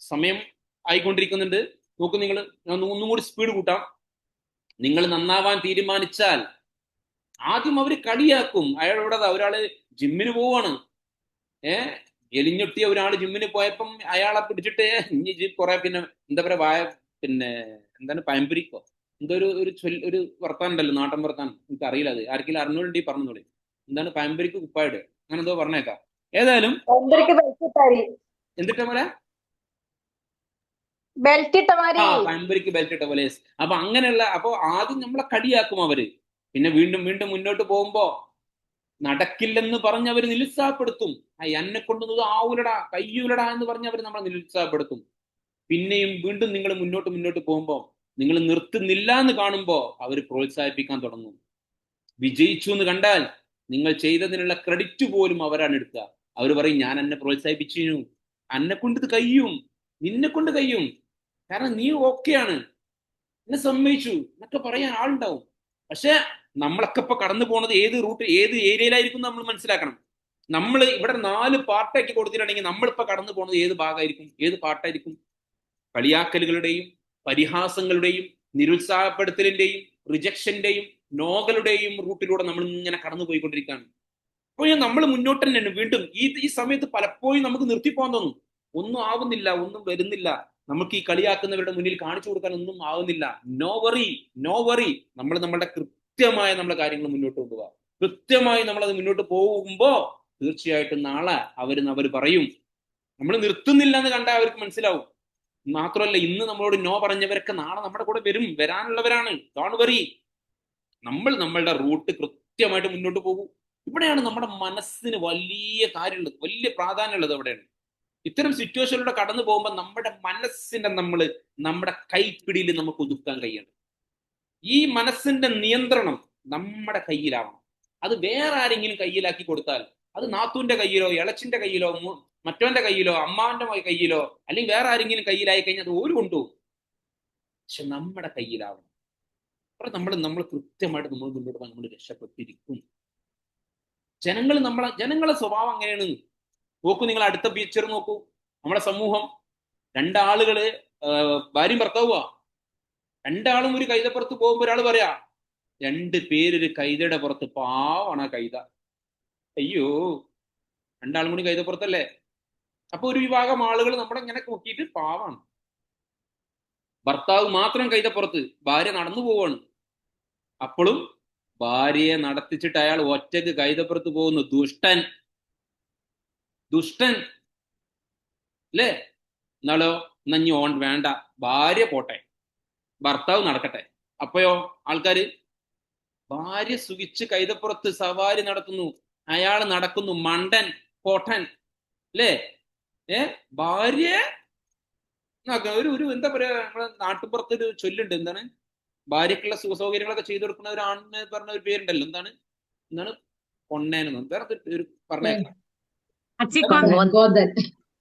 സമയം ആയിക്കൊണ്ടിരിക്കുന്നുണ്ട്. നോക്കൂ, നിങ്ങൾ, ഞാൻ ഒന്നും കൂടി സ്പീഡ് കൂട്ടാം. നിങ്ങൾ നന്നാവാൻ തീരുമാനിച്ചാൽ ആദ്യം അവർ കളിയാക്കും. അയാളോട് ഒരാള് ജിമ്മിന് പോവാണ്, എലിഞ്ഞൊട്ടിയ ഒരാൾ ജിമ്മിന് പോയപ്പം അയാളെ പിടിച്ചിട്ട് ഇനി കുറെ പിന്നെ എന്താ പറയാ പിന്നെ എന്താണ് പയമ്പരിക്കോ എന്തോ ഒരു വർത്താനം ഉണ്ടല്ലോ, നാട്ടൻ വർത്താനം, എനിക്ക് അറിയില്ല, അത് ആർക്കെങ്കിലും അറിഞ്ഞോണ്ടി പറഞ്ഞോളി. എന്താണ് പയമ്പരിക്ക് കുപ്പായിട്, അങ്ങനെ എന്തോ പറഞ്ഞേക്കാം. ഏതായാലും എന്നിട്ട് പോലെ പയമ്പരിക്ക് ബെൽറ്റ് ഇട്ട പോലെ. അപ്പൊ അങ്ങനെയുള്ള, അപ്പൊ ആദ്യം നമ്മളെ കളിയാക്കും അവര്. പിന്നെ വീണ്ടും വീണ്ടും മുന്നോട്ട് പോകുമ്പോ നടക്കില്ലെന്ന് പറഞ്ഞ് അവര് നിരുത്സാഹപ്പെടുത്തും. എന്നെ കൊണ്ടൊന്നും ആവൂലടാ, കയ്യൂലടാ എന്ന് പറഞ്ഞ് അവര് നമ്മളെ നിരുത്സാഹപ്പെടുത്തും. പിന്നെയും വീണ്ടും നിങ്ങൾ മുന്നോട്ട് പോകുമ്പോ, നിങ്ങൾ നിർത്തുന്നില്ല എന്ന് കാണുമ്പോ അവർ പ്രോത്സാഹിപ്പിക്കാൻ തുടങ്ങും. വിജയിച്ചു എന്ന് കണ്ടാൽ നിങ്ങൾ ചെയ്തതിനുള്ള ക്രെഡിറ്റ് പോലും അവരാണ് എടുക്കുക. അവർ പറയും, ഞാൻ എന്നെ പ്രോത്സാഹിപ്പിച്ചു, എന്നെ കൊണ്ട് ഇത് കഴിയും, നിന്നെ കൊണ്ട് കഴിയും, കാരണം നീ ഓക്കെയാണ്, എന്നെ സമ്മതിച്ചു എന്നൊക്കെ പറയാൻ ആളുണ്ടാവും. പക്ഷെ നമ്മളൊക്കെ ഇപ്പൊ കടന്നു പോകുന്നത് ഏത് റൂട്ട്, ഏത് ഏരിയയിലായിരിക്കും നമ്മൾ മനസ്സിലാക്കണം. നമ്മൾ ഇവിടെ 4 പാർട്ടാക്കി കൊടുത്തിട്ടുണ്ടെങ്കിൽ നമ്മളിപ്പോ കടന്നു പോകുന്നത് ഏത് ഭാഗമായിരിക്കും, ഏത് പാർട്ടായിരിക്കും? കളിയാക്കലുകളുടെയും പരിഹാസങ്ങളുടെയും നിരുത്സാഹപ്പെടുത്തലിന്റെയും റിജക്ഷന്റെയും നോകളുടെയും റൂട്ടിലൂടെ നമ്മൾ ഇങ്ങനെ കടന്നു പോയിക്കൊണ്ടിരിക്കുകയാണ്. അപ്പോൾ നമ്മൾ മുന്നോട്ട് തന്നെയാണ്. വീണ്ടും ഈ സമയത്ത് പലപ്പോഴും നമുക്ക് നിർത്തിപ്പോകാൻ തോന്നും. ഒന്നും ആവുന്നില്ല, ഒന്നും വരുന്നില്ല, നമുക്ക് ഈ കളിയാക്കുന്നവരുടെ മുന്നിൽ കാണിച്ചു കൊടുക്കാൻ ഒന്നും ആവുന്നില്ല. No worry, no worry. നമ്മൾ നമ്മളുടെ കൃത്യമായ നമ്മളെ കാര്യങ്ങൾ മുന്നോട്ട് കൊണ്ടുപോകുക. കൃത്യമായി നമ്മളത് മുന്നോട്ട് പോകുമ്പോ തീർച്ചയായിട്ടും നാളെ അവർ പറയും. നമ്മൾ നിർത്തുന്നില്ല എന്ന് കണ്ടാൽ അവർക്ക് മനസ്സിലാവും. മാത്രമല്ല, ഇന്ന് നമ്മളോട് നോ പറഞ്ഞവരൊക്കെ നാളെ നമ്മുടെ കൂടെ വരാനുള്ളവരാണ്. Don't worry. നമ്മൾ നമ്മളുടെ റൂട്ട് കൃത്യമായിട്ട് മുന്നോട്ട് പോകും. ഇവിടെയാണ് നമ്മുടെ മനസ്സിന് വലിയ കാര്യമുള്ളത്, വലിയ പ്രാധാന്യമുള്ളത്. അവിടെയാണ് ഇത്തരം സിറ്റുവേഷനിലൂടെ കടന്നു പോകുമ്പോൾ നമ്മുടെ മനസ്സിനെ നമ്മുടെ കൈപ്പിടിയിൽ നമുക്ക് ഒതുക്കാൻ കഴിയണം. ഈ മനസ്സിന്റെ നിയന്ത്രണം നമ്മുടെ കയ്യിലാവണം. അത് വേറെ ആരെങ്കിലും കയ്യിലാക്കി കൊടുത്താൽ, അത് നാത്തൂന്റെ കയ്യിലോ ഇളച്ചിന്റെ കയ്യിലോ മറ്റവന്റെ കയ്യിലോ അമ്മാവന്റെ കയ്യിലോ അല്ലെങ്കിൽ വേറെ ആരെങ്കിലും കയ്യിലായി കഴിഞ്ഞാൽ അത് ഓര് കൊണ്ടുപോകും. പക്ഷെ നമ്മുടെ കയ്യിലാവണം. അപ്പൊ നമ്മൾ കൃത്യമായിട്ട് നമ്മൾ മുന്നോട്ട് നമ്മൾ രക്ഷപ്പെട്ടിരിക്കും. ജനങ്ങളെ സ്വഭാവം അങ്ങനെയാണ്. നോക്കൂ, നിങ്ങൾ അടുത്ത പിക്ചർ നോക്കൂ. നമ്മുടെ സമൂഹം, 2 ആളുകള് ഭാര്യയും ഭർത്താവുക. 2 ആളും ഒരു കൈതപ്പുറത്ത് പോകുമ്പോ ഒരാൾ പറയാ, 2 പേരൊരു കൈതയുടെ പുറത്ത്, പാവാണ് ആ കൈത, അയ്യോ, 2 ആളും കൂടി കൈതപ്പുറത്തല്ലേ. അപ്പൊ ഒരു വിഭാഗം ആളുകൾ നമ്മളെ ഇങ്ങനെ നോക്കിയിട്ട് പാവാണ്. ഭർത്താവ് മാത്രം കൈതപ്പുറത്ത്, ഭാര്യ നടന്നു പോവാണ്. അപ്പോഴും ഭാര്യയെ നടത്തിച്ചിട്ട് അയാൾ ഒറ്റക്ക് കൈതപ്പുറത്ത് പോകുന്നു. ദുഷ്ടൻ അല്ലേ? എന്നാലോ, നഞ്ഞി വേണ്ട, ഭാര്യ പോട്ടെ, ഭർത്താവ് നടക്കട്ടെ. അപ്പോയോ ആൾക്കാര് ഭാര്യ സുഖിച്ച് കൈതപ്പുറത്ത് സവാരി നടത്തുന്നു, അയാൾ നടക്കുന്നു മണ്ടൻ പോട്ടൻ അല്ലേ? ഭാര്യ ഒരു എന്താ പറയാ, നമ്മളെ നാട്ടുപുറത്തൊരു ചൊല്ലുണ്ട്, എന്താണ്, ഭാര്യക്കുള്ള സുഖസൗകര്യങ്ങളൊക്കെ ചെയ്തു കൊടുക്കുന്ന ഒരു ആണെന്ന് പറഞ്ഞ ഒരു പേരുണ്ടല്ലോ, എന്താണ് പൊണ്ണേനെന്ന് വേറെ ഒരു പറഞ്ഞേക്കാം.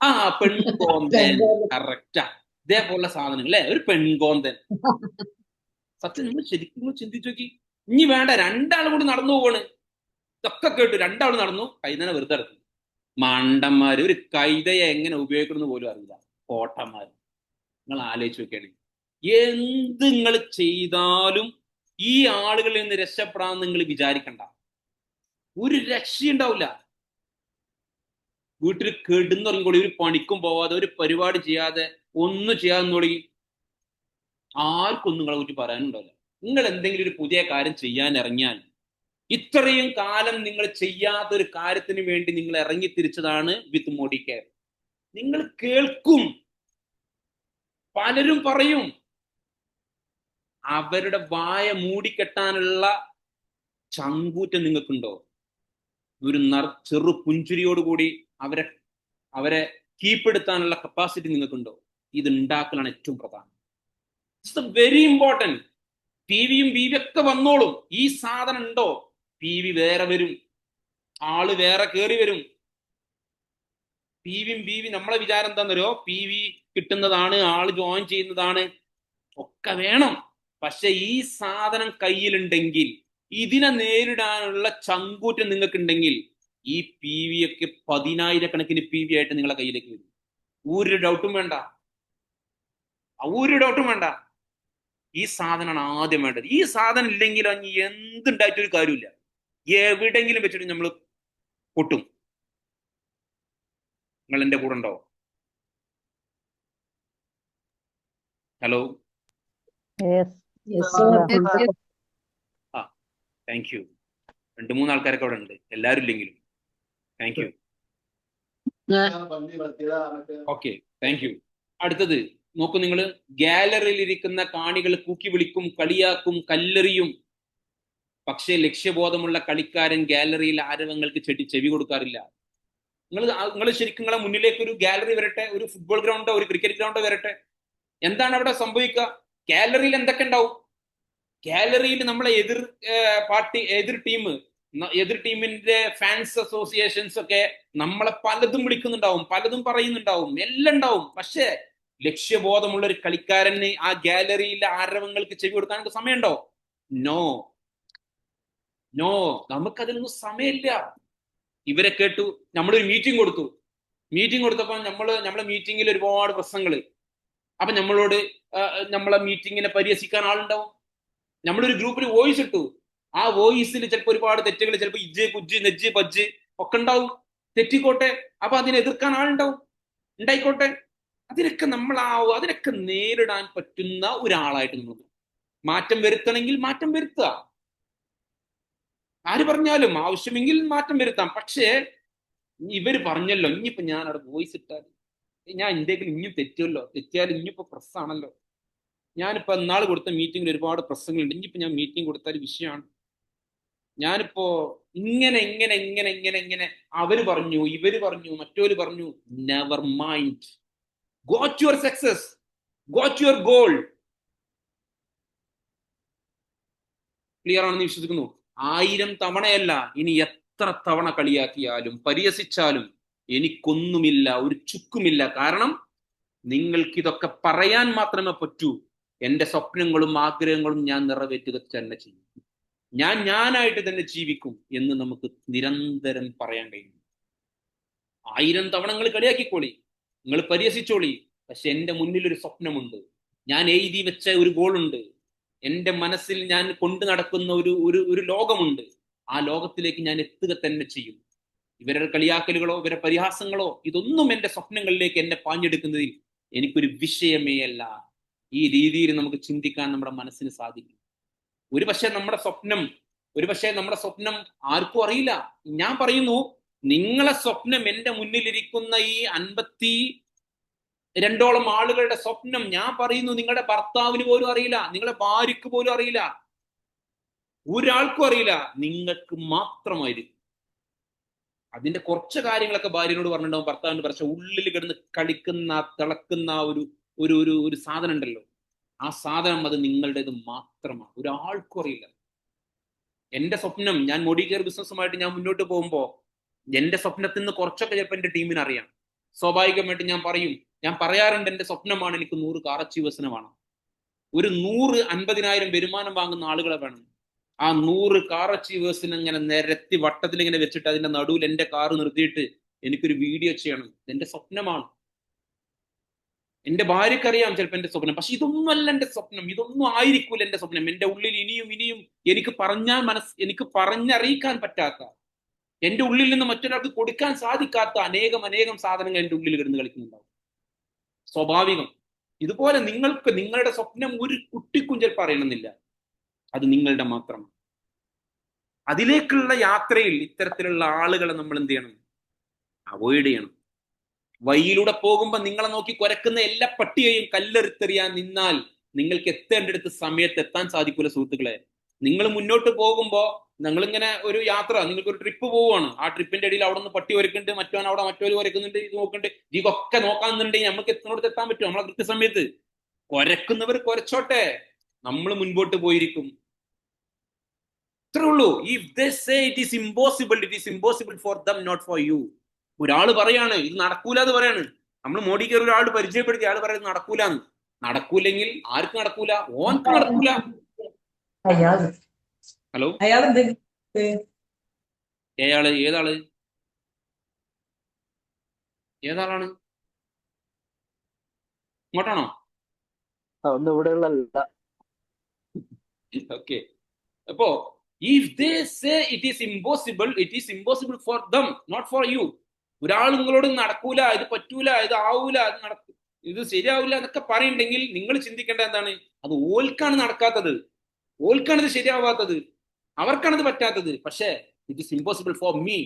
ആ, പെൺകോന്തൻ, കറക്റ്റാ. ഇതേപോലുള്ള സാധനങ്ങൾ അല്ലെ, ഒരു പെൺകോന്തൻ. സത്യം, നമ്മൾ ശരിക്കും ചിന്തിച്ചു നോക്കി. ഇനി വേണ്ട, 2 ആളും കൂടി നടന്നു പോവാണ്. ഇതൊക്കെ കേട്ടു, 2 ആൾ നടന്നു, കൈതനെ വെറുതെ എടുത്തു. മണ്ടന്മാര്, ഒരു കൈതയെ എങ്ങനെ ഉപയോഗിക്കണമെന്ന് പോലും അറിയില്ല, കോട്ടന്മാര്. നിങ്ങൾ ആലോചിച്ച് നോക്കുകയാണ്, എന്ത് നിങ്ങൾ ചെയ്താലും ഈ ആളുകളിൽ നിന്ന് രക്ഷപ്പെടാൻ നിങ്ങൾ വിചാരിക്കണ്ട. ഒരു രക്ഷയുണ്ടാവില്ല. വീട്ടിൽ കിടന്നുറങ്ങിക്കോളി, ഒരു പണിക്കും പോവാതെ ഒരു പരിപാടി ചെയ്യാതെ ഒന്നും ചെയ്യാതെ തുടങ്ങി, ആർക്കൊന്നും നിങ്ങളെ കുറിച്ച് പറയാനുണ്ടാവില്ല. നിങ്ങൾ എന്തെങ്കിലും ഒരു പുതിയ കാര്യം ചെയ്യാൻ ഇറങ്ങിയാൽ, ഇത്രയും കാലം നിങ്ങൾ ചെയ്യാത്തൊരു കാര്യത്തിന് വേണ്ടി നിങ്ങൾ ഇറങ്ങി തിരിച്ചതാണ് വിത്ത് മോഡി കെയർ. നിങ്ങൾ കേൾക്കും, പലരും പറയും. അവരുടെ വായ മൂടിക്കെട്ടാനുള്ള ചങ്കൂറ്റം നിങ്ങൾക്കുണ്ടോ? ഒരു ചെറു പുഞ്ചിരിയോടുകൂടി അവരെ കീപ്പെടുത്താനുള്ള കപ്പാസിറ്റി നിങ്ങൾക്കുണ്ടോ? ഇത് ഉണ്ടാക്കലാണ് ഏറ്റവും പ്രധാനം. It's very important. പി വിയും ബി വി ഒക്കെ വന്നോളും. ഈ സാധനം ഉണ്ടോ, പി വി വേറെ വരും, ആള് വേറെ കയറി വരും. പി വിയും ബി വി നമ്മളെ വിചാരം എന്താണെന്നറിയോ? പി വി കിട്ടുന്നതാണ്, ആള് ജോയിൻ ചെയ്യുന്നതാണ്, ഒക്കെ വേണം. പക്ഷെ ഈ സാധനം കയ്യിലുണ്ടെങ്കിൽ, ഇതിനെ നേരിടാനുള്ള ചങ്കൂറ്റം നിങ്ങൾക്കുണ്ടെങ്കിൽ, ഈ പി വി ഒക്കെ 10,000-കണക്കിന് പി വി ആയിട്ട് നിങ്ങളെ കയ്യിലേക്ക് വരും. ഒരു ഡൗട്ടും വേണ്ട, ഒരു ഡൗട്ടും വേണ്ട. ഈ സാധനമാണ് ആദ്യം വേണ്ടത്. ഈ സാധനം ഇല്ലെങ്കിൽ അഞ്ഞ് എന്തുണ്ടായിട്ടൊരു കാര്യമില്ല. എവിടെങ്കിലും വെച്ചിട്ട് നമ്മൾ പൊട്ടും. നിങ്ങൾ എൻ്റെ കൂടെ ഉണ്ടോ? Hello, thank you. 2-3 ആൾക്കാരൊക്കെ അവിടെ ഉണ്ട്, എല്ലാവരും ഇല്ലെങ്കിലും thank you. Okay, thank U. അടുത്തത് നോക്കൂ, നിങ്ങൾ ഗാലറിയിൽ ഇരിക്കുന്ന കാണികൾ കൂക്കി വിളിക്കും, കളിയാക്കും, കല്ലെറിയും. പക്ഷേ ലക്ഷ്യബോധമുള്ള കളിക്കാരൻ ഗാലറിയിൽ ആരവങ്ങൾക്ക് ചെവി കൊടുക്കാറില്ല. നിങ്ങൾ ശരിക്കും നിങ്ങളെ മുന്നിലേക്ക് ഒരു ഗാലറി വരട്ടെ, ഒരു ഫുട്ബോൾ ഗ്രൗണ്ടോ ഒരു ക്രിക്കറ്റ് ഗ്രൗണ്ടോ വരട്ടെ. എന്താണ് അവിടെ സംഭവിക്കുക? ഗാലറിയിൽ എന്തൊക്കെ ഉണ്ടാവും? ഗാലറിയിൽ നമ്മളെ എതിർ ടീമിന്റെ ഫാൻസ് അസോസിയേഷൻസ് ഒക്കെ നമ്മളെ പലതും വിളിക്കുന്നുണ്ടാവും, പലതും പറയുന്നുണ്ടാവും, എല്ലാം ഉണ്ടാവും. പക്ഷേ ലക്ഷ്യബോധമുള്ള ഒരു കളിക്കാരന് ആ ഗാലറിയിലെ ആരവങ്ങൾക്ക് ചെവി കൊടുക്കാൻ സമയമുണ്ടോ? നോ, നമുക്കതിനൊന്നും സമയമില്ല. ഇവരെ കേട്ടു, നമ്മളൊരു മീറ്റിംഗ് കൊടുത്തപ്പോൾ നമ്മളെ മീറ്റിങ്ങിൽ ഒരുപാട് പ്രശ്നങ്ങള്. അപ്പൊ നമ്മളെ മീറ്റിങ്ങിനെ പരിഹസിക്കാൻ ആളുണ്ടാവും. നമ്മളൊരു ഗ്രൂപ്പിൽ വോയിസ് ഇട്ടു, ആ വോയിസിൽ ചിലപ്പോൾ ഒരുപാട് തെറ്റുകൾ, ചിലപ്പോൾ ഇജ്ജ് കുജ്ജ് നെജ്ജ് പജ്ജ് ഒക്കെ ഉണ്ടാവും. തെറ്റിക്കോട്ടെ, അപ്പൊ അതിനെ എതിർക്കാൻ ആളുണ്ടാവും, ഉണ്ടായിക്കോട്ടെ. അതിനൊക്കെ നേരിടാൻ പറ്റുന്ന ഒരാളായിട്ട് നമ്മൾ മാറ്റം വരുത്തണമെങ്കിൽ മാറ്റം വരുത്തുക. ആര് പറഞ്ഞാലും ആവശ്യമെങ്കിൽ മാറ്റം വരുത്താം. പക്ഷേ ഇവര് പറഞ്ഞല്ലോ, ഇനിയിപ്പോ ഞാൻ അവിടെ വോയിസ് ഇട്ടാൽ ഞാൻ എന്തെങ്കിലും ഇനിയും തെറ്റിയാലും ഇനിയിപ്പോ പ്രസ്സാണല്ലോ. ഞാനിപ്പോ നാളെ കൊടുത്ത മീറ്റിങ്ങിൽ ഒരുപാട് പ്രശ്നങ്ങളുണ്ട്, ഇനിയിപ്പോ ഞാൻ മീറ്റിംഗ് കൊടുത്താൽ വിഷയമാണ്. ഞാനിപ്പോ ഇങ്ങനെ അവര് പറഞ്ഞു, ഇവര് പറഞ്ഞു, മറ്റോര് പറഞ്ഞു. Never mind, go to your success, go to your goal. Clear ആണെന്ന് വിശ്വസിക്കുന്നു. 1000 തവണയല്ല, ഇനി എത്ര തവണ കളിയാക്കിയാലും പരിഹസിച്ചാലും എനിക്കൊന്നുമില്ല, ഒരു ചുക്കുമില്ല. കാരണം നിങ്ങൾക്കിതൊക്കെ പറയാൻ മാത്രമേ പറ്റൂ. എൻ്റെ സ്വപ്നങ്ങളും ആഗ്രഹങ്ങളും ഞാൻ നിറവേറ്റുക തന്നെ ചെയ്യും. ഞാനായിട്ട് തന്നെ ജീവിക്കും എന്ന് നമുക്ക് നിരന്തരം പറയാൻ കഴിയും. 1000 തവണ നിങ്ങൾ കളിയാക്കിക്കോളി, നിങ്ങൾ പരിഹസിച്ചോളി. പക്ഷെ എൻ്റെ മുന്നിൽ ഒരു സ്വപ്നമുണ്ട്, ഞാൻ എഴുതി വെച്ച ഒരു ഗോളുണ്ട്, എൻ്റെ മനസ്സിൽ ഞാൻ കൊണ്ടു നടക്കുന്ന ഒരു ലോകമുണ്ട്. ആ ലോകത്തിലേക്ക് ഞാൻ എത്തുക തന്നെ ചെയ്യും. ഇവരുടെ കളിയാക്കലുകളോ ഇവരുടെ പരിഹാസങ്ങളോ ഇതൊന്നും എൻ്റെ സ്വപ്നങ്ങളിലേക്ക് എന്നെ പാഞ്ഞെടുക്കുന്നതിൽ എനിക്കൊരു വിഷയമേ അല്ല. ഈ രീതിയിൽ നമുക്ക് ചിന്തിക്കാൻ നമ്മുടെ മനസ്സിന് സാധിക്കും. ഒരുപക്ഷെ നമ്മുടെ സ്വപ്നം ആർക്കും അറിയില്ല. ഞാൻ പറയുന്നു, നിങ്ങളെ സ്വപ്നം, എൻ്റെ മുന്നിലിരിക്കുന്ന ഈ 52ഓളം ആളുകളുടെ സ്വപ്നം, ഞാൻ പറയുന്നു, നിങ്ങളുടെ ഭർത്താവിന് പോലും അറിയില്ല, നിങ്ങളുടെ ഭാര്യയ്ക്ക് പോലും അറിയില്ല, ഒരാൾക്കും അറിയില്ല, നിങ്ങൾക്ക് മാത്രമായിരിക്കും. അതിന്റെ കുറച്ച് കാര്യങ്ങളൊക്കെ ഭാര്യനോട് പറഞ്ഞിട്ടുണ്ടാവും, ഭർത്താവിന്. പക്ഷെ ഉള്ളിൽ കിടന്ന് കളിക്കുന്ന തിളക്കുന്ന ഒരു സാധനം ഉണ്ടല്ലോ, ആ സാധനം അത് നിങ്ങളുടേത് മാത്രമാണ്, ഒരാൾക്കും അറിയില്ല. എൻ്റെ സ്വപ്നം, ഞാൻ മോഡി കെയർ ബിസിനസ്സുമായിട്ട് ഞാൻ മുന്നോട്ട് പോകുമ്പോൾ എൻ്റെ സ്വപ്നത്തിൽ നിന്ന് കുറച്ചൊക്കെ ചിലപ്പോൾ എൻ്റെ ടീമിന് അറിയാം. സ്വാഭാവികമായിട്ട് ഞാൻ പറയാറുണ്ട്, എൻ്റെ സ്വപ്നമാണ് എനിക്ക് 100 കാർ അച്ചീവേഴ്സിനെ വേണം, ഒരു 150,000 വരുമാനം വാങ്ങുന്ന ആളുകളെ വേണം. ആ 100 കാർ അച്ചീവേഴ്സിനെ ഇങ്ങനെ നിരത്തി വട്ടത്തിൽ ഇങ്ങനെ വെച്ചിട്ട് അതിന്റെ നടുവിൽ എൻ്റെ കാറ് നിർത്തിയിട്ട് എനിക്കൊരു വീഡിയോ ചെയ്യണം. എൻ്റെ സ്വപ്നമാണ്. എൻ്റെ ഭാര്യക്കറിയാം ചിലപ്പോൾ എൻ്റെ സ്വപ്നം, പക്ഷെ ഇതൊന്നുമല്ല എൻ്റെ സ്വപ്നം, ഇതൊന്നും ആയിരിക്കൂല എൻ്റെ സ്വപ്നം. എൻ്റെ ഉള്ളിൽ ഇനിയും എനിക്ക് പറഞ്ഞറിയിക്കാൻ പറ്റാത്ത എന്റെ ഉള്ളിൽ നിന്ന് മറ്റൊരാൾക്ക് കൊടുക്കാൻ സാധിക്കാത്ത അനേകം സാധനങ്ങൾ എന്റെ ഉള്ളിൽ കിടന്ന് കളിക്കുന്നുണ്ടാവും. സ്വാഭാവികം. ഇതുപോലെ നിങ്ങൾക്ക് നിങ്ങളുടെ സ്വപ്നം ഒരു കുട്ടിക്കും ചിലപ്പോൾ അറിയണമെന്നില്ല, അത് നിങ്ങളുടെ മാത്രമാണ്. അതിലേക്കുള്ള യാത്രയിൽ ഇത്തരത്തിലുള്ള ആളുകളെ നമ്മൾ എന്ത് ചെയ്യണം? അവോയ്ഡ് ചെയ്യണം. വഴിയിലൂടെ പോകുമ്പോൾ നിങ്ങളെ നോക്കി കുരക്കുന്ന എല്ലാ പട്ടിയെയും കല്ലെടുത്തെറിയാൻ നിന്നാൽ നിങ്ങൾക്ക് എത്തേണ്ടടുത്ത് സമയത്ത് എത്താൻ സാധിക്കൂല സുഹൃത്തുക്കളെ. നിങ്ങൾ മുന്നോട്ട് പോകുമ്പോൾ നിങ്ങളിങ്ങനെ ഒരു യാത്ര, നിങ്ങൾക്ക് ഒരു ട്രിപ്പ് പോവുകയാണ്. ആ ട്രിപ്പിന്റെ ഇടയിൽ അവിടെ നിന്ന് പട്ടി ഒരുക്കുന്നുണ്ട്, മറ്റവൻ അവിടെ മറ്റൊരു കുരക്കുന്നുണ്ട്, ഇത് നോക്കുന്നുണ്ട്, ഇതൊക്കെ നോക്കാന്നുണ്ടെങ്കിൽ നമുക്ക് എത്തുന്നിടത്ത് എത്താൻ പറ്റും നമ്മളെ കൃത്യസമയത്ത്? കുരക്കുന്നവർ കുരച്ചോട്ടെ, നമ്മൾ മുൻപോട്ട് പോയിരിക്കും. ഇത്രേ ഉള്ളൂ. If they say it is impossible for them, not for you. ഒരാൾ പറയാണ് ഇത് നടക്കൂല എന്ന് പറയാണ്, നമ്മൾ മോഡി കയറി ഒരാൾ പരിചയപ്പെടുത്തി, ആൾ പറയുന്നത് നടക്കൂലെന്ന്. നടക്കൂലെങ്കിൽ ആർക്കും നടക്കൂല, ഓൻക്ക് നടക്കൂല. ഹലോ, ഏതാളാണ്? ഇങ്ങോട്ടാണോ? അതൊന്നും ഇവിടെയുള്ള ഓക്കെ. അപ്പോ if they say it is impossible for them, not for you. ഒരാൾ നിങ്ങളോട് നടക്കൂല, ഇത് പറ്റൂല, ഇത് ആവൂല, ഇത് ശരിയാവില്ല എന്നൊക്കെ പറയുന്നുണ്ടെങ്കിൽ നിങ്ങൾ ചിന്തിക്കേണ്ട എന്താണ്? അത് ഓൽക്കാണ് നടക്കാത്തത്, ഓൽക്കാണ് ഇത് ശരിയാവാത്തത്, അവർക്കാണിത് പറ്റാത്തത്. പക്ഷേ it is impossible for me,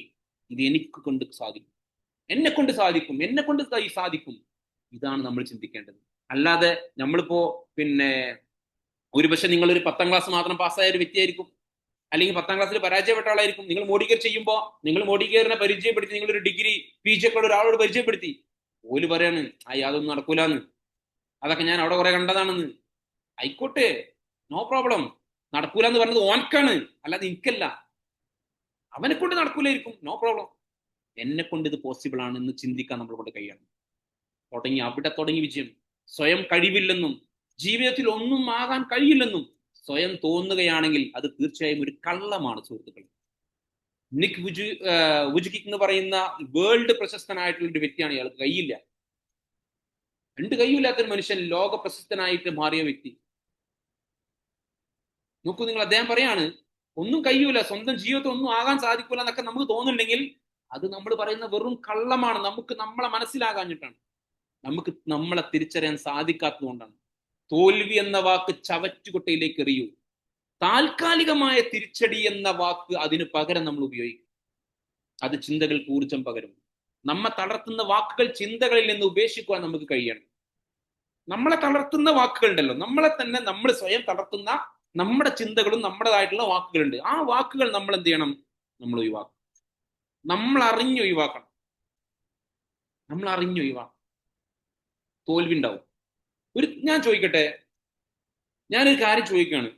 ഇത് എനിക്ക് കൊണ്ട് സാധിക്കും, എന്നെ കൊണ്ട് സാധിക്കും. ഇതാണ് നമ്മൾ ചിന്തിക്കേണ്ടത്. അല്ലാതെ നമ്മളിപ്പോ ഒരുപക്ഷെ നിങ്ങളൊരു 10ാം ക്ലാസ് മാത്രം പാസ്സായ ഒരു വ്യക്തിയായിരിക്കും, അല്ലെങ്കിൽ 10ാം ക്ലാസ്സിൽ പരാജയപ്പെട്ട ആളായിരിക്കും. നിങ്ങൾ മോഡി കെയർ ചെയ്യുമ്പോൾ നിങ്ങൾ മോഡി കെയറിനെ പരിചയപ്പെടുത്തി, നിങ്ങളൊരു ഡിഗ്രി PG ഒക്കെ ഒരാളോട് പരിചയപ്പെടുത്തി, ഓല് പറയാണ് അതൊന്നും നടക്കൂലെന്ന്, അതൊക്കെ ഞാൻ അവിടെ കുറെ കണ്ടതാണെന്ന്. ആയിക്കോട്ടെ, നോ പ്രോബ്ലം. നടക്കൂല എന്ന് പറഞ്ഞത് ഓൻക്കാണ്, അല്ലാതെ എനിക്കല്ല. അവനെ കൊണ്ട് നടക്കൂലായിരിക്കും, നോ പ്രോബ്ലം. എന്നെ കൊണ്ട് ഇത് പോസിബിൾ ആണ് എന്ന് ചിന്തിക്കാൻ നമ്മളെ കൊണ്ട് കഴിയണം. അവിടെ തുടങ്ങി വിജയം. സ്വയം കഴിവില്ലെന്നും ജീവിതത്തിൽ ഒന്നും ആകാൻ കഴിയില്ലെന്നും സ്വയം തോന്നുകയാണെങ്കിൽ അത് തീർച്ചയായും ഒരു കള്ളമാണ് സുഹൃത്തുക്കൾ. നിക് വുജ്കിക് എന്ന് പറയുന്ന വേൾഡ് പ്രശസ്തനായിട്ടുള്ള ഒരു വ്യക്തിയാണ്. ഇയാൾക്ക് കൈയില്ല, 2 കൈയില്ലാത്തൊരു മനുഷ്യൻ, ലോക പ്രശസ്തനായിട്ട് മാറിയ വ്യക്തി. നോക്കൂ നിങ്ങൾ, അദ്ദേഹം പറയാണ് ഒന്നും കഴിയൂല, സ്വന്തം ജീവിതത്തിൽ ഒന്നും ആകാൻ സാധിക്കൂല എന്നൊക്കെ നമുക്ക് തോന്നുന്നുണ്ടെങ്കിൽ അത് നമ്മൾ പറയുന്ന വെറും കള്ളമാണ്. നമുക്ക് നമ്മളെ മനസ്സിലാകാഞ്ഞിട്ടാണ്, നമുക്ക് നമ്മളെ തിരിച്ചറിയാൻ സാധിക്കാത്തത് കൊണ്ടാണ്. തോൽവി എന്ന വാക്ക് ചവറ്റുകൊട്ടയിലേക്ക് എറിയൂ. താൽക്കാലികമായ തിരിച്ചടി എന്ന വാക്ക് അതിന് പകരം നമ്മൾ ഉപയോഗിക്കും. അത് ചിന്തകൾക്ക് ഊർജം പകരും. നമ്മെ തളർത്തുന്ന വാക്കുകൾ ചിന്തകളിൽ നിന്ന് ഉപേക്ഷിക്കുവാൻ നമുക്ക് കഴിയണം. നമ്മളെ തളർത്തുന്ന വാക്കുകളുണ്ടല്ലോ, നമ്മൾ സ്വയം തളർത്തുന്ന നമ്മുടെ ചിന്തകളും നമ്മുടേതായിട്ടുള്ള വാക്കുകളുണ്ട്. ആ വാക്കുകൾ നമ്മൾ എന്ത് ചെയ്യണം? നമ്മൾ ഒഴിവാക്കണം. നമ്മൾ അറിഞ്ഞൊഴിവാക്കണം. തോൽവി ഉണ്ടാവും. ഞാൻ ചോദിക്കട്ടെ, ഞാനൊരു കാര്യം ചോദിക്കുകയാണ്,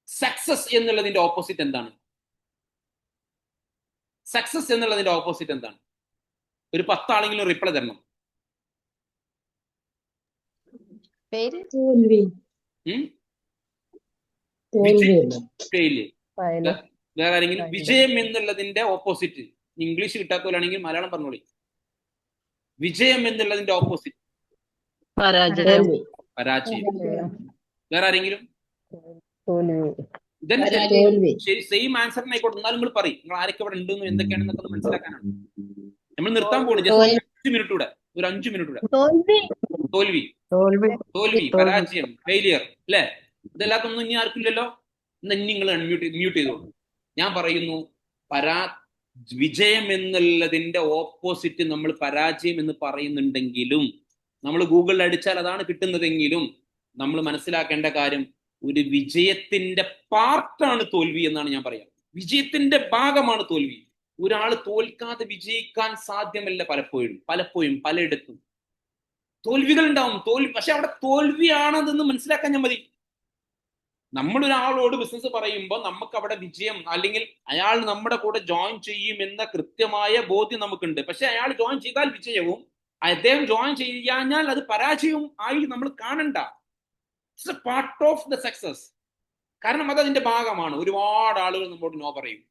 സക്സസ് എന്നുള്ളതിന്റെ ഓപ്പോസിറ്റ് എന്താണ്? ഒരു 10 ആളെങ്കിലും റിപ്ലൈ തരണം. വേറെ ആരെങ്കിലും? വിജയം എന്നുള്ളതിന്റെ ഓപ്പോസിറ്റ്. ഇംഗ്ലീഷ് കിട്ടാത്തവരാണെങ്കിൽ മലയാളം പറഞ്ഞോളി. വിജയം എന്നുള്ളതിന്റെ ഓപ്പോസിറ്റ് പരാജയം. വേറെ ആരെങ്കിലും? സെയിം ആൻസർ ആയിക്കോട്ടെ, എന്നാലും നിങ്ങൾ പറയും നിങ്ങൾ ആരൊക്കെ ഇവിടെ ഉണ്ടെന്നും എന്തൊക്കെയാണെന്നൊക്കെ മനസ്സിലാക്കാനാണ് നമ്മൾ നിർത്താൻ പോകുന്നത്. ജസ്റ്റ് 5 മിനിറ്റ് കൂടെ, ഒരു 5 മിനിറ്റ് കൂടെ. തോൽവി, പരാജയം, ഫെയിലിയർ അല്ലെ? ഇതല്ലാത്തൊന്നും ഇനി ആർക്കില്ലല്ലോ. എന്നാ ഇനി നിങ്ങൾ മ്യൂട്ട് ചെയ്തോളൂ. ഞാൻ പറയുന്നു, വിജയം എന്നുള്ളതിന്റെ ഓപ്പോസിറ്റ് നമ്മൾ പരാജയം എന്ന് പറയുന്നുണ്ടെങ്കിലും, നമ്മൾ ഗൂഗിളിൽ അടിച്ചാൽ അതാണ് കിട്ടുന്നതെങ്കിലും, നമ്മൾ മനസ്സിലാക്കേണ്ട കാര്യം, ഒരു വിജയത്തിന്റെ പാർട്ടാണ് തോൽവി എന്നാണ് ഞാൻ പറയാം. വിജയത്തിന്റെ ഭാഗമാണ് തോൽവി. ഒരാൾ തോൽക്കാതെ വിജയിക്കാൻ സാധ്യമല്ല. പലപ്പോഴും പലയിടത്തും തോൽവികൾ ഉണ്ടാവും. പക്ഷെ അവിടെ തോൽവിയാണതെന്ന് മനസ്സിലാക്കാൻ ഞാൻ മതി. നമ്മളൊരാളോട് ബിസിനസ് പറയുമ്പോൾ നമുക്ക് അവിടെ വിജയം, അല്ലെങ്കിൽ അയാൾ നമ്മുടെ കൂടെ ജോയിൻ ചെയ്യും എന്ന കൃത്യമായ ബോധ്യം നമുക്കുണ്ട്. പക്ഷെ അയാൾ ജോയിൻ ചെയ്താൽ വിജയവും, അദ്ദേഹം ജോയിൻ ചെയ്യാഞ്ഞാൽ അത് പരാജയവും ആയി നമ്മൾ കാണണ്ട. It's A part of the success. കാരണം അത് അതിന്റെ ഭാഗമാണ്. ഒരുപാട് ആളുകൾ നമ്മോട് നോ പറയും.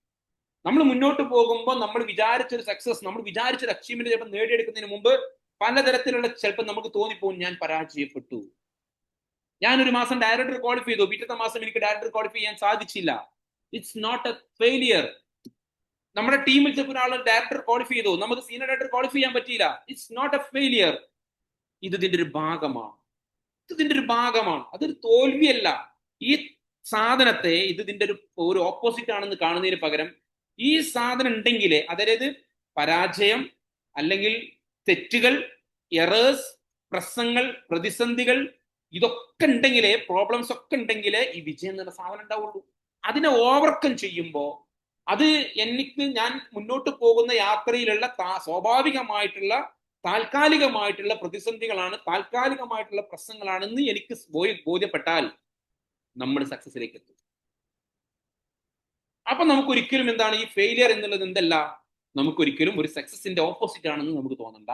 നമ്മൾ മുന്നോട്ട് പോകുമ്പോൾ നമ്മൾ വിചാരിച്ചൊരു സക്സസ്, നമ്മൾ വിചാരിച്ചൊരു അച്ചീവ്മെന്റ് ചിലപ്പോൾ നേടിയെടുക്കുന്നതിന് മുമ്പ് പലതരത്തിലുള്ള ചിലപ്പോൾ നമുക്ക് തോന്നിപ്പോകും ഞാൻ പരാജയപ്പെട്ടു. ഞാനൊരു മാസം ഡയറക്ടർ ക്വാളിഫൈ ചെയ്തു, പിറ്റത്തെ മാസം എനിക്ക് ഡയറക്ടർ ക്വാളിഫൈ ചെയ്യാൻ സാധിച്ചില്ല. It's not a failure. നമ്മുടെ ടീമിൽ ചിലപ്പോൾ ഒരാൾ ഡയറക്ടർ ക്വാളിഫൈ ചെയ്തു, നമുക്ക് സീനിയർ ഡയറക്ടർ ക്വാളിഫൈ ചെയ്യാൻ പറ്റിയില്ല. It's not a failure. ഇതിന്റെ ഒരു ഭാഗമാണ്. ഇതിന്റെ ഒരു ഭാഗമാണ്. അതൊരു തോൽവിയല്ല. ഈ സാധനത്തെ ഇതിന്റെ ഒരു ഓപ്പോസിറ്റ് ആണെന്ന് കാണുന്നതിന് പകരം ഈ സാധനം ഉണ്ടെങ്കിൽ, അതായത് പരാജയം അല്ലെങ്കിൽ തെറ്റുകൾ, എറേഴ്സ്, പ്രശ്നങ്ങൾ, പ്രതിസന്ധികൾ, ഇതൊക്കെ ഉണ്ടെങ്കിലേ, പ്രോബ്ലംസ് ഒക്കെ ഉണ്ടെങ്കിലേ ഈ വിജയം എന്ന സാധനം ഉണ്ടാവുള്ളൂ. അതിനെ ഓവർകം ചെയ്യുമ്പോൾ അത് ഞാൻ മുന്നോട്ട് പോകുന്ന യാത്രയിലുള്ള സ്വാഭാവികമായിട്ടുള്ള താൽക്കാലികമായിട്ടുള്ള പ്രതിസന്ധികളാണ്, താൽക്കാലികമായിട്ടുള്ള പ്രശ്നങ്ങളാണെന്ന് എനിക്ക് ബോധ്യപ്പെട്ടാൽ നമ്മൾ സക്സസിലേക്ക് എത്തും. അപ്പൊ നമുക്കൊരിക്കലും എന്താണ് ഈ ഫെയിലിയർ എന്നുള്ളത് എന്തല്ല, നമുക്കൊരിക്കലും ഒരു സക്സസിന്റെ ഓപ്പോസിറ്റ് ആണെന്ന് നമുക്ക് തോന്നണ്ട.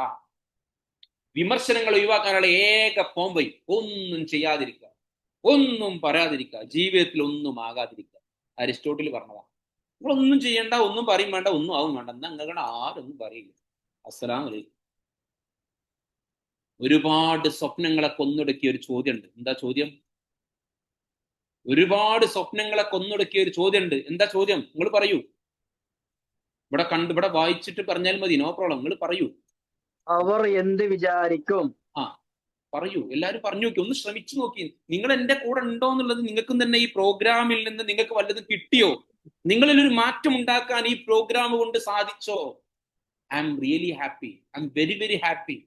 വിമർശനങ്ങൾ ഒഴിവാക്കാനുള്ള ഏക പോംവഴി ഒന്നും ചെയ്യാതിരിക്കുക, ഒന്നും പറയാതിരിക്കുക, ജീവിതത്തിൽ ഒന്നും ആകാതിരിക്കുക. അരിസ്റ്റോട്ടിൽ പറഞ്ഞതാ. നിങ്ങളൊന്നും ചെയ്യണ്ട, ഒന്നും പറയും വേണ്ട, ഒന്നും ആവും വേണ്ട, എന്നാ നിങ്ങളുടെ ആരൊന്നും പറയില്ല. അസ്സലാമു അലൈക്കും. ഒരുപാട് സ്വപ്നങ്ങളെ കൊന്നൊടുക്കിയ ഒരു ചോദ്യമുണ്ട്. എന്താ ചോദ്യം? ഒരുപാട് സ്വപ്നങ്ങളെ കൊന്നൊടുക്കിയ ഒരു ചോദ്യമുണ്ട്. എന്താ ചോദ്യം? നിങ്ങൾ പറയൂ. ഇവിടെ വായിച്ചിട്ട് പറഞ്ഞാൽ മതി, നോ പ്രോബ്ലം. നിങ്ങൾ പറയൂ. അവർ എന്ത് വിചാരിക്കും? പറയൂ. എല്ലാവരും പറഞ്ഞു നോക്കി, ഒന്ന് ശ്രമിച്ചു നോക്കി. നിങ്ങൾ എന്റെ കൂടെ ഉണ്ടോ എന്നുള്ളത് നിങ്ങൾക്കും തന്നെ ഈ പ്രോഗ്രാമിൽ നിന്ന് നിങ്ങൾക്ക് വല്ലതും കിട്ടിയോ? നിങ്ങളിൽ ഒരു മാറ്റം ഉണ്ടാക്കാൻ ഈ പ്രോഗ്രാം കൊണ്ട് സാധിച്ചോ? I'm really happy. I'm very very happy.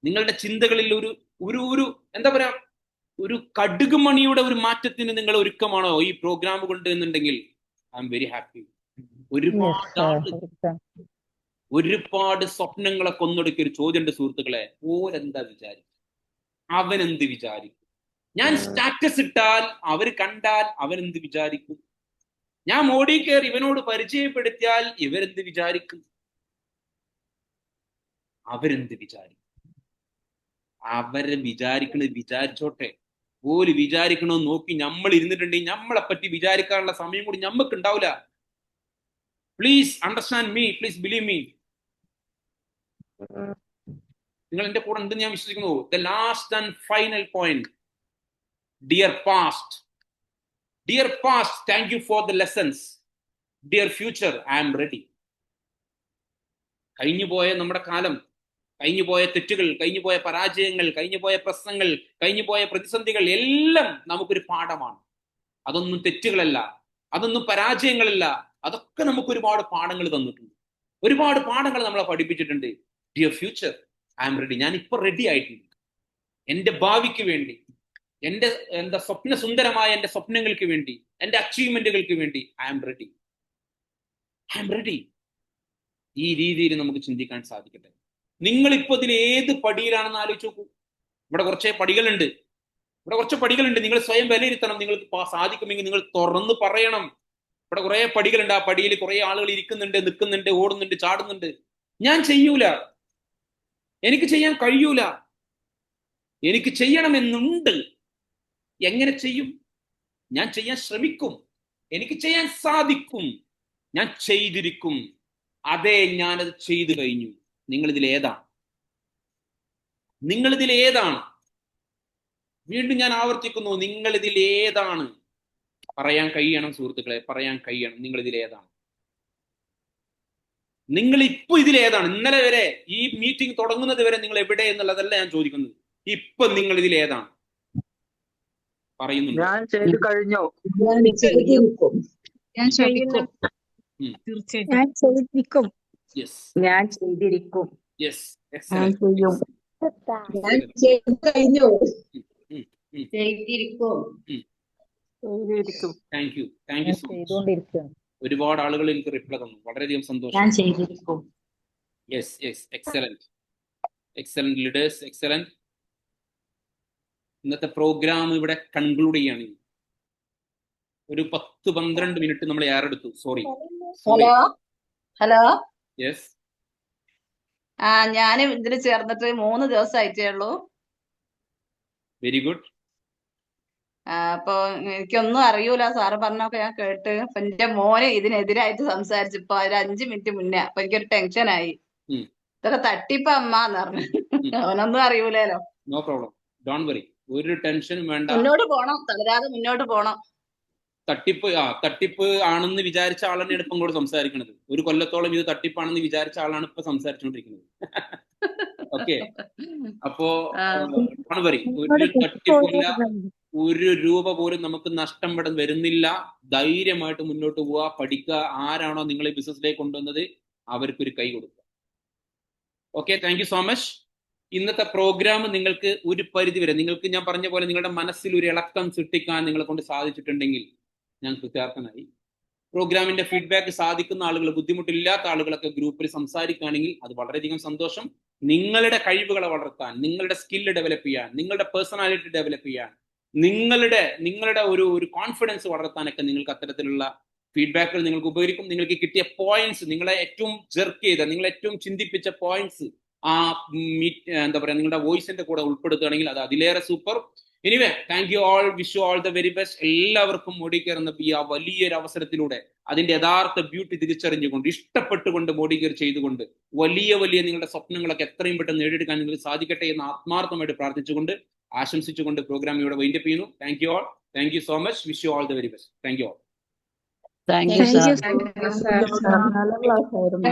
നിങ്ങളുടെ ചിന്തകളിൽ ഒരു എന്താ പറയാ, ഒരു കടുകുമണിയുടെ ഒരു മാറ്റത്തിന് നിങ്ങൾ ഒരുക്കമാണോ ഈ പ്രോഗ്രാം കൊണ്ട് എന്നുണ്ടെങ്കിൽ ഐ എം വെരി ഹാപ്പി. ഒരുപാട് സ്വപ്നങ്ങളെ കൊന്നൊടുക്കിയ ഒരു ചോദ്യമുണ്ട് സുഹൃത്തുക്കളെ. ഓരെന്താ വിചാരിക്കും? അവനെന്ത് വിചാരിക്കും? ഞാൻ സ്റ്റാറ്റസ് ഇട്ടാൽ, അവര് കണ്ടാൽ അവനെന്ത് വിചാരിക്കും? ഞാൻ മോഡി കെയർ ഇവനോട് പരിചയപ്പെടുത്തിയാൽ ഇവരെന്ത് വിചാരിക്കും? അവരെന്ത് വിചാരിക്കും? അവരെ വിചാരിച്ചോട്ടെ. ഓര് വിചാരിക്കണോ നോക്കി നമ്മൾ ഇരുന്നിട്ടുണ്ടെങ്കിൽ നമ്മളെ പറ്റി വിചാരിക്കാനുള്ള സമയം കൂടി നമുക്ക് ഉണ്ടാവില്ല. Please understand me, please believe me. നിങ്ങൾ എന്റെ കൂടെ ഉണ്ടെന്ന് ഞാൻ വിശ്വസിക്കുന്നു. The last and final point. Dear past, thank you for the lessons. Dear future, I am ready. കഴിഞ്ഞുപോയ നമ്മുടെ കാലം, കഴിഞ്ഞുപോയ തെറ്റുകൾ, കഴിഞ്ഞുപോയ പരാജയങ്ങൾ, കഴിഞ്ഞുപോയ പ്രശ്നങ്ങൾ, കഴിഞ്ഞുപോയ പ്രതിസന്ധികൾ എല്ലാം നമുക്കൊരു പാഠമാണ്. അതൊന്നും തെറ്റുകളല്ല, അതൊന്നും പരാജയങ്ങളല്ല. അതൊക്കെ നമുക്ക് ഒരുപാട് പാഠങ്ങൾ തന്നിട്ടുണ്ട്. ഒരുപാട് പാഠങ്ങൾ നമ്മളെ പഠിപ്പിച്ചിട്ടുണ്ട്. Dear future, I am ready. ഞാൻ ഇപ്പൊ റെഡി ആയിട്ടുണ്ട്. എന്റെ ഭാവിക്ക് വേണ്ടി, എന്റെ സുന്ദരമായ എന്റെ സ്വപ്നങ്ങൾക്ക് വേണ്ടി, എന്റെ അച്ചീവ്മെന്റുകൾക്ക് വേണ്ടി ഐ ആം റെഡി. ഈ രീതിയിൽ നമുക്ക് ചിന്തിക്കാൻ സാധിക്കട്ടെ. നിങ്ങൾ ഇപ്പൊ ഇതിൽ ഏത് പടിയിലാണെന്ന് ആലോചിച്ച് നോക്കൂ. ഇവിടെ കുറച്ച് പടികളുണ്ട്. നിങ്ങൾ സ്വയം വിലയിരുത്തണം. നിങ്ങൾക്ക് സാധിക്കുമെങ്കിൽ നിങ്ങൾ തുറന്ന് പറയണം. ഇവിടെ കുറെ പടികളുണ്ട്. ആ പടിയിൽ കുറെ ആളുകൾ ഇരിക്കുന്നുണ്ട്, നിൽക്കുന്നുണ്ട്, ഓടുന്നുണ്ട്, ചാടുന്നുണ്ട്. ഞാൻ ചെയ്യൂല, എനിക്ക് ചെയ്യാൻ കഴിയൂല, എനിക്ക് ചെയ്യണമെന്നുണ്ട്. എങ്ങനെ ചെയ്യും? ഞാൻ ചെയ്യാൻ ശ്രമിക്കും, എനിക്ക് ചെയ്യാൻ സാധിക്കും, ഞാൻ ചെയ്തിരിക്കും. അതെ, ഞാനത് ചെയ്തു കഴിഞ്ഞു. നിങ്ങളിതിൽ ഏതാണ്? വീണ്ടും ഞാൻ ആവർത്തിക്കുന്നു, നിങ്ങളിതിൽ ഏതാണ്? പറയാൻ കഴിയണം സുഹൃത്തുക്കളെ, പറയാൻ കഴിയണം. നിങ്ങളിതിൽ ഏതാണ്? നിങ്ങൾ ഇപ്പൊ ഇതിലേതാണ്? ഇന്നലെ വരെ, ഈ മീറ്റിംഗ് തുടങ്ങുന്നത് വരെ നിങ്ങൾ എവിടെ എന്നുള്ളതല്ല ഞാൻ ചോദിക്കുന്നത്. ഇപ്പൊ നിങ്ങൾ ഇതിൽ ഏതാണ്? പറയുന്നുണ്ട്. ഞാൻ ചെയ്തു കഴിഞ്ഞു. ഞാൻ ശ്രമിക്കും. തീർച്ചയായിട്ടും ഞാൻ ചെയ്തിരിക്കും. യെസ്, ഞാൻ ചെയ്യും. ഞാൻ ചെയ്തു കഴിഞ്ഞു. ചെയ്തിരിക്കും. Thank you so much. ഒരുപാട് ആളുകൾ എനിക്ക് റിപ്ലൈ തന്നു. വളരെയധികം സന്തോഷം. ഞാൻ ചെയ്തിരിക്കും. Yes, excellent leaders, excellent. ഇന്നത്തെ പ്രോഗ്രാം ഇവിടെ കൺക്ലൂഡ് ചെയ്യാണ്. ഒരു 10-12 മിനിറ്റ് നമ്മൾ ഏറെടുത്തു. സോറി. ഹലോ. യെസ്. ഞാൻ ഇതിൽ ചേർന്നിട്ട് 3 ദിവസമായിട്ടേ ഉള്ളൂ. Very good. അപ്പൊ എനിക്കൊന്നും അറിയൂല. സാറ് പറഞ്ഞൊക്കെ ഞാൻ കേട്ട്. അപ്പൊ എന്റെ മോന് ഇതിനെതിരായിട്ട് സംസാരിച്ചു ഇപ്പൊ ഒരു 5 മിനിറ്റ് മുന്നേ. അപ്പൊ എനിക്കൊരു ടെൻഷനായി. ഇതൊക്കെ തട്ടിപ്പ അമ്മന്ന് പറഞ്ഞു. അവനൊന്നും അറിയൂലോ. No problem, don't worry. ഒരു ടെൻഷനും വേണ്ട. മുന്നോട്ട് പോണം, തളരാതെ മുന്നോട്ട് പോണം. തട്ടിപ്പ് ആണെന്ന് വിചാരിച്ച ആൾ തന്നെയാണ് ഇപ്പം ഇങ്ങോട്ട് സംസാരിക്കുന്നത്. ഒരു കൊല്ലത്തോളം ഇത് തട്ടിപ്പാണെന്ന് വിചാരിച്ച ആളാണ് ഇപ്പൊ സംസാരിച്ചുകൊണ്ടിരിക്കുന്നത്. ഓക്കെ, അപ്പോ പറയും ഒരു തട്ടിപ്പില്ല, ഒരു രൂപ പോലും നമുക്ക് നഷ്ടം വരുന്നില്ല. ധൈര്യമായിട്ട് മുന്നോട്ട് പോവുക, പഠിക്കുക. ആരാണോ നിങ്ങളെ ബിസിനസ്സിലേക്ക് കൊണ്ടുവന്നത് അവർക്കൊരു കൈ കൊടുക്കുക. Okay, thank you so much. ഇന്നത്തെ പ്രോഗ്രാം നിങ്ങൾക്ക് ഒരു പരിധി വരെ, നിങ്ങൾക്ക് ഞാൻ പറഞ്ഞ പോലെ നിങ്ങളുടെ മനസ്സിൽ ഒരു ഇളക്കം സൃഷ്ടിക്കാൻ നിങ്ങളെ കൊണ്ട് സാധിച്ചിട്ടുണ്ടെങ്കിൽ ഞാൻ കൃതാർത്ഥനായി. പ്രോഗ്രാമിന്റെ ഫീഡ്ബാക്ക് സാധിക്കുന്ന ആളുകൾ, ബുദ്ധിമുട്ടില്ലാത്ത ആളുകളൊക്കെ ഗ്രൂപ്പിൽ സംസാരിക്കുകയാണെങ്കിൽ അത് വളരെയധികം സന്തോഷം. നിങ്ങളുടെ കഴിവുകളെ വളർത്താൻ, നിങ്ങളുടെ സ്കില്ല് ഡെവലപ്പ് ചെയ്യാൻ, നിങ്ങളുടെ പേഴ്സണാലിറ്റി ഡെവലപ്പ് ചെയ്യാൻ, നിങ്ങളുടെ ഒരു കോൺഫിഡൻസ് വളർത്താനൊക്കെ നിങ്ങൾക്ക് അത്തരത്തിലുള്ള ഫീഡ്ബാക്കുകൾ നിങ്ങൾക്ക് ഉപകരിക്കും. നിങ്ങൾക്ക് കിട്ടിയ പോയിന്റ്സ്, നിങ്ങളെ ഏറ്റവും ജെർക്ക് ചെയ്ത, നിങ്ങളെ ഏറ്റവും ചിന്തിപ്പിച്ച പോയിന്റ്സ് ആ എന്താ പറയാ നിങ്ങളുടെ വോയിസിന്റെ കൂടെ ഉൾപ്പെടുത്തുകയാണെങ്കിൽ അത് അതിലേറെ super. Anyway, thank you all, wish you all the very best. എല്ലാവർക്കും മോഡി കെയർ എന്ന ഈ ആ വലിയൊരു അവസരത്തിലൂടെ അതിന്റെ യഥാർത്ഥ ബ്യൂട്ടി തിരിച്ചറിഞ്ഞുകൊണ്ട്, ഇഷ്ടപ്പെട്ടുകൊണ്ട്, മോഡി കെയർ ചെയ്തുകൊണ്ട് വലിയ നിങ്ങളുടെ സ്വപ്നങ്ങളൊക്കെ എത്രയും പെട്ടെന്ന് നേടിയെടുക്കാൻ നിങ്ങൾക്ക് സാധിക്കട്ടെ എന്ന് ആത്മാർത്ഥമായിട്ട് പ്രാർത്ഥിച്ചുകൊണ്ട്, ആശംസിച്ചുകൊണ്ട് പ്രോഗ്രാം ഇവിടെ വൈൻഡപ്പ് ചെയ്യുന്നു. Thank you all, thank you so much, wish you all the very best. Thank you all. Thank you sir. നല്ല ക്ലാസ് ആയിരുന്നു.